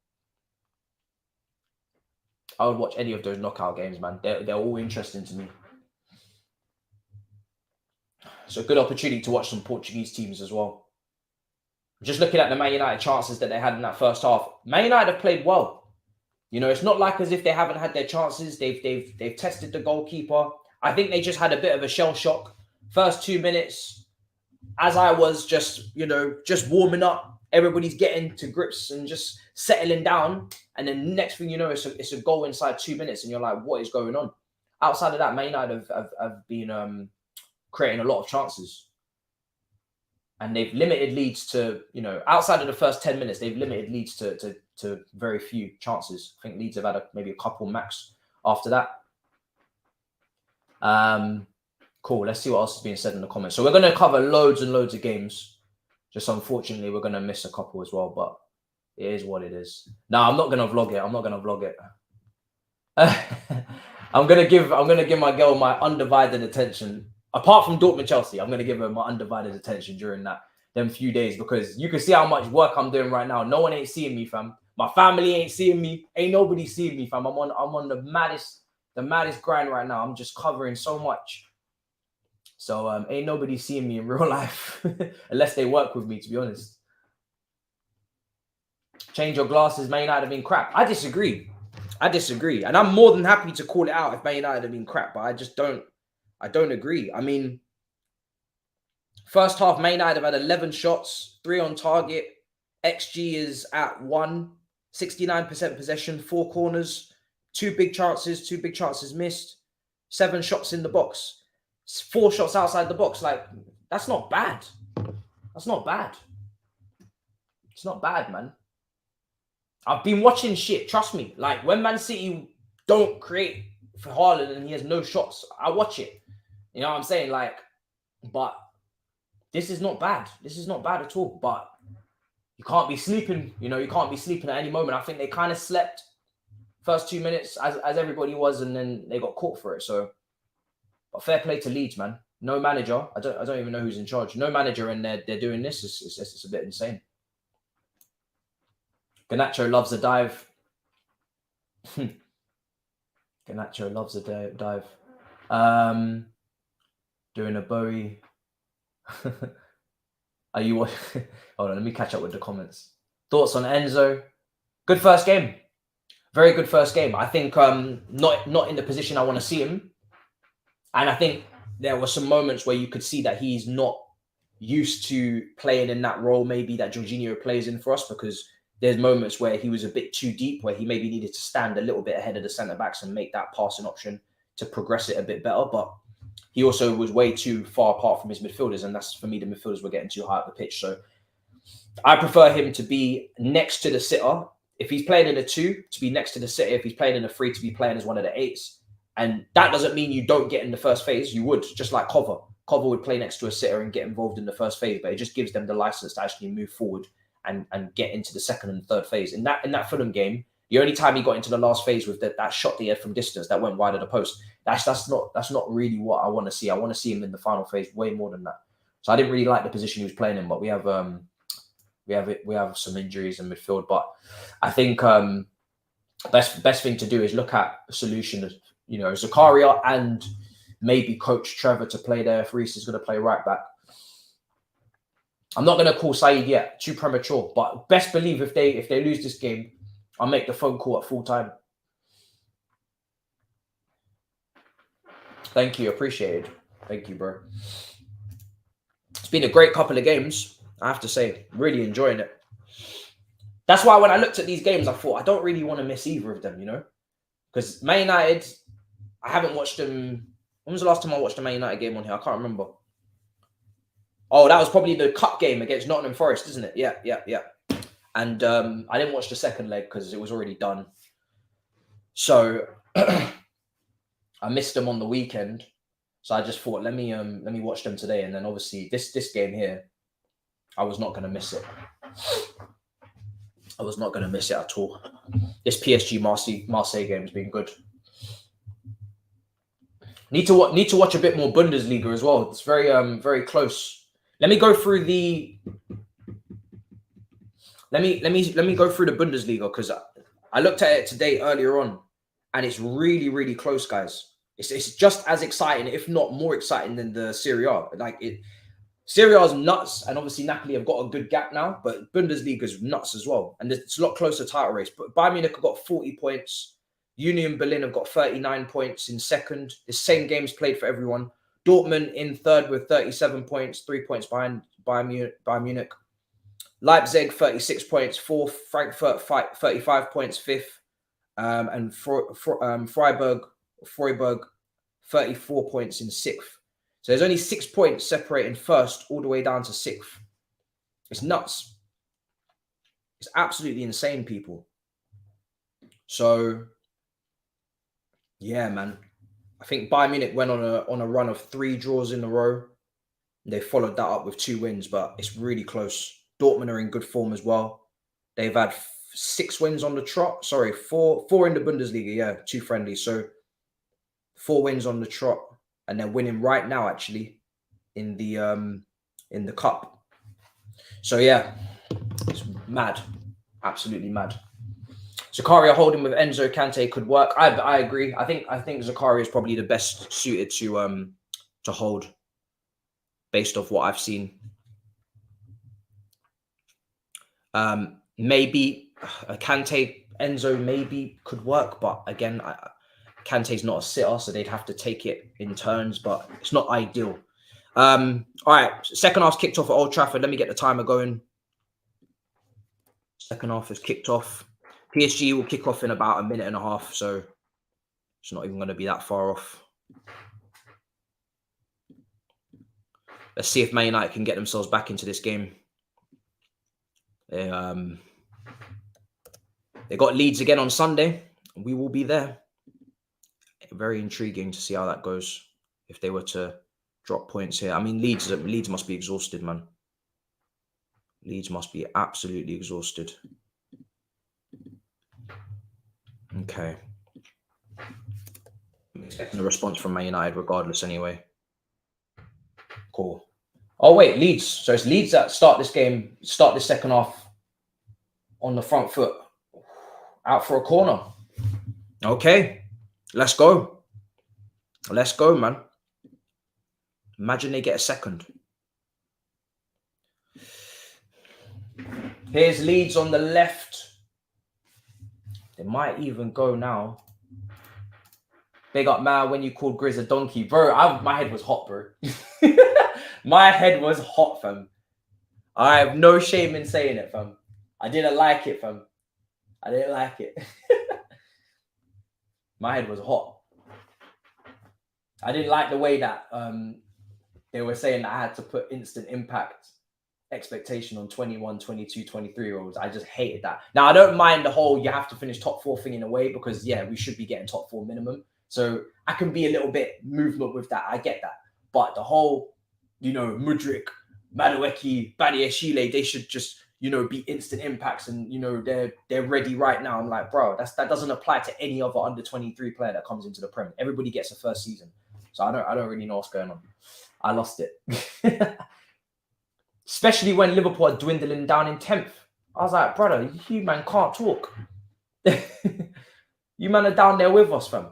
I would watch any of those knockout games, man. They're all interesting to me. So a good opportunity to watch some Portuguese teams as well. Just looking at the Man United chances that they had in that first half. Man United have played well. It's not like as if they haven't had their chances. They've tested the goalkeeper. I think they just had a bit of a shell shock. First 2 minutes, as I was just warming up, everybody's getting to grips and just settling down. And then next thing you know, it's a goal inside 2 minutes. And you're like, what is going on? Outside of that, Man United have been creating a lot of chances. And they've limited Leeds to, outside of the first 10 minutes, they've limited Leeds to very few chances. I think Leeds have had maybe a couple max after that. Cool. Let's see what else is being said in the comments. So we're going to cover loads and loads of games. Just unfortunately, we're going to miss a couple as well, but it is what it is. No, I'm not going to vlog it. I'm not going to vlog it. I'm going to give my girl my undivided attention. Apart from Dortmund Chelsea, I'm going to give her my undivided attention during them few days, because you can see how much work I'm doing right now. No one ain't seeing me, fam. My family ain't seeing me. Ain't nobody seeing me, fam. I'm on the maddest grind right now. I'm just covering so much. So ain't nobody seeing me in real life unless they work with me, to be honest. Change your glasses. Man United have been crap. I disagree. And I'm more than happy to call it out if Man United have been crap, but I don't agree. I mean, first half, Man United have had 11 shots, 3 on target. XG is at 1, 69% possession, 4 corners, 2 big chances missed, 7 shots in the box, 4 shots outside the box. Like, that's not bad. That's not bad. It's not bad, man. I've been watching shit. Trust me. Like, when Man City don't create for Haaland and he has no shots, I watch it. You know what I'm saying? Like, but this is not bad. This is not bad at all. But you can't be sleeping. You can't be sleeping at any moment. I think they kind of slept first 2 minutes as everybody was, and then they got caught for it. So, but fair play to Leeds, man. No manager. I don't even know who's in charge. No manager, and they're doing this. It's a bit insane. Garnacho loves a dive. Garnacho loves a dive. Doing a Bowie. Are you? Hold on, let me catch up with the comments. Thoughts on Enzo? Good first game. Very good first game. I think not in the position I want to see him. And I think there were some moments where you could see that he's not used to playing in that role, maybe that Jorginho plays in for us, because there's moments where he was a bit too deep, where he maybe needed to stand a little bit ahead of the centre-backs and make that passing option to progress it a bit better. But he also was way too far apart from his midfielders, and that's, for me, the midfielders were getting too high up the pitch. So I prefer him to be next to the sitter. If he's playing in a 2, to be next to the sitter. If he's playing in a 3, to be playing as one of the 8s. And that doesn't mean you don't get in the first phase. You would, just like Cover. Cover would play next to a sitter and get involved in the first phase, but it just gives them the license to actually move forward and get into the second and third phase. In that Fulham game, the only time he got into the last phase with that shot that he had from distance that went wide of the post, that's not really what I want to see. I want to see him in the final phase way more than that. So I didn't really like the position he was playing in, but we have some injuries in midfield. But I think best thing to do is look at a solution. Zakaria and maybe coach Trevor to play there if Reece is going to play right back. I'm not going to call Saeed yet, too premature. But best believe if they lose this game, I'll make the phone call at full time. Thank you, appreciated. Thank you, bro. It's been a great couple of games, I have to say. Really enjoying it. That's why when I looked at these games, I thought I don't really want to miss either of them, because Man United, I haven't watched them. When was the last time I watched a Man United game on here? I can't remember. Oh, that was probably the cup game against Nottingham Forest, isn't it? Yeah. And I didn't watch the second leg because it was already done. So I missed them on the weekend. So I just thought, let me watch them today. And then obviously this game here, I was not going to miss it. I was not going to miss it at all. This PSG Marseille game has been good. Need to watch a bit more Bundesliga as well. It's very close. Let me go through the. Let me go through the Bundesliga, because I looked at it today earlier on, and it's really close, guys. It's just as exciting, if not more exciting, than the Serie A. Serie A is nuts, and obviously Napoli have got a good gap now, but Bundesliga is nuts as well, and it's a lot closer title race. But Bayern Munich have got 40 points. Union Berlin have got 39 points in second. The same games played for everyone. Dortmund in third with 37 points, 3 points behind Bayern Munich. Leipzig 36 points, fourth. Frankfurt 35 points, fifth. And Freiburg 34 points in sixth. So there's only 6 points separating first all the way down to sixth. It's nuts. It's absolutely insane, people. So, yeah, man. I think Bayern Munich went on a run of 3 draws in a row. They followed that up with 2 wins, but it's really close. Dortmund are in good form as well. They've had 6 wins on the trot. Sorry, four in the Bundesliga. Yeah, 2 friendlies. So 4 wins on the trot, and they're winning right now, actually, in the cup. So yeah, it's mad, absolutely mad. Zakaria holding with Enzo Kante could work. I agree. I think Zakaria is probably the best suited to hold, based off what I've seen. Maybe Kante, Enzo maybe could work, but again, Kante's not a sitter, so they'd have to take it in turns, but it's not ideal. All right, second half's kicked off at Old Trafford. Let me get the timer going. Second half is kicked off. PSG will kick off in about a minute and a half, so it's not even going to be that far off. Let's see if Man United can get themselves back into this game. They got Leeds again on Sunday. We will be there. Very intriguing to see how that goes if they were to drop points here. I mean, Leeds must be exhausted, man. Leeds must be absolutely exhausted. Okay. I'm expecting a response from Man United regardless anyway. Cool. Oh, wait, Leeds. So it's Leeds that start this second half on the front foot. Out for a corner. Okay. Let's go. Let's go, man. Imagine they get a second. Here's Leeds on the left. They might even go now. Big up, man, when you called Grizz a donkey. Bro, my head was hot, bro. My head was hot, fam. I have no shame in saying it, fam. I didn't like it, fam. I didn't like it. My head was hot. I didn't like the way that they were saying that I had to put instant impact expectation on 21, 22, 23-year-olds. I just hated that. Now, I don't mind the whole you have to finish top 4 thing in a way, because, yeah, we should be getting top 4 minimum. So I can be a little bit movement with that. I get that. But the whole, Mudryk, Madueke, Badiashile, they should just, be instant impacts and, they're ready right now. I'm like, bro, that doesn't apply to any other under 23 player that comes into the Premier. Everybody gets a first season. So I don't really know what's going on. I lost it. Especially when Liverpool are dwindling down in 10th. I was like, brother, you man can't talk. You man are down there with us, fam.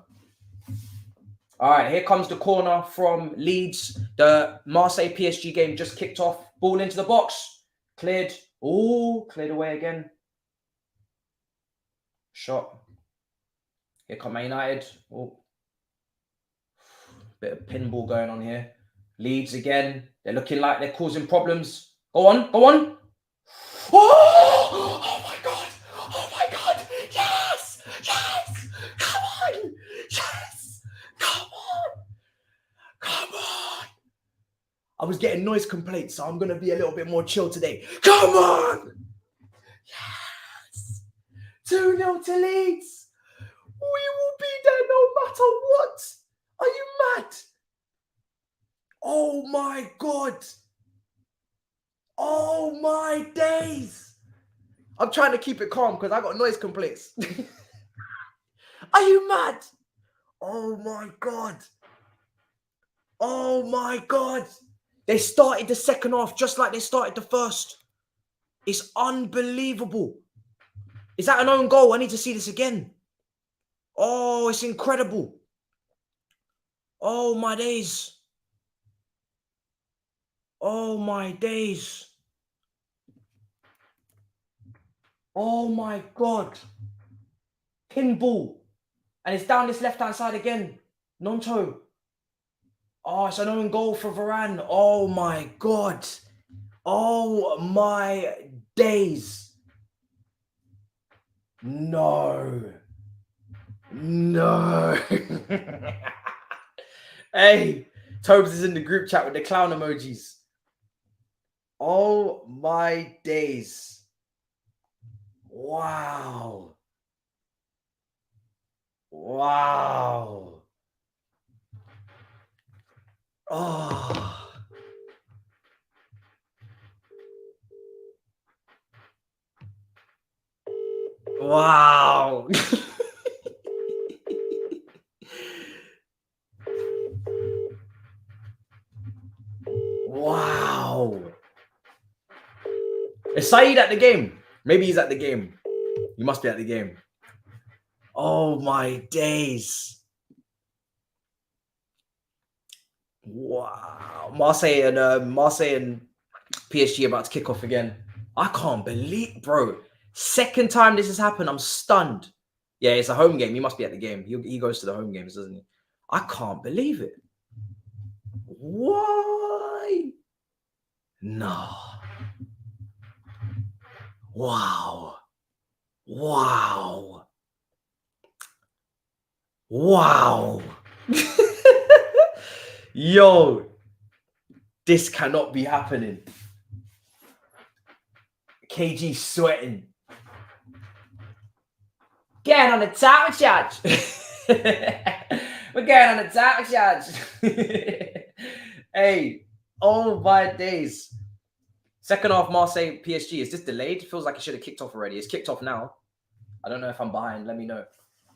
All right, here comes the corner from Leeds. The Marseille PSG game just kicked off. Ball into the box. Cleared. Oh, cleared away again. Shot. Here come Man United. Oh. Bit of pinball going on here. Leeds again. They're looking like they're causing problems. Go on, go on. Oh my God. Oh my God. Yes. Yes. Come on. Yes. Come on. Come on. I was getting noise complaints, so I'm going to be a little bit more chill today. Come on. Yes. 2-0 to Leeds. We will be there no matter what. Are you mad? Oh my God. Oh my days. I'm trying to keep it calm because I got noise complaints. Are you mad? Oh my God. Oh my God. They started the second half just like they started the first. It's unbelievable. Is that an own goal? I need to see this again. Oh, it's incredible. Oh my days. Oh my days. Oh my God. Pinball. And it's down this left-hand side again. Nonto. Oh, it's an own goal for Varane. Oh my God. Oh my days. No. No. Hey, Thabz is in the group chat with the clown emojis. Oh my days. Wow. Wow. Oh. Wow. Wow. Is Saeed at the game? Maybe he's at the game. He must be at the game. Oh my days. Wow. Marseille and PSG about to kick off again. I can't believe, bro. Second time this has happened. I'm stunned. Yeah, it's a home game. He must be at the game. He goes to the home games, doesn't he? I can't believe it. Why? No. Wow. Wow. Wow. Yo, this cannot be happening. KG sweating. Getting on the title charge. We're getting on the title charge. Hey, oh my days. Second half Marseille PSG. Is this delayed? Feels like it should have kicked off already. It's kicked off now. I don't know if I'm behind. Let me know.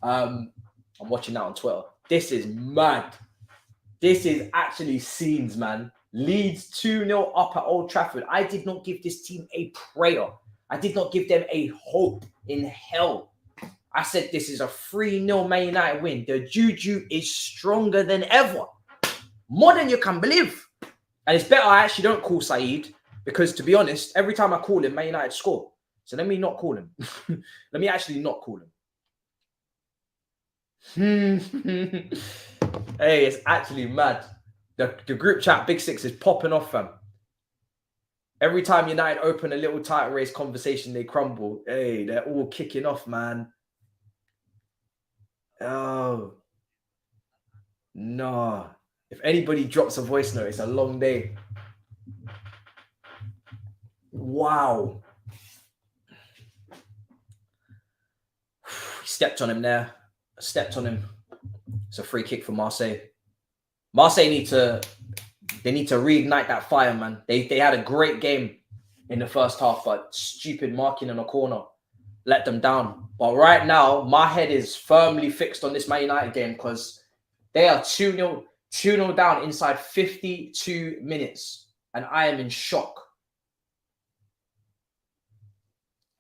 I'm watching that on Twitter. This is mad. This is actually scenes, man. Leeds 2-0 up at Old Trafford. I did not give this team a prayer. I did not give them a hope in hell. I said this is a 3-0 Man United win. The juju is stronger than ever. More than you can believe. And it's better I actually don't call Saeed. Because to be honest, every time I call him, Man United score. So let me not call him. Let me actually not call him. Hey, it's actually mad. The group chat, Big Six, is popping off, fam. Every time United open a little title race conversation, they crumble. Hey, they're all kicking off, man. Oh. No. If anybody drops a voice note, it's a long day. Wow. Stepped on him there. Stepped on him. It's a free kick for Marseille. Marseille need to reignite that fire, man. They had a great game in the first half, but stupid marking in a corner let them down. But right now, my head is firmly fixed on this Man United game because they are 2-0 down inside 52 minutes. And I am in shock.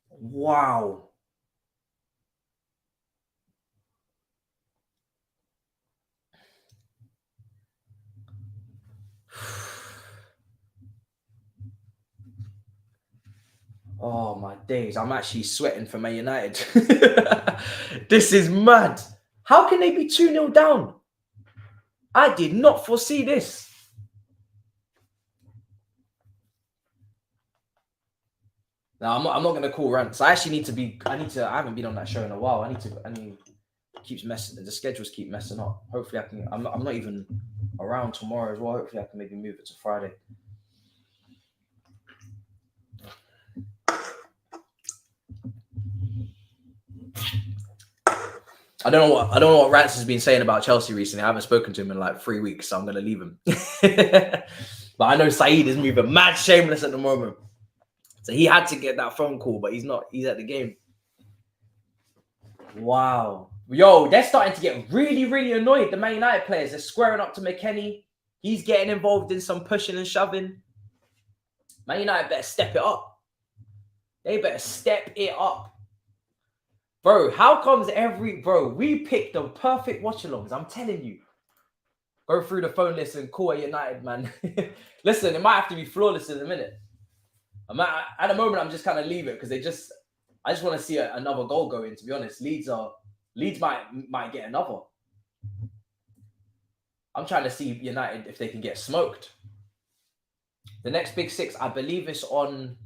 Wow. Oh my days, I'm actually sweating for Man United. This is mad. How can they be 2-0 down? I did not foresee this. No, I'm not going to call rants. I actually need to be. I haven't been on that show in a while. Keeps messing. The schedules keep messing up. Hopefully, I can. I'm not even around tomorrow as well. Hopefully, I can maybe move it to Friday. I don't know what Rance has been saying about Chelsea recently. I haven't spoken to him in like 3 weeks, so I'm gonna leave him. But I know Saeed is moving mad shameless at the moment. So he had to get that phone call, but he's not. He's at the game. Wow. Yo, they're starting to get really, really annoyed. The Man United players, they're squaring up to McKennie. He's getting involved in some pushing and shoving. Man United better step it up. They better step it up. Bro, how comes we picked the perfect watch-alongs, I'm telling you. Go through the phone list and call a United, man. Listen, it might have to be flawless in a minute. At the moment, I'm just kind of leave it because I just want to see another goal go in, to be honest. Leeds might get another. I'm trying to see United if they can get smoked. The next Big Six, I believe it's on,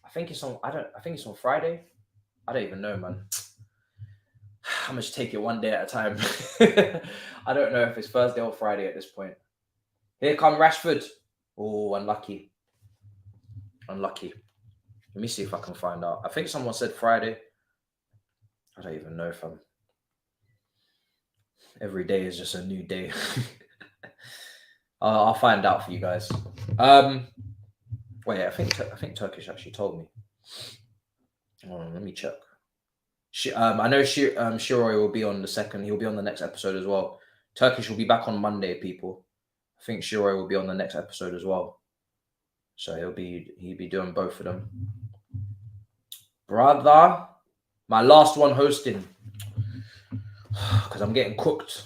I think it's on Friday. I don't even know, man. I'm going to take it one day at a time. I don't know if it's Thursday or Friday at this point. Here come Rashford. Oh, unlucky. Unlucky. Let me see if I can find out. I think someone said Friday. I don't even know if I'm... Every day is just a new day. I'll find out for you guys. Wait, I think Turkish actually told me. Let me check. I know Shiroi will be on the second. He'll be on the next episode as well. Turkish will be back on Monday, people. I think Shiroi will be on the next episode as well. So he'll be doing both of them. Brother, my last one hosting. Because I'm getting cooked.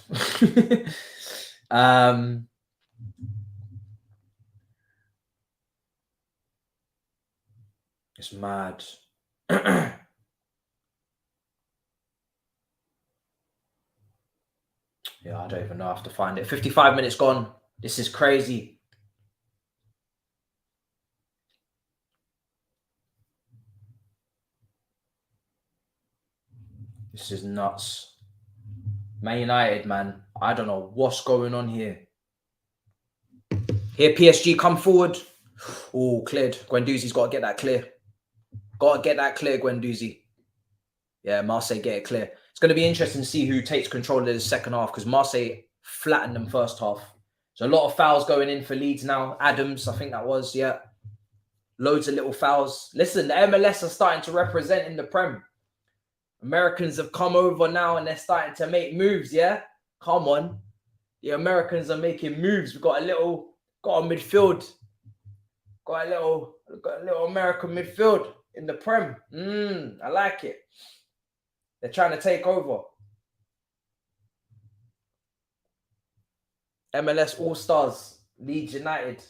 It's mad. Yeah, I don't even know. I have to find it. 55 minutes gone. This is crazy. This is nuts. Man United, man. I don't know what's going on here. Here, PSG come forward. Oh, cleared. Guendouzi's got to get that clear. Got to get that clear, Guendouzi. Yeah, Marseille get it clear. It's going to be interesting to see who takes control of the second half because Marseille flattened them first half. So a lot of fouls going in for Leeds now. Adams, I think that was, yeah. Loads of little fouls. Listen, the MLS are starting to represent in the Prem. Americans have come over now and they're starting to make moves, yeah? Come on. The Americans are making moves. We've got a midfield. Got a little American midfield in the Prem. I like it. They're trying to take over. MLS All-Stars, Leeds United.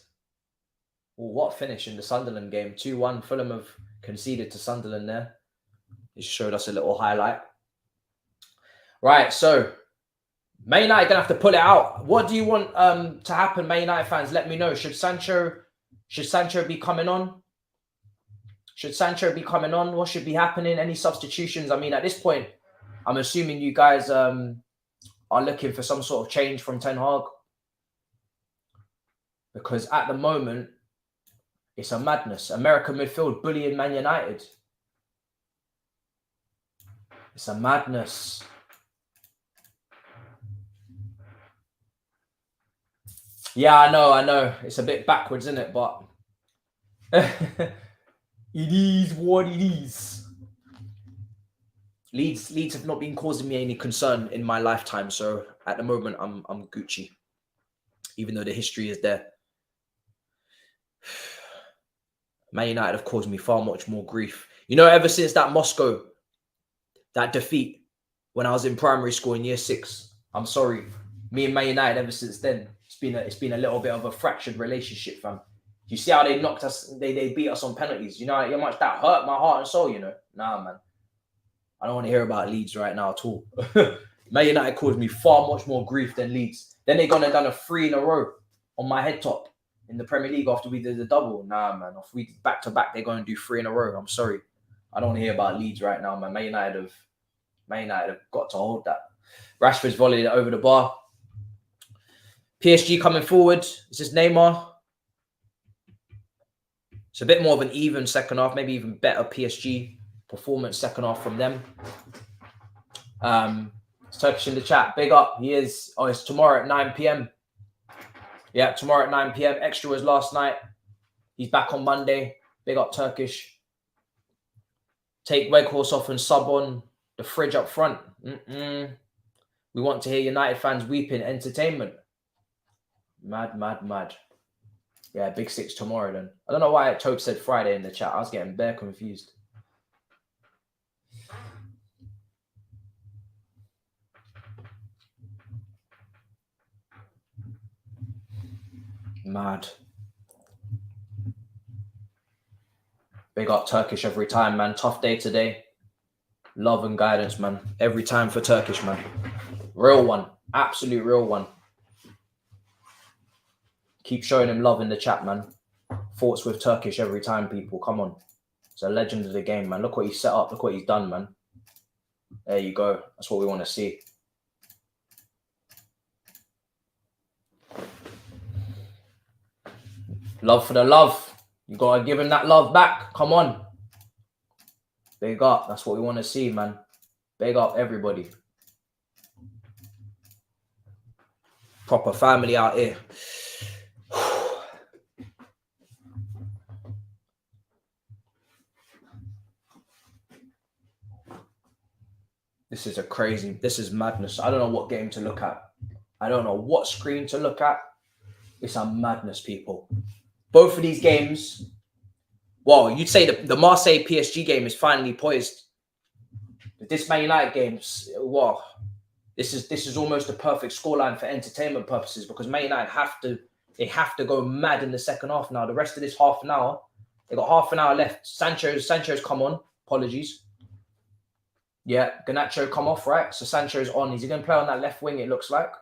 Oh, what finish in the Sunderland game. 2-1. Fulham have conceded to Sunderland there. It showed us a little highlight. Right, so Man United going to have to pull it out. What do you want to happen, Man United fans? Let me know. Should Sancho be coming on? Should Sancho be coming on? What should be happening? Any substitutions? I mean, at this point, I'm assuming you guys are looking for some sort of change from Ten Hag. Because at the moment, it's a madness. American midfield bullying Man United. It's a madness. Yeah, I know. It's a bit backwards, isn't it? But it is what it is. Leeds have not been causing me any concern in my lifetime. So at the moment, I'm Gucci. Even though the history is there. Man United have caused me far much more grief. You know, ever since that Moscow, that defeat when I was in primary school in year 6, I'm sorry. Me and Man United ever since then, it's been a little bit of a fractured relationship, fam. You see how they knocked us, they beat us on penalties. You know how much that hurt my heart and soul, you know? Nah, man. I don't want to hear about Leeds right now at all. Man United caused me far much more grief than Leeds. Then they gone and done a 3 in a row on my head top in the Premier League after we did the double. Nah, man. If we back to back, they're going to do 3 in a row. I'm sorry. I don't want to hear about Leeds right now, man. Man United have got to hold that. Rashford's volleyed it over the bar. PSG coming forward. Is this Neymar? It's a bit more of an even second half, maybe even better PSG performance second half from them. It's Turkish in the chat. Big up. He is. Oh, it's tomorrow at 9 p.m. Yeah, tomorrow at 9 p.m. Extra was last night. He's back on Monday. Big up Turkish. Take Weghorst off and sub on the fridge up front. We want to hear United fans weeping. Entertainment. Mad. Yeah, Big 6 tomorrow then. I don't know why Tope said Friday in the chat. I was getting bare confused. Mad. Big up Turkish every time, man. Tough day today. Love and guidance, man. Every time for Turkish, man. Real one. Absolute real one. Keep showing him love in the chat, man. Thoughts with Turkish every time, people. Come on. It's a legend of the game, man. Look what he's set up. Look what he's done, man. There you go. That's what we want to see. Love for the love. You got to give him that love back. Come on. Big up. That's what we want to see, man. Big up everybody. Proper family out here. This is madness. I don't know what game to look at. I don't know what screen to look at. It's a madness, people. Both of these games, well, you'd say the Marseille PSG game is finally poised. This Man United games, well, this is almost a perfect scoreline for entertainment purposes because Man United have to go mad in the second half now. The rest of this half an hour, they got half an hour left. Sancho's come on. Apologies. Yeah, Garnacho come off, right? So Sancho's on. Is he going to play on that left wing, it looks like?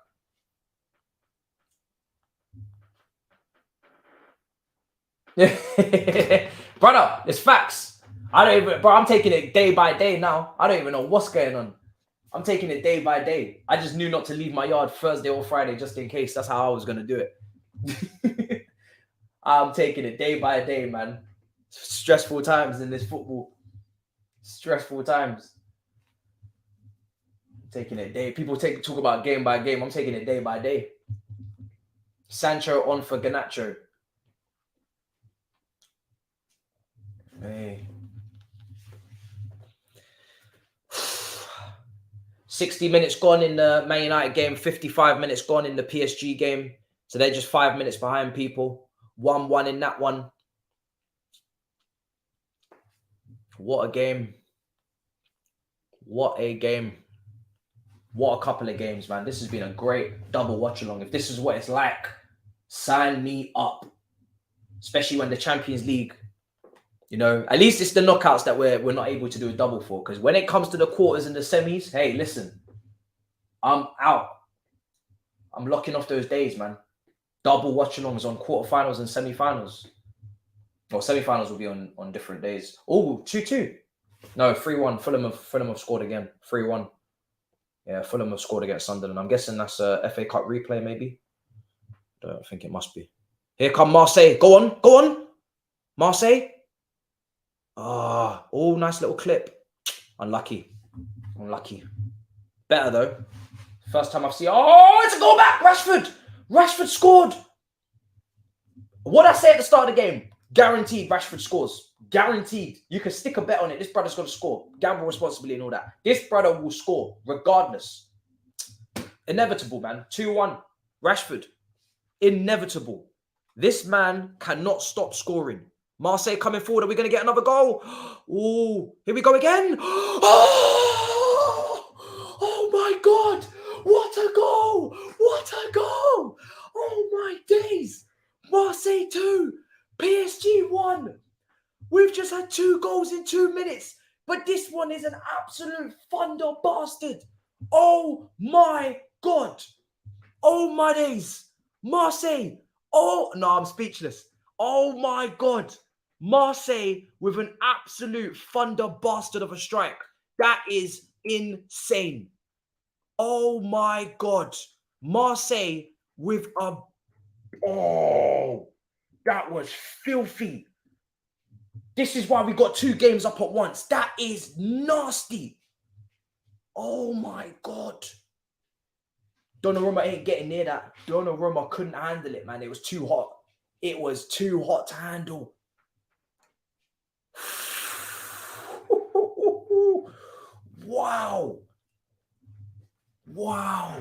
Brother, it's facts. I'm taking it day by day now. I don't even know what's going on. I'm taking it day by day. I just knew not to leave my yard Thursday or Friday just in case. That's how I was going to do it. I'm taking it day by day, man. Stressful times in this football. Stressful times. Taking it day. People talk about game by game. I'm taking it day by day. Sancho on for Garnacho. Hey. 60 minutes gone in the Man United game. 55 minutes gone in the PSG game. So they're just 5 minutes behind people. 1-1 in that one. What a game. What a game. What a couple of games, man. This has been a great double watch along. If this is what it's like, sign me up. Especially when the Champions League, you know, at least it's the knockouts that we're not able to do a double for. Because when it comes to the quarters and the semis, hey, listen, I'm out. I'm locking off those days, man. Double watch alongs on quarterfinals and semi-finals. Well, semi-finals will be on different days. Oh, 2-2. No, 3-1. Fulham have scored again. 3-1. Yeah, Fulham have scored against Sunderland. I'm guessing that's a FA Cup replay, maybe. Don't think it must be. Here come Marseille. Go on. Marseille. Oh, nice little clip. Unlucky. Better, though. First time I've seen... Oh, it's a goal back. Rashford scored. What did I say at the start of the game? Guaranteed Rashford scores. Guaranteed. You can stick a bet on it. This brother's going to score. Gamble responsibly and all that. This brother will score regardless. Inevitable, man. 2-1. Rashford. Inevitable. This man cannot stop scoring. Marseille coming forward. Are we going to get another goal? Oh, here we go again. Oh my God. What a goal. Oh my days. Marseille 2. PSG 1. We've just had 2 goals in 2 minutes. But this one is an absolute thunder bastard. Oh my God. Oh my days. Marseille. Oh, no, I'm speechless. Oh my God. Marseille with an absolute thunder bastard of a strike. That is insane. Oh my God. Marseille with a... Oh, that was filthy. This is why we got 2 games up at once. That is nasty. Oh my God. Donnarumma ain't getting near that. Donnarumma couldn't handle it, man. It was too hot. It was too hot to handle. Wow. What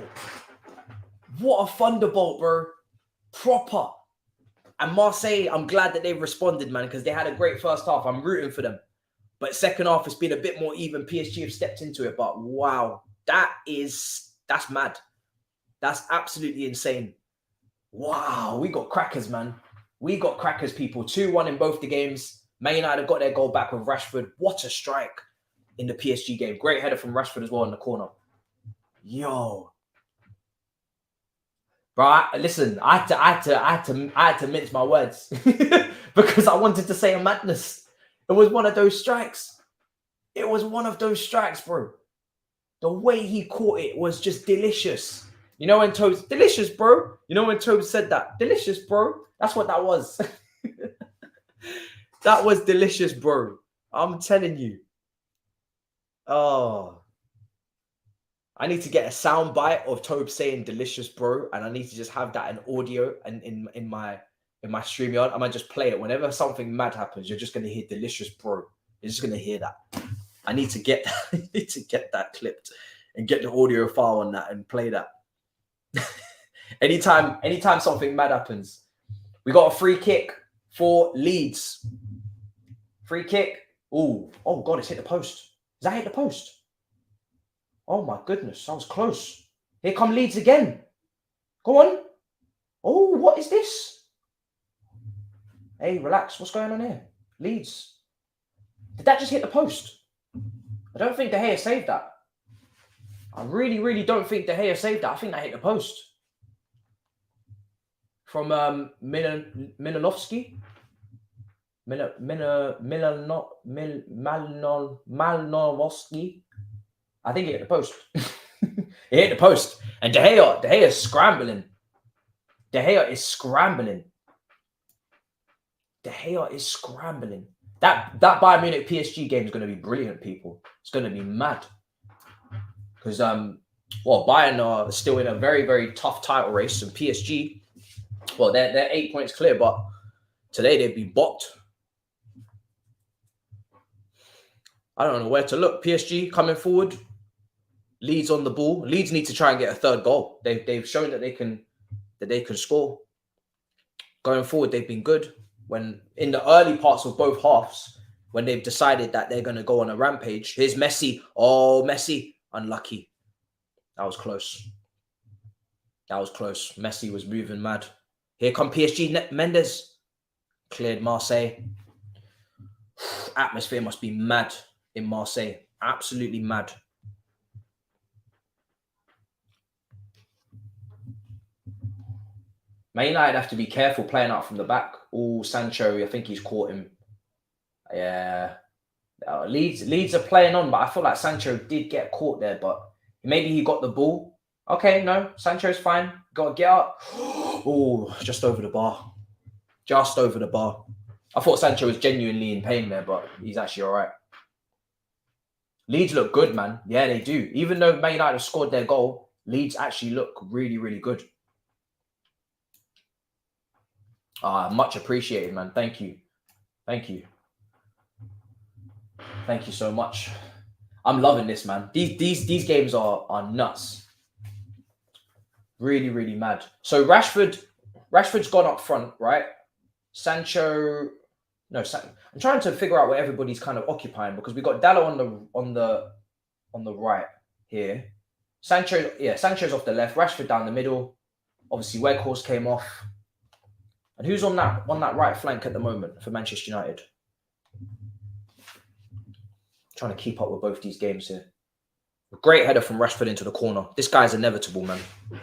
a thunderbolt, bro. Proper. And Marseille, I'm glad that they responded, man, because they had a great first half. I'm rooting for them. But second half, it's been a bit more even. PSG have stepped into it. But wow, that's mad. That's absolutely insane. Wow, we got crackers, man. We got crackers, people. 2-1 in both the games. Man United have got their goal back with Rashford. What a strike in the PSG game. Great header from Rashford as well in the corner. Yo. Bro, listen, I had to mince my words because I wanted to say a madness. It was one of those strikes. It was one of those strikes, bro. The way he caught it was just delicious. You know when Thabz, delicious, bro. You know when Thabz said that? Delicious, bro. That's what that was. That was delicious, bro. I'm telling you. Oh, I need to get a sound bite of Thabz saying delicious, bro, and I need to just have that in audio and in my StreamYard. I might just play it whenever something mad happens. You're just gonna hear delicious, bro. You're just gonna hear that. I need to get I need to get that clipped and get the audio file on that and play that. anytime something mad happens. We got a free kick for Leeds. Free kick. Oh God, it's hit the post. Does that hit the post? Oh my goodness, that was close. Here come Leeds again. Go on. Oh, what is this? Hey, relax. What's going on here? Leeds. Did that just hit the post? I don't think De Gea saved that. I really don't think De Gea saved that. I think that hit the post. From Milanovsky. Malnowski. I think it hit the post. It hit the post. And De Gea is scrambling. De Gea is scrambling. De Gea is scrambling. That Bayern Munich PSG game is going to be brilliant, people. It's going to be mad. Because, Bayern are still in a very, very tough title race. And PSG, well, they're 8 points clear, but today they'd be bopped. I don't know where to look. PSG coming forward. Leeds on the ball. Leeds need to try and get a third goal. They've shown that they can score. Going forward, they've been good. When in the early parts of both halves, when they've decided that they're going to go on a rampage. Here's Messi. Oh, Messi. Unlucky. That was close. That was close. Messi was moving mad. Here come PSG. Mendes. Cleared Marseille. Atmosphere must be mad in Marseille. Absolutely mad. Man United have to be careful playing out from the back. Oh, Sancho, I think he's caught him. Yeah. Leeds are playing on, but I feel like Sancho did get caught there, but maybe he got the ball. Okay, no, Sancho's fine. Got to get up. Oh, just over the bar. Just over the bar. I thought Sancho was genuinely in pain there, but he's actually all right. Leeds look good, man. Yeah, they do. Even though Man United have scored their goal, Leeds actually look really, really good. Much appreciated, man. Thank you. Thank you. Thank you so much. I'm loving this, man. These games are nuts. Really, really mad. So Rashford's gone up front, right? Sancho. No, I'm trying to figure out where everybody's kind of occupying because we got Dallo on the right here. Sancho's off the left. Rashford down the middle. Obviously, Weghorst came off. And who's on that right flank at the moment for Manchester United? Trying to keep up with both these games here. A great header from Rashford into the corner. This guy's inevitable, man.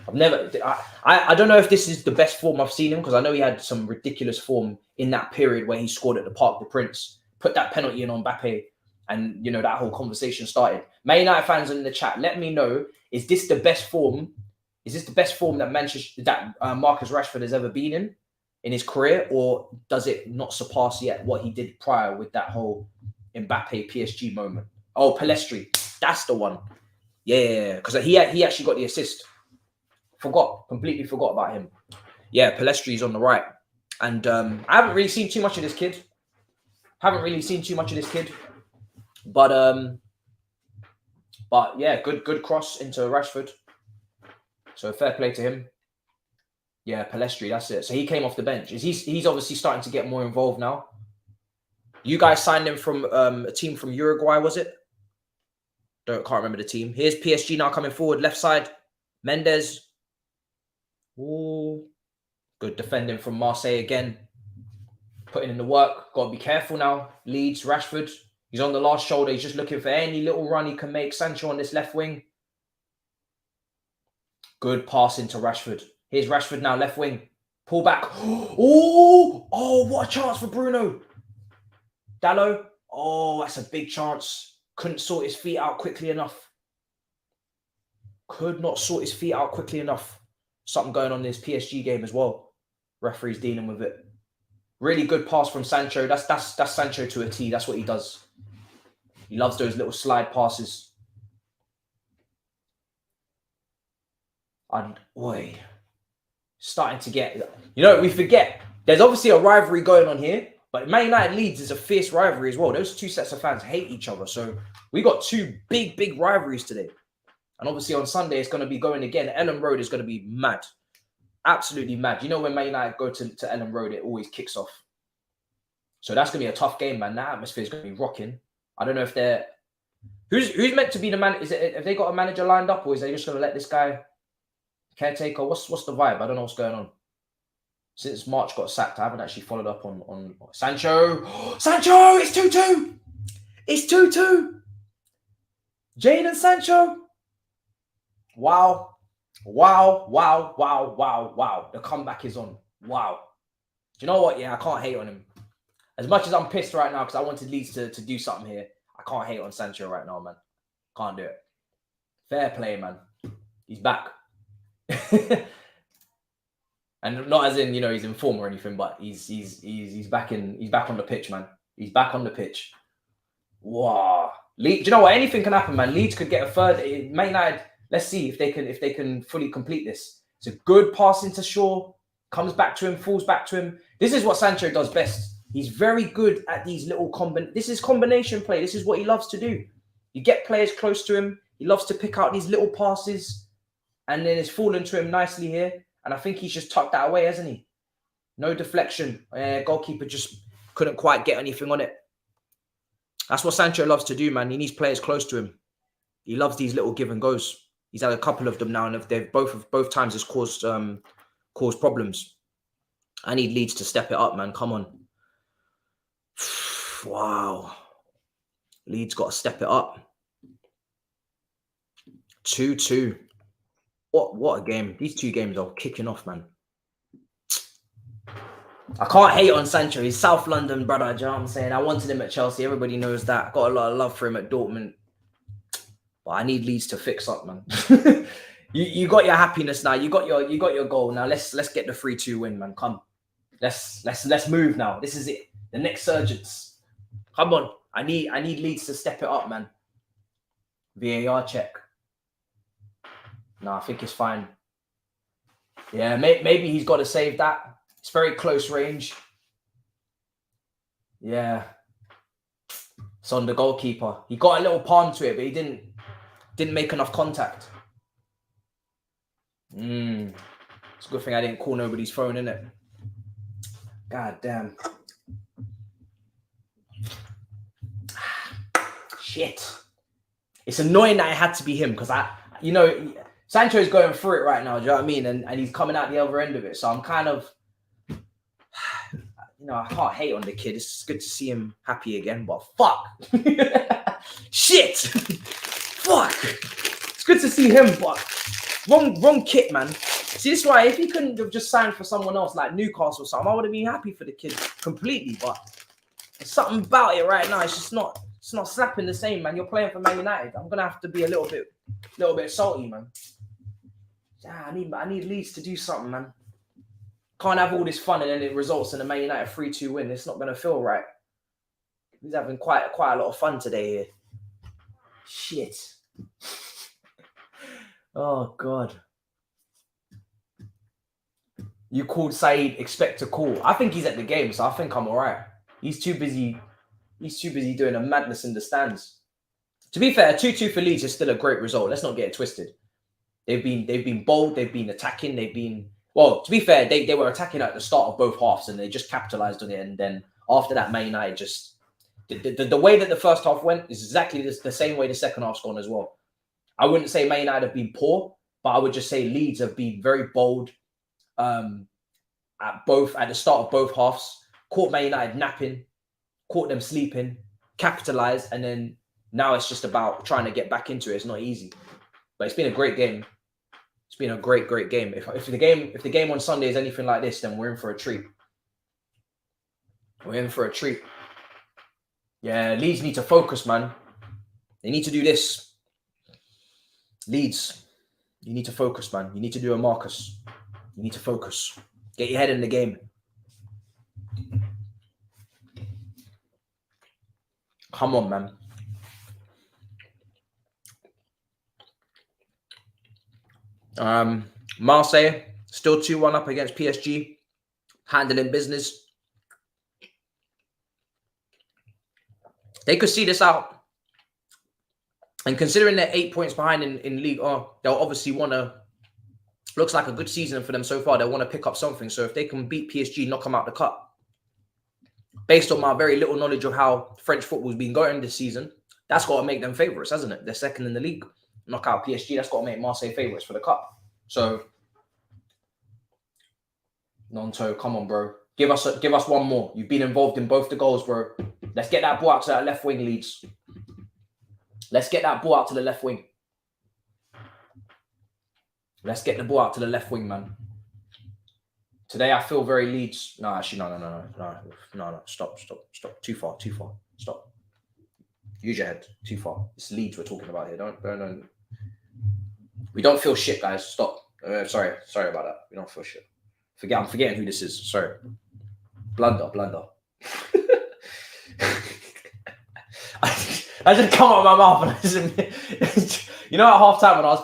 I don't know if this is the best form I've seen him because I know he had some ridiculous form in that period where he scored at the Parc des Princes, put that penalty in on Mbappe, and that whole conversation started. Man United fans in the chat, let me know: is this the best form? Is this the best form that Marcus Rashford has ever been in his career, or does it not surpass yet what he did prior with that whole Mbappe PSG moment? Oh, Pellistri, that's the one. Yeah, because he actually got the assist. Completely forgot about him. Yeah, Pellestri's on the right. And I haven't really seen too much of this kid. But yeah, good cross into Rashford. So fair play to him. Yeah, Pellistri, that's it. So he came off the bench. He's obviously starting to get more involved now. You guys signed him from a team from Uruguay, was it? Can't remember the team. Here's PSG now coming forward, left side. Mendes. Ooh. Good defending from Marseille again. Putting in the work. Got to be careful now. Leeds, Rashford. He's on the last shoulder. He's just looking for any little run he can make. Sancho on this left wing. Good pass into Rashford. Here's Rashford now, left wing. Pull back. Oh, what a chance for Bruno. Dallo. Oh, that's a big chance. Couldn't sort his feet out quickly enough. Could not sort his feet out quickly enough. Something going on in this PSG game as well. Referee's dealing with it. Really good pass from Sancho. That's Sancho to a T. That's what he does. He loves those little slide passes. And boy, starting to get, we forget there's obviously a rivalry going on here, but Man United Leeds is a fierce rivalry as well. Those two sets of fans hate each other. So we got two big rivalries today. And obviously on Sunday, it's going to be going again. Ellen Road is going to be mad. Absolutely mad. When Man United go to Ellen Road, it always kicks off. So that's going to be a tough game, man. That atmosphere is going to be rocking. I don't know if they're... Who's meant to be the man? Have they got a manager lined up, or is they just going to let this guy... Caretaker? What's the vibe? I don't know what's going on. Since March got sacked, I haven't actually followed up on Sancho. Sancho! It's 2-2! It's 2-2! Jane and Sancho. Wow. The comeback is on. Wow. Do you know what? Yeah, I can't hate on him. As much as I'm pissed right now because I wanted Leeds to do something here, I can't hate on Sancho right now, man. Can't do it. Fair play, man. He's back. And not as in, he's in form or anything, but he's back on the pitch, man. He's back on the pitch. Wow. Do you know what? Anything can happen, man. Leeds could get a third. Man United, let's see if they can fully complete this. It's a good pass into Shaw. Comes back to him, falls back to him. This is what Sancho does best. He's very good at these little This is combination play. This is what he loves to do. You get players close to him. He loves to pick out these little passes. And then it's fallen to him nicely here. And I think he's just tucked that away, hasn't he? No deflection. Goalkeeper just couldn't quite get anything on it. That's what Sancho loves to do, man. He needs players close to him. He loves these little give and goes. He's had a couple of them now, and they've both times has caused problems. I need Leeds to step it up, man. Come on. Wow. Leeds got to step it up. 2-2. What a game. These two games are kicking off, man. I can't hate on Sancho. He's South London, brother. Do you know what I'm saying? I wanted him at Chelsea. Everybody knows that. Got a lot of love for him at Dortmund. But I need Leeds to fix up, man. you got your happiness now. You got your goal. Now let's get the 3-2 win, man. Come. Let's move now. This is it. The next surgence. Come on. I need Leeds to step it up, man. VAR check. No, I think it's fine. Yeah, maybe he's got to save that. It's very close range. Yeah. It's on the goalkeeper. He got a little palm to it, but he didn't make enough contact. It's a good thing I didn't call nobody's phone, innit? God damn. Shit. It's annoying that it had to be him because Sancho's going through it right now, do you know what I mean? And he's coming out the other end of it. So I'm kind of, I can't hate on the kid. It's good to see him happy again, but fuck. Shit. Fuck. It's good to see him, but wrong kit, man. See, this is why if he couldn't have just signed for someone else like Newcastle or something, I would have been happy for the kid completely, but there's something about it right now. It's not slapping the same, man. You're playing for Man United. I'm going to have to be a little bit salty, man. Yeah, I need Leeds to do something, man. Can't have all this fun and then it results in a Man United 3-2 win. It's not going to feel right. He's having quite a lot of fun today here. Shit. Oh, God. You called Saeed, expect a call. I think he's at the game, so I think I'm all right. He's too busy doing a madness in the stands. To be fair, 2-2 for Leeds is still a great result. Let's not get it twisted. They've been bold. They've been attacking. Well, to be fair, they were attacking at the start of both halves and they just capitalized on it. And then after that, Man United just... The way that the first half went is exactly the same way the second half's gone as well. I wouldn't say Man United have been poor, but I would just say Leeds have been very bold at the start of both halves. Caught Man United napping, caught them sleeping, capitalized, and then now it's just about trying to get back into it. It's not easy, but it's been a great game. It's been a great game. If the game on Sunday is anything like this, then we're in for a treat. We're in for a treat. Yeah, Leeds need to focus, man. They need to do this. Leeds, you need to focus, man. You need to do a Marcus. You need to focus. Get your head in the game. Come on, man. Marseille still 2-1 up against PSG, handling business. They could see this out. And considering they're 8 points behind in League, they'll obviously want to, looks like a good season for them so far. They'll want to pick up something. So if they can beat PSG, knock them out the cup, based on my very little knowledge of how French football's been going this season, that's got to make them favourites, hasn't it? They're second in the league. Knock out PSG, that's got to make Marseille favourites for the cup. So, Nonto, come on, bro. Give us one more. You've been involved in both the goals, bro. Let's get that ball out to that left wing, Leeds. Let's get that ball out to the left wing. Let's get the ball out to the left wing, man. Today, I feel very Leeds. No, actually, no. Stop. Too far. Stop. Use your head. Too far. It's Leeds we're talking about here. Don't. We don't feel shit, guys. Stop. Sorry about that. We don't feel shit. I'm forgetting who this is. Sorry. Blunder. I just come out of my mouth and I just, you know, at halftime when I was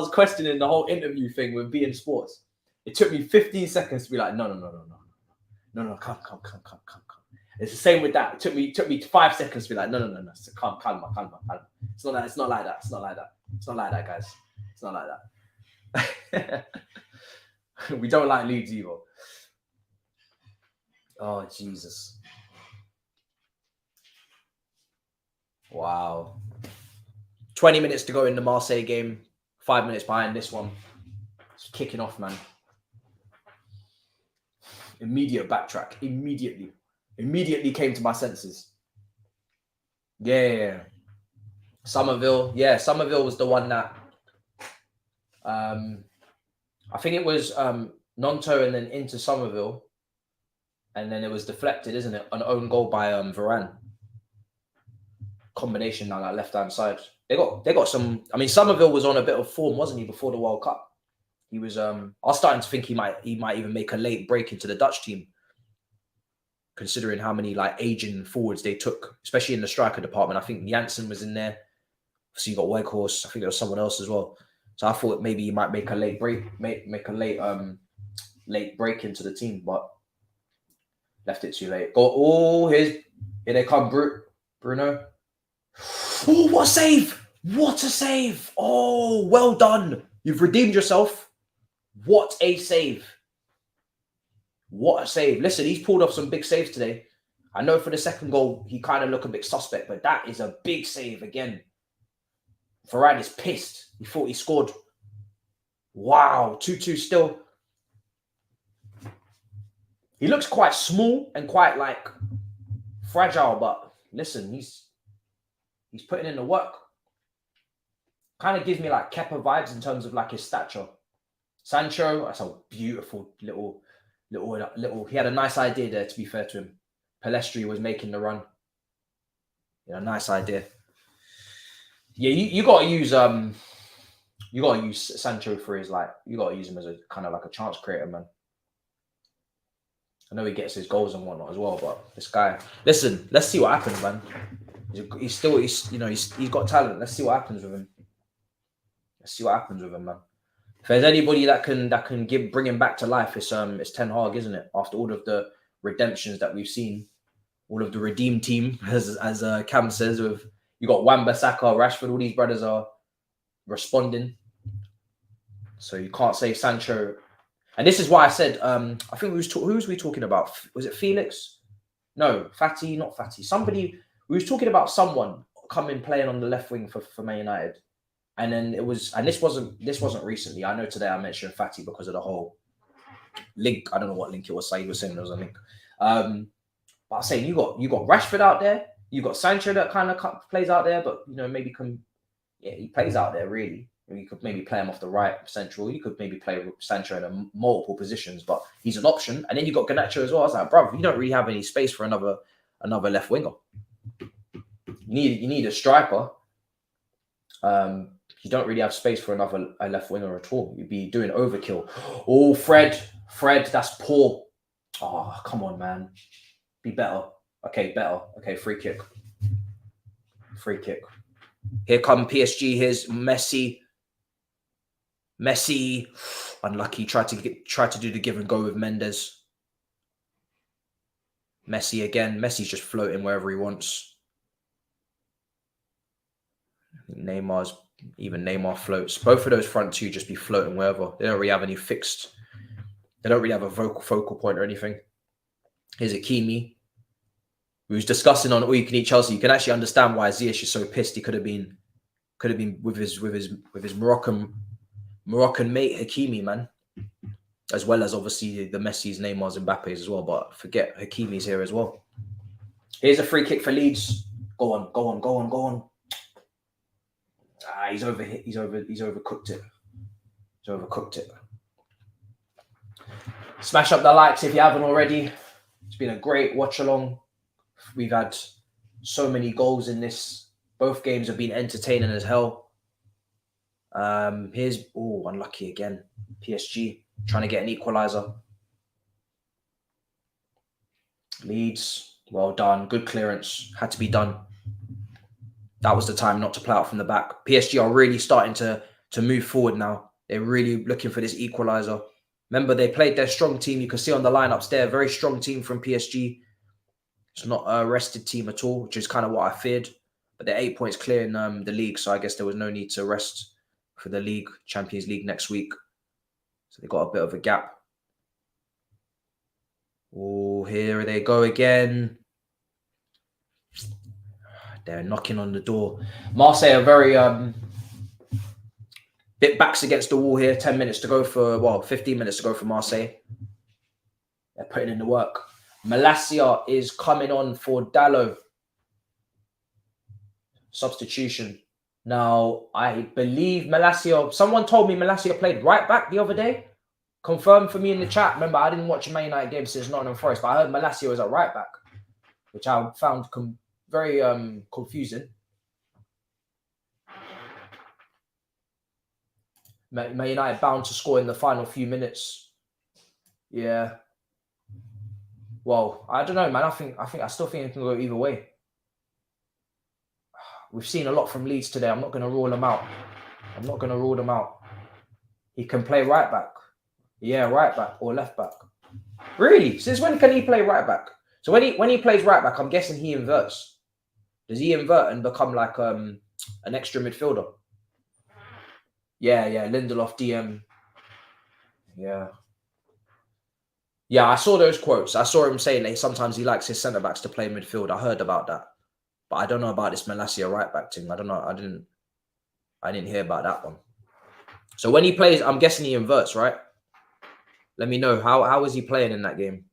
questioning, the whole interview thing with beIN Sports, it took me 15 seconds to be like, no, come. It's the same with that. It took me 5 seconds to be like, no. So calm. It's not like that, guys. It's not like that. We don't like Leeds either. Oh, Jesus. Wow. 20 minutes to go in the Marseille game. 5 minutes behind this one. It's kicking off, man. Immediate backtrack. Immediately came to my senses. Yeah. Somerville. Yeah, Somerville was the one that... I think it was Nonto and then into Somerville. And then it was deflected, isn't it? An own goal by Varane. Combination down that left-hand side. They got some... I mean, Somerville was on a bit of form, wasn't he, before the World Cup? He was... I was starting to think he might even make a late break into the Dutch team, considering how many like aging forwards they took, especially in the striker department. I think Janssen was in there. So you got Weghorst. I think there was someone else as well. So I thought maybe he might make a late break, make a late break into the team, but left it too late. Here they come, Bruno. Oh, what a save! What a save! Oh, well done. You've redeemed yourself. What a save. What a save. Listen, he's pulled off some big saves today. I know for the second goal, he kind of looked a bit suspect, but that is a big save again. Varane is pissed. He thought he scored. Wow, 2-2 still. He looks quite small and quite like fragile, but listen, he's putting in the work. Kind of gives me like Kepa vibes in terms of like his stature. Sancho, that's a beautiful little. He had a nice idea there, to be fair to him. Palestri was making the run. Yeah, nice idea. Yeah, you gotta use Sancho for his you gotta use him as a kind of like a chance creator, man. I know he gets his goals and whatnot as well, but this guy, listen, let's see what happens, man. He's got talent. Let's see what happens with him. Man. If there's anybody that can bring him back to life, it's Ten Hag, isn't it? After all of the redemptions that we've seen, all of the redeemed team, as Cam says, with you got Wan-Bissaka, Rashford, all these brothers are responding. So you can't say Sancho. And this is why I said, I think who was we talking about? Was it Felix? No, Fatty, not Fatty. Somebody, we was talking about someone coming playing on the left wing for Man United. And then it was, and this wasn't recently. I know today I mentioned Fatty because of the whole link. I don't know what link it was. Saeed was saying there was a link. But I'm saying you got Rashford out there. You got Sancho that kind of plays out there, but maybe he plays out there really. You could maybe play him off the right central. You could maybe play Sancho in multiple positions, but he's an option. And then you got Garnacho as well. I was like, bro, you don't really have any space for another left winger. You need a striker. You don't really have space for a left winger at all. You'd be doing overkill. Oh, Fred, that's poor. Oh, come on, man. Be better. Okay, better. Okay, free kick. Free kick. Here come PSG. Here's Messi. Messi, unlucky. Tried to do the give and go with Mendes. Messi again. Messi's just floating wherever he wants. Neymar floats. Both of those front two just be floating wherever. They don't really have any fixed. They don't really have a focal point or anything. Here's Hakimi. We was discussing on All You Can Eat Chelsea. You can actually understand why Ziyech is so pissed. He could have been with his Moroccan mate Hakimi, man, as well as obviously the Messi's, Neymar's, and Mbappe's as well. But forget Hakimi's here as well. Here's a free kick for Leeds. Go on. He's overcooked it. He's overcooked it. Smash up the likes if you haven't already. It's been a great watch along. We've had so many goals in this. Both games have been entertaining as hell. Here's unlucky again. PSG trying to get an equalizer. Leeds, well done. Good clearance. Had to be done. That was the time not to play out from the back. PSG are really starting to move forward now. They're really looking for this equalizer. Remember, they played their strong team. You can see on the lineups there, very strong team from PSG. It's not a rested team at all, which is kind of what I feared. But they're 8 points clear in the league, so I guess there was no need to rest for the league, Champions League next week. So they got a bit of a gap. Oh, here they go again. They're knocking on the door. Marseille are very bit backs against the wall here. 10 minutes to go for 15 minutes to go for Marseille. They're putting in the work. Malacia is coming on for Dalot. Substitution. Now, I believe Malacia, someone told me Malacia played right back the other day. Confirm for me in the chat. Remember, I didn't watch a Man United game since Nottingham Forest, but I heard Malacia was a right back, which I found very confusing. Man United bound to score in the final few minutes. Yeah. Well, I don't know, man. I still think it can go either way. We've seen a lot from Leeds today. I'm not going to rule them out. He can play right back. Yeah, right back or left back. Really? Since when can he play right back? So when he plays right back, I'm guessing he inverts. Does he invert and become like an extra midfielder? Yeah. Lindelof, DM. Yeah. Yeah, I saw those quotes. I saw him saying that sometimes he likes his centre-backs to play midfield. I heard about that. But I don't know about this Malacia right-back thing. I don't know. I didn't hear about that one. So when he plays, I'm guessing he inverts, right? Let me know. How is he playing in that game?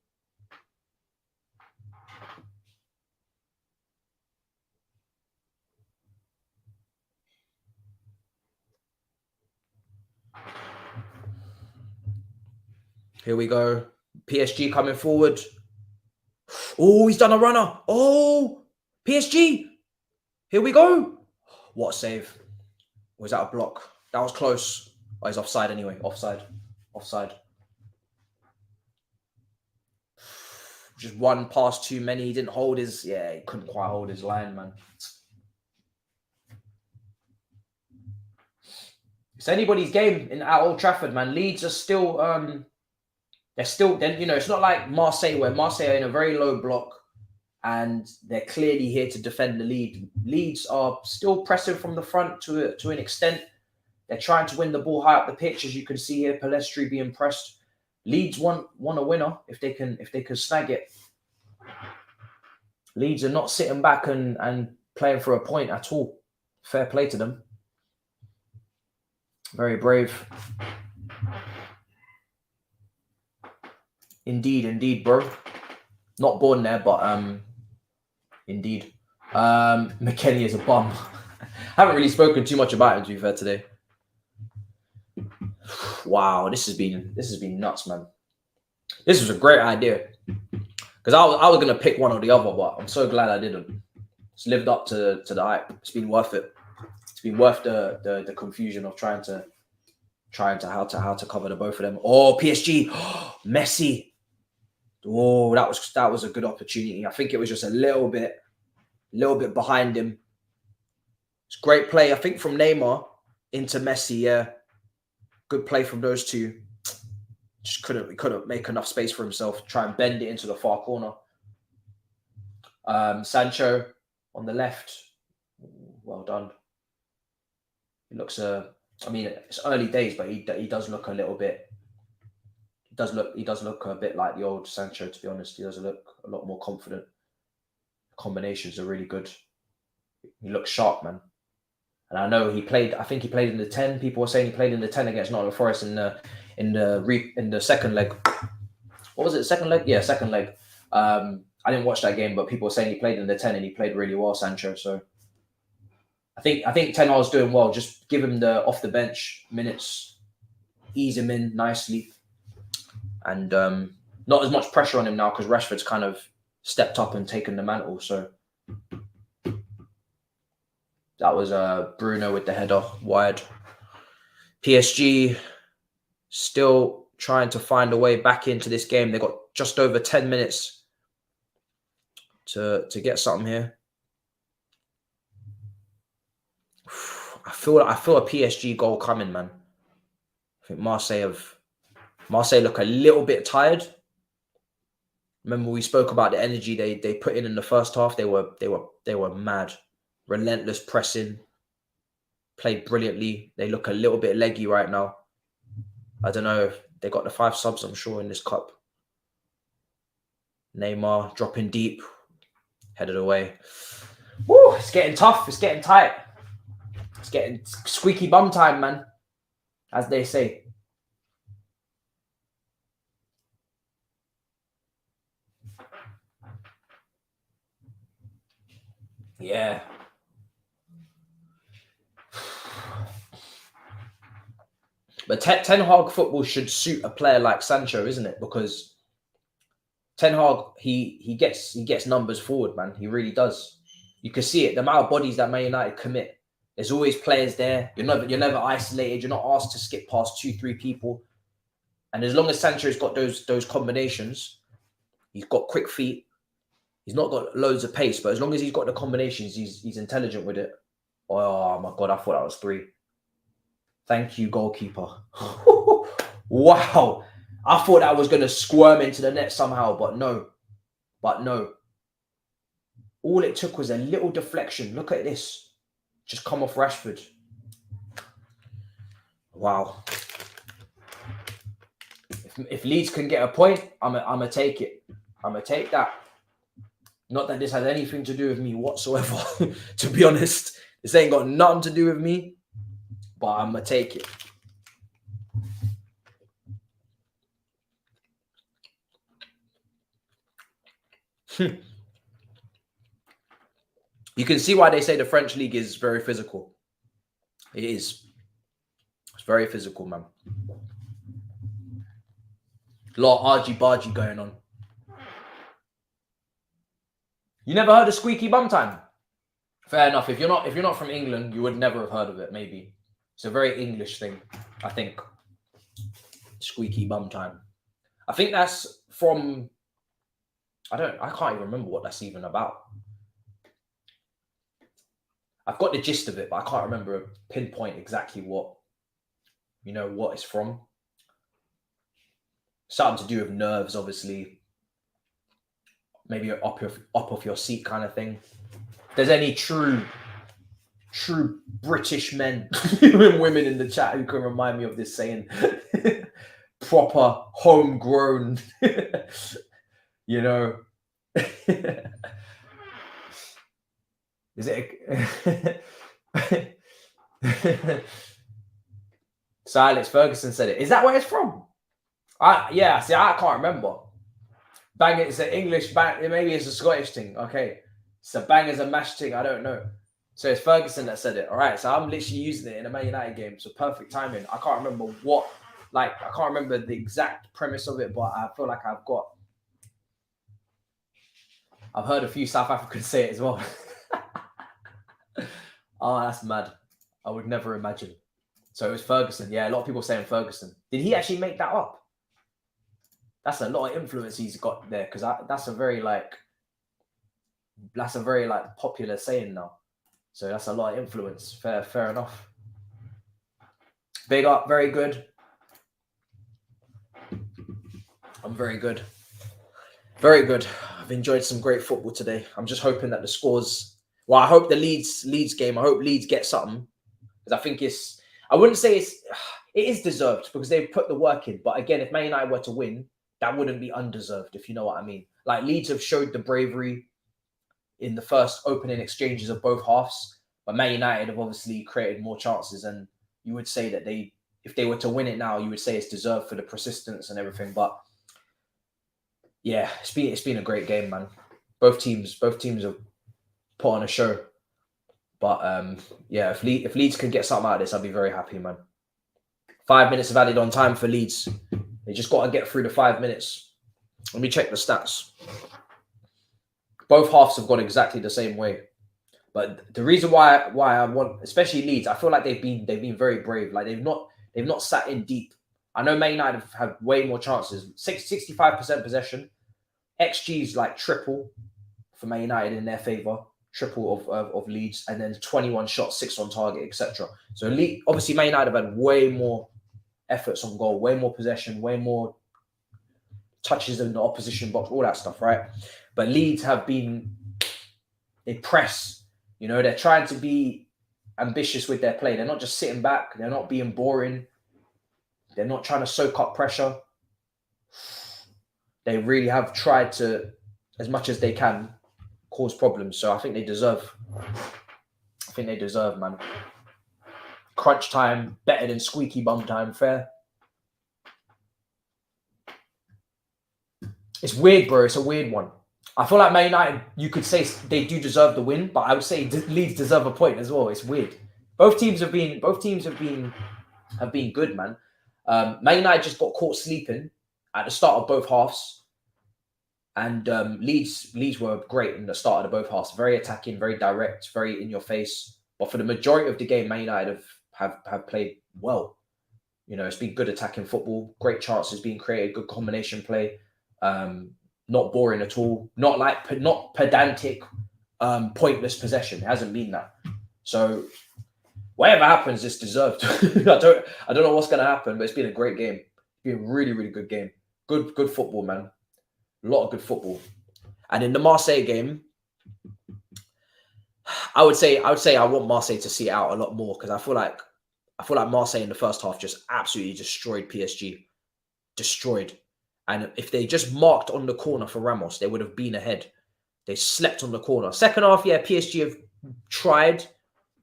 Here we go. PSG coming forward. Oh, he's done a runner. Oh, PSG. Here we go. What a save. Was that a block? That was close. Oh, he's offside anyway. Offside. Just one pass too many. He didn't hold his... Yeah, he couldn't quite hold his line, man. It's anybody's game at Old Trafford, man. Leeds are still... it's not like Marseille, where Marseille are in a very low block and they're clearly here to defend the lead. Leeds are still pressing from the front to an extent. They're trying to win the ball high up the pitch, as you can see here. Pellistri being pressed. Leeds want a winner if they can snag it. Leeds are not sitting back and playing for a point at all. Fair play to them. Very brave. Indeed, bro. Not born there, but indeed. McKennie is a bum. I haven't really spoken too much about him, to be fair, today. Wow, this has been nuts, man. This was a great idea. Because I was gonna pick one or the other, but I'm so glad I didn't. It's lived up to the hype. It's been worth it. It's been worth the confusion of trying to how to cover the both of them. Oh, PSG, Messi. Oh, that was a good opportunity. I think it was just a little bit behind him. It's great play, I think, from Neymar into Messi. Yeah, good play from those two. Just couldn't make enough space for himself. Try and bend it into the far corner. Sancho on the left. Well done. He looks. I mean, it's early days, but he does look a little bit. He does look a bit like the old Sancho. To be honest, he does look a lot more confident. The combinations are really good. He looks sharp, man. And I know he played. I think he played in the 10. People were saying he played in the 10 against Nottingham Forest in the second leg. What was it? Second leg? Yeah, second leg. I didn't watch that game, but people were saying he played in the 10 and he played really well, Sancho. So I think Ten Hag's doing well. Just give him the off the bench minutes, ease him in nicely, and not as much pressure on him now because Rashford's kind of stepped up and taken the mantle. So that was Bruno with the header wide. PSG still trying to find a way back into this game. They got just over 10 minutes to get something here. I feel a PSG goal coming, man. I think Marseille look a little bit tired. Remember we spoke about the energy they put in the first half. They were mad, relentless pressing, played brilliantly. They look a little bit leggy right now. I don't know if they got the 5 subs, I'm sure, in this cup. Neymar dropping deep, headed away. Woo! It's getting tough. It's getting tight. It's getting squeaky bum time, man, as they say. Yeah. But Ten Hag football should suit a player like Sancho, isn't it? Because Ten Hag, he gets numbers forward, man. He really does. You can see it. The amount of bodies that Man United commit. There's always players there. You're never isolated. You're not asked to skip past 2-3 people. And as long as Sancho's got those combinations, he's got quick feet. He's not got loads of pace, but as long as he's got the combinations, he's intelligent with it. Oh my God, I thought that was 3. Thank you, goalkeeper. Wow. I thought that was going to squirm into the net somehow, but no. All it took was a little deflection. Look at this. Just come off Rashford. Wow. If Leeds can get a point, I'm going to take it. I'm going to take that. Not that this has anything to do with me whatsoever, to be honest. This ain't got nothing to do with me, but I'm going to take it. You can see why they say the French league is very physical. It is. It's very physical, man. A lot of argy-bargy going on. You never heard of squeaky bum time? Fair enough. If you're not from England, you would never have heard of it, maybe. It's a very English thing, I think. Squeaky bum time. I think that's from... I can't even remember what that's even about. I've got the gist of it, but I can't remember pinpoint exactly what it's from. Something to do with nerves, obviously. Maybe up off your seat kind of thing. If there's any true British men and women in the chat who can remind me of this saying, proper homegrown, Is it? So Alex Ferguson said it. Is that where it's from? Yeah. See, I can't remember. Bang! It's an English bang. Maybe it's a Scottish thing. Okay, so bang is a mash thing. I don't know. So it's Ferguson that said it. All right. So I'm literally using it in a Man United game. So perfect timing. I can't remember what. I can't remember the exact premise of it, but I feel like I've heard a few South Africans say it as well. Oh, that's mad. I would never imagine. So it was Ferguson. Yeah, a lot of people saying Ferguson. Did he actually make that up? That's a lot of influence he's got there, because that's a very like popular saying now. So that's a lot of influence. Fair enough. Big up, very good. I'm very good. Very good. I've enjoyed some great football today. I'm just hoping that the scores. Well, I hope the Leeds game. I hope Leeds get something, because I think I wouldn't say it is deserved, because they've put the work in. But again, if Man United were to win, that wouldn't be undeserved, if you know what I mean. Like, Leeds have showed the bravery in the first opening exchanges of both halves, but Man United have obviously created more chances, and you would say that if they were to win it now, you would say it's deserved for the persistence and everything. But yeah, it's been a great game, man. Both teams have put on a show. But yeah, if Leeds can get something out of this, I'll be very happy, man. 5 minutes of added on time for Leeds. They just got to get through the 5 minutes. Let me check the stats. Both halves have gone exactly the same way. But the reason why I want, especially Leeds, I feel like they've been very brave. Like, they've not sat in deep. I know Man United have had way more chances. 65% possession. XG's like triple for Man United in their favour. Triple of Leeds, and then 21 shots, 6 on target, etc. So obviously Man United have had way more efforts on goal, way more possession, way more touches in the opposition box, all that stuff, right? But Leeds they press, they're trying to be ambitious with their play. They're not just sitting back. They're not being boring. They're not trying to soak up pressure. They really have tried to, as much as they can, cause problems. So I think they deserve. Man. Crunch time, better than squeaky bum time. Fair. It's weird, bro. It's a weird one. I feel like Man United, you could say they do deserve the win, but I would say Leeds deserve a point as well. It's weird. Both teams have been good, man. Man United just got caught sleeping at the start of both halves. And Leeds were great in the start of both halves. Very attacking, very direct, very in your face. But for the majority of the game, Man United have played well. It's been good attacking football, great chances being created, good combination play. Not boring at all. Not pedantic, pointless possession. It hasn't been that. So whatever happens, it's deserved. I don't know what's going to happen, but it's been a great game. It's been a really, really good game. Good football, man. A lot of good football. And in the Marseille game, I would say I want Marseille to see it out a lot more, because I feel like Marseille in the first half just absolutely destroyed PSG. Destroyed. And if they just marked on the corner for Ramos, they would have been ahead. They slept on the corner. Second half, yeah, PSG have tried,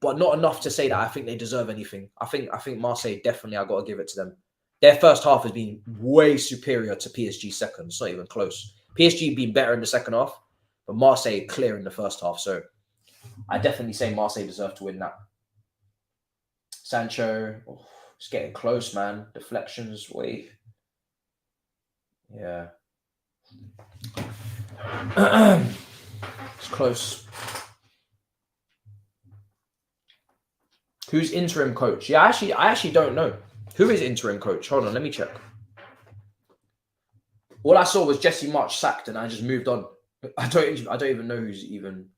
but not enough to say that I think they deserve anything. I think Marseille, definitely, I got to give it to them. Their first half has been way superior to PSG's second. It's not even close. PSG been better in the second half, but Marseille clear in the first half. So I definitely say Marseille deserve to win that. Sancho, it's getting close, man. Deflections, wait. Yeah. It's close. Who's interim coach? Yeah, I actually don't know. Who is interim coach? Hold on, let me check. All I saw was Jesse March sacked, and I just moved on. I don't even know who's even.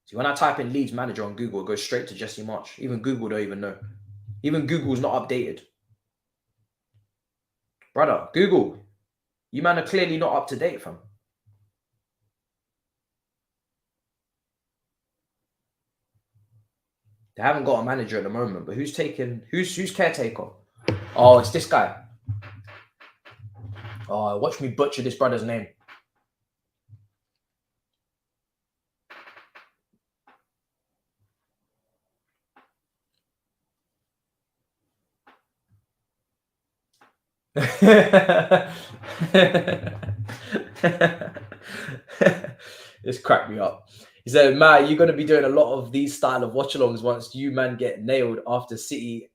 See, when I type in Leeds manager on Google, it goes straight to Jesse March. Even Google don't even know. Even Google's not updated. Brother, Google, you man are clearly not up to date, fam. They haven't got a manager at the moment, but who's caretaker? Oh, it's this guy. Oh, watch me butcher this brother's name. This cracked me up. He said, Matt, you're going to be doing a lot of these style of watch-alongs once you, man, get nailed after City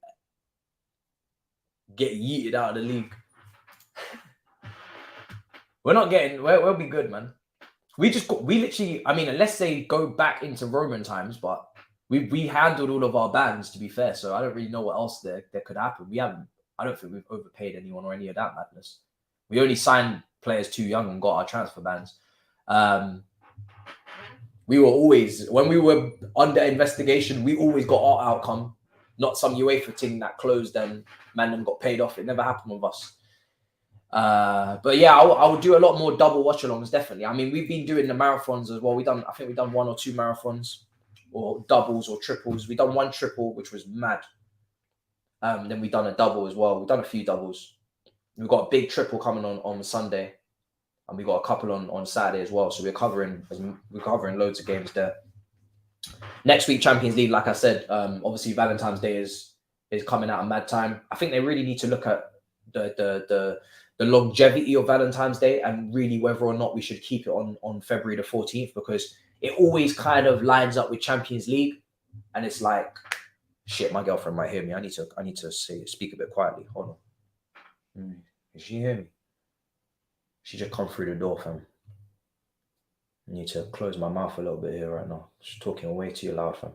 get yeeted out of the league. We'll be good, man. We literally, I mean, unless they go back into Roman times, but we handled all of our bans, to be fair. So I don't really know what else there could happen. We haven't. I don't think we've overpaid anyone or any of that madness. We only signed players too young and got our transfer bans. We were always, when we were under investigation, we always got our outcome, not some UEFA thing that closed and man got paid off. It never happened with us. But yeah, I would do a lot more double watch-alongs, definitely. I mean, we've been doing the marathons as well. I think we've done 1 or 2 marathons, or doubles or triples. We've done 1 triple, which was mad. Then we've done a double as well. We've done a few doubles. We've got a big triple coming on Sunday. And we got a couple on Saturday as well. So we're covering loads of games there. Next week, Champions League, like I said, obviously Valentine's Day is coming out a mad time. I think they really need to look at the longevity of Valentine's Day and really whether or not we should keep it on February the 14th, because it always kind of lines up with Champions League. And it's like, shit, my girlfriend might hear me. I need to speak a bit quietly. Hold on. Did she hear me? She just come through the door, fam. I need to close my mouth a little bit here right now. She's talking way too loud, fam.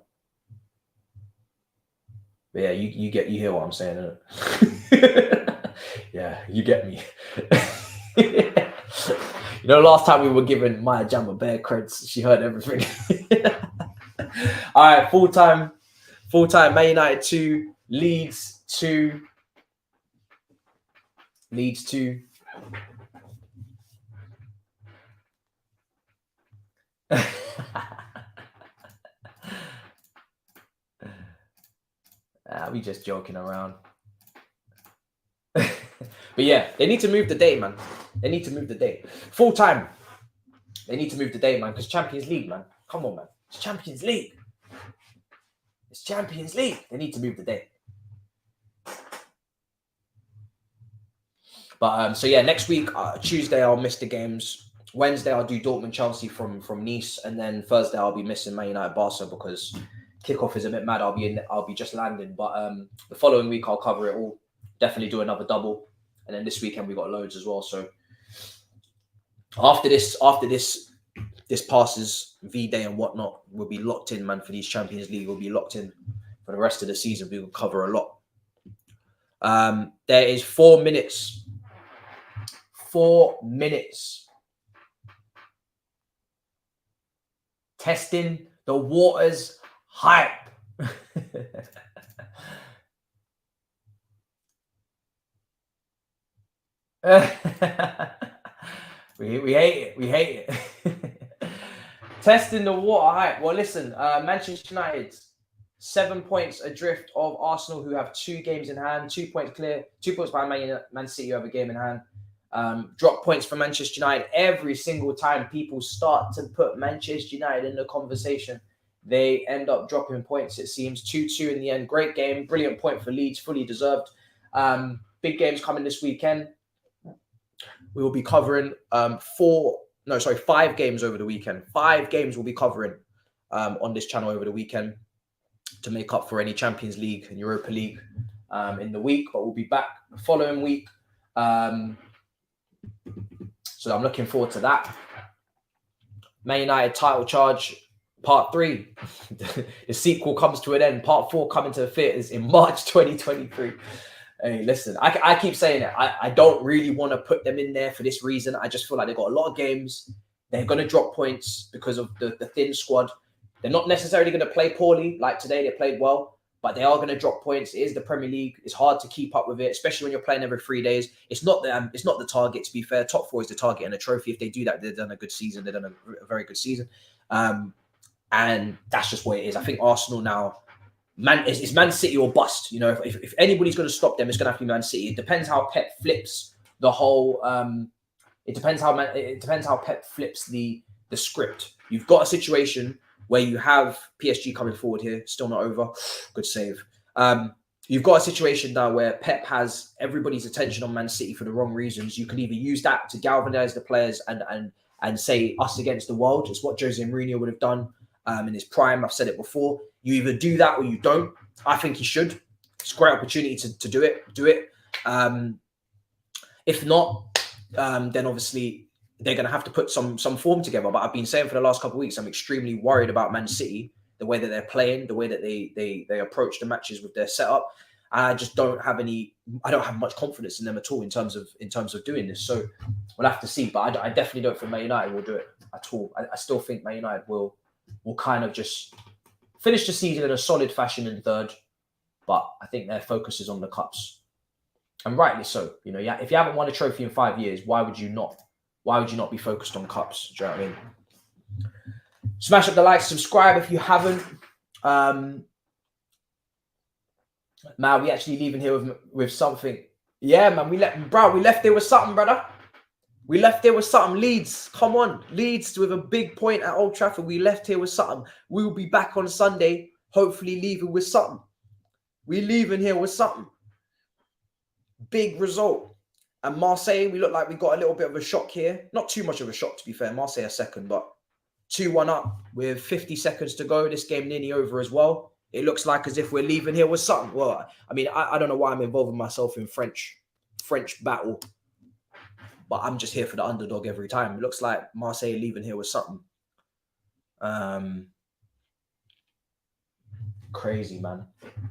But yeah, you hear what I'm saying, innit? Yeah, you get me. You know, last time we were giving Maya Jama bare creds, she heard everything. All right, full time. Man United 2, Leeds 2. Leeds 2. We just joking around. But yeah, they need to move the date, man. They need to move the date. Full time. They need to move the date, man, because Champions League, man. Come on, man. It's Champions League. It's Champions League. They need to move the date. But so yeah, next week, Tuesday, I'll miss the games. Wednesday, I'll do Dortmund Chelsea from Nice, and then Thursday I'll be missing Man United Barca because kickoff is a bit mad. I'll be just landing, but the following week I'll cover it all. Definitely do another double, and then this weekend we got loads as well. So after this passes, V-Day and whatnot, we'll be locked in, man. For these Champions League, we'll be locked in for the rest of the season. We will cover a lot. There is 4 minutes. 4 minutes. Testing the waters hype. we hate it. We hate it. Testing the water hype. Well, listen, Manchester United 7 points adrift of Arsenal, who have 2 games in hand, 2 points clear, 2 points behind Man City, who have a game in hand. Drop points for Manchester United. Every single time people start to put Manchester United in the conversation, they end up dropping points, it seems. 2-2 in the end. Great game. Brilliant point for Leeds. Fully deserved. Big games coming this weekend. We will be covering 5 games over the weekend. 5 games we'll be covering on this channel over the weekend to make up for any Champions League and Europa League in the week. But we'll be back the following week. So I'm looking forward to that. Man United title charge, part 3. The sequel comes to an end. Part 4 coming to the theaters in March 2023. Hey, listen, I keep saying it. I don't really want to put them in there for this reason. I just feel like they've got a lot of games. They're going to drop points because of the thin squad. They're not necessarily going to play poorly. Like today, they played well. But they are going to drop points. It is the Premier League. It's hard to keep up with it, especially when you're playing every 3 days. It's not the target, to be fair. Top 4 is the target and a trophy. If they do that, they've done a good season. They've done a very good season. And that's just what it is. I think Arsenal now, it's Man City or bust. You know, if anybody's going to stop them, it's going to have to be Man City. It depends how Pep flips the whole. It depends how Pep flips the script. You've got a situation where you have PSG coming forward here, still not over. Good save. You've got a situation now where Pep has everybody's attention on Man City for the wrong reasons. You can either use that to galvanize the players and say us against the world. It's what Jose Mourinho would have done in his prime. I've said it before. You either do that or you don't. I think he should. It's a great opportunity to do it. If not, then obviously they're going to have to put some form together. But I've been saying for the last couple of weeks, I'm extremely worried about Man City, the way that they're playing, the way that they approach the matches with their setup. I just don't have much confidence in them at all in terms of doing this. So we'll have to see. But I definitely don't think Man United will do it at all. I still think Man United will kind of just finish the season in a solid fashion in third. But I think their focus is on the cups. And rightly so. You know, yeah, if you haven't won a trophy in 5 years, why would you not be focused on cups? Do you know what I mean? Smash up the like, subscribe if you haven't. Man, we actually leaving here with something. Yeah, man, we left there with something, brother. We left there with something. Leeds, come on. Leeds with a big point at Old Trafford. We left here with something. We will be back on Sunday, hopefully leaving with something. We leaving here with something. Big result. And Marseille, we look like we got a little bit of a shock here. Not too much of a shock, to be fair. Marseille are second, but 2-1 up with 50 seconds to go. This game nearly over as well. It looks like as if we're leaving here with something. Well, I mean, I don't know why I'm involving myself in French battle, but I'm just here for the underdog every time. It looks like Marseille leaving here with something. Crazy, man.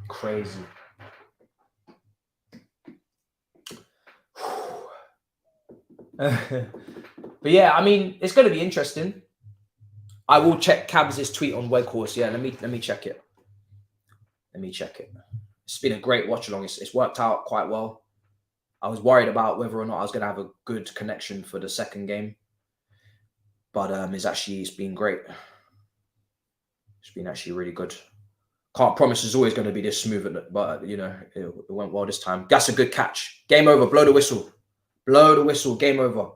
Crazy. But yeah, I mean, it's going to be interesting. I will check Thabz's tweet on Weghorst. Yeah, let me check it. It's been a great watch along. It's worked out quite well. I was worried about whether or not I was going to have a good connection for the second game, but it's been great. It's been actually really good. Can't promise it's always going to be this smooth, but you know, it went well this time. That's a good catch. Game over. Blow the whistle. Blow the whistle. Game over.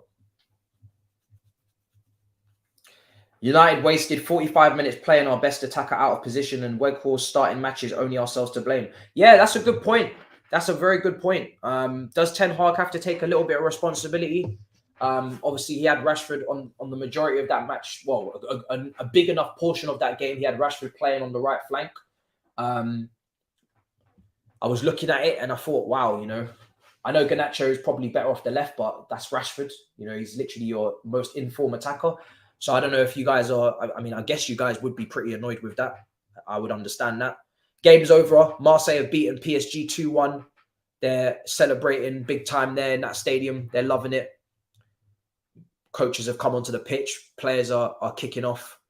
United wasted 45 minutes playing our best attacker out of position, and Weghorst starting matches, only ourselves to blame. Yeah, that's a good point. That's a very good point. Does Ten Hag have to take a little bit of responsibility? Obviously, he had Rashford on the majority of that match. Well, a big enough portion of that game, he had Rashford playing on the right flank. I was looking at it and I thought, wow, you know, I know Garnacho is probably better off the left, but that's Rashford. You know, he's literally your most informed attacker. So I don't know if you guys are, I mean, I guess you guys would be pretty annoyed with that. I would understand that. Game's over. Marseille have beaten PSG 2-1. They're celebrating big time there in that stadium. They're loving it. Coaches have come onto the pitch. Players are kicking off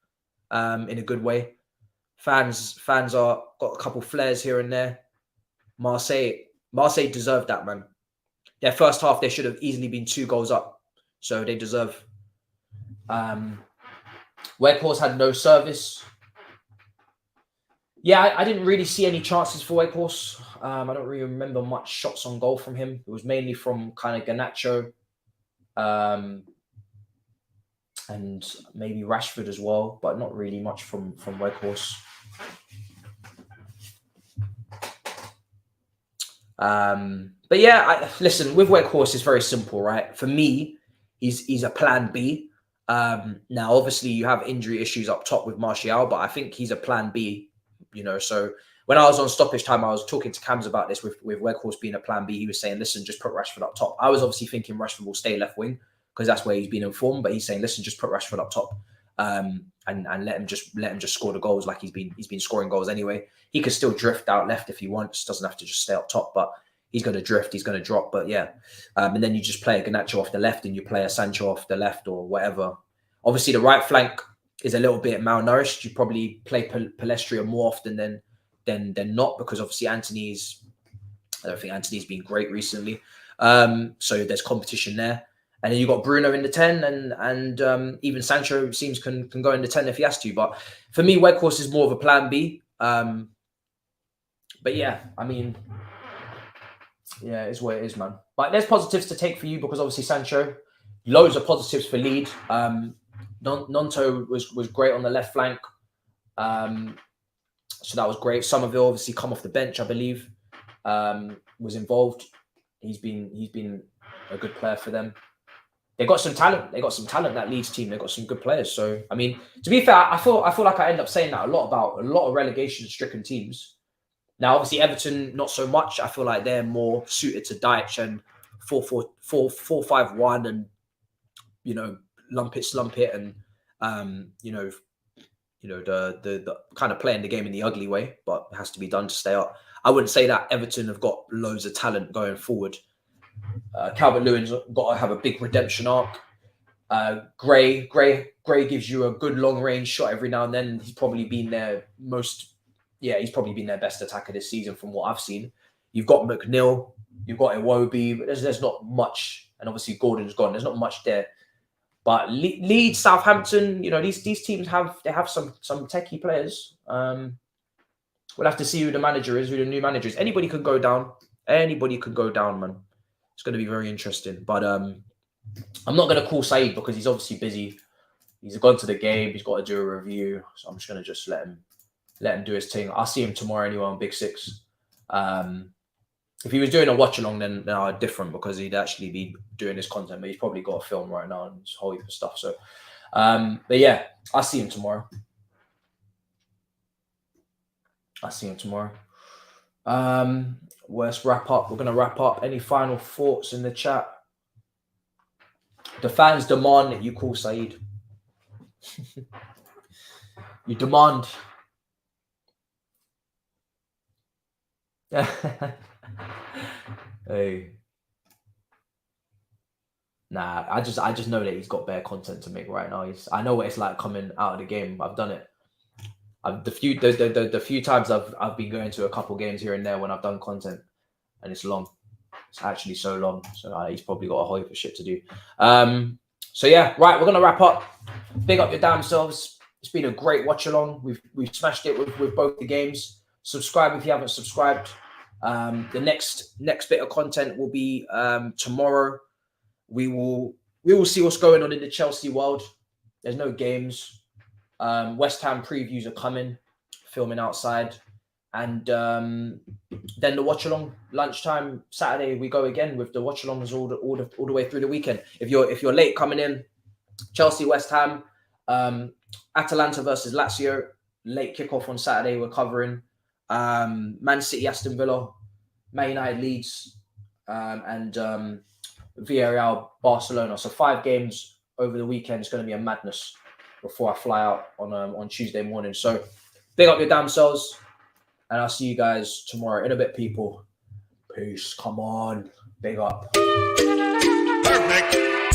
in a good way. Fans are got a couple flares here and there. Marseille deserved that, man. Their first half, they should have easily been 2 goals up. So they deserve. Weghorst had no service. Yeah, I didn't really see any chances for Weghorst. I don't really remember much shots on goal from him. It was mainly from kind of Garnacho and maybe Rashford as well, but not really much from Weghorst. But yeah, listen, with Weghorst, it's very simple, right? For me, he's a plan B. Now, obviously, you have injury issues up top with Martial, but I think he's a plan B, you know. So when I was on stoppage time, I was talking to Cams about this with Weghorst being a plan B. He was saying, listen, just put Rashford up top. I was obviously thinking Rashford will stay left wing because that's where he's been informed, but he's saying, listen, just put Rashford up top and let him just score the goals like he's been scoring goals anyway. He could still drift out left if he wants, doesn't have to just stay up top, but he's going to drift, he's going to drop. But yeah, and then you just play a Garnacho off the left and you play a Sancho off the left or whatever. Obviously, the right flank is a little bit malnourished. You probably play Palestria more often than not because obviously I don't think Anthony's been great recently. So there's competition there. And then you got Bruno in the 10 and even Sancho seems can go in the 10 if he has to. But for me, Weghorst is more of a plan B. But yeah, I mean, yeah, it's what it is, man. But there's positives to take for you because obviously Sancho, loads of positives for Leeds. Nonto was great on the left flank. So that was great. Somerville obviously come off the bench, I believe, was involved. He's been a good player for them. They got some talent. That Leeds team. They got some good players. So I mean, to be fair, I feel like I end up saying that a lot about a lot of relegation-stricken teams. Now, obviously, Everton not so much. I feel like they're more suited to Dyche and 4-4-2-1 and, you know, lump it, slump it, and you know, the kind of playing the game in the ugly way, but it has to be done to stay up. I wouldn't say that Everton have got loads of talent going forward. Calvert-Lewin's got to have a big redemption arc. Gray gives you a good long range shot every now and then. He's probably been their best attacker this season from what I've seen. You've got McNeil, you've got Iwobi, but there's not much, and obviously Gordon's gone. There's not much there. But Leeds, Southampton, these teams have some techie players. We'll have to see who the manager is, who the new manager is. Anybody could go down. Anybody could go down, man. It's going to be very interesting. But I'm not going to call Saeed because he's obviously busy. He's gone to the game. He's got to do a review. So I'm just going to just let him do his thing. I'll see him tomorrow anyway on Big Six. If he was doing a watch-along, then different because he'd actually be doing his content. But he's probably got a film right now and this whole heap of stuff. So, but yeah, I'll see him tomorrow. Let's wrap up. We're going to wrap up. Any final thoughts in the chat? The fans demand that you call Saeed. You demand. Hey. Nah, I just know that he's got bare content to make right now. I know what it's like coming out of the game. I've done it. The few times I've been going to a couple games here and there when I've done content, and it's long. It's actually so long. So he's probably got a whole heap of shit to do. So yeah, right. We're gonna wrap up. Big up your damn selves. It's been a great watch along. We've smashed it with both the games. Subscribe if you haven't subscribed. The next bit of content will be tomorrow. We will see what's going on in the Chelsea world. There's no games. West Ham previews are coming, filming outside, and then the watch along lunchtime Saturday we go again with the watch alongs all the way through the weekend. If you're late coming in, Chelsea West Ham, Atalanta versus Lazio, late kickoff on Saturday we're covering. Man City Aston Villa, Man United Leeds, and Villarreal Barcelona. So 5 games over the weekend. It's going to be a madness before I fly out on Tuesday morning. So big up your damn selves, and I'll see you guys tomorrow in a bit, people. Peace. Come on. Big up. Perfect.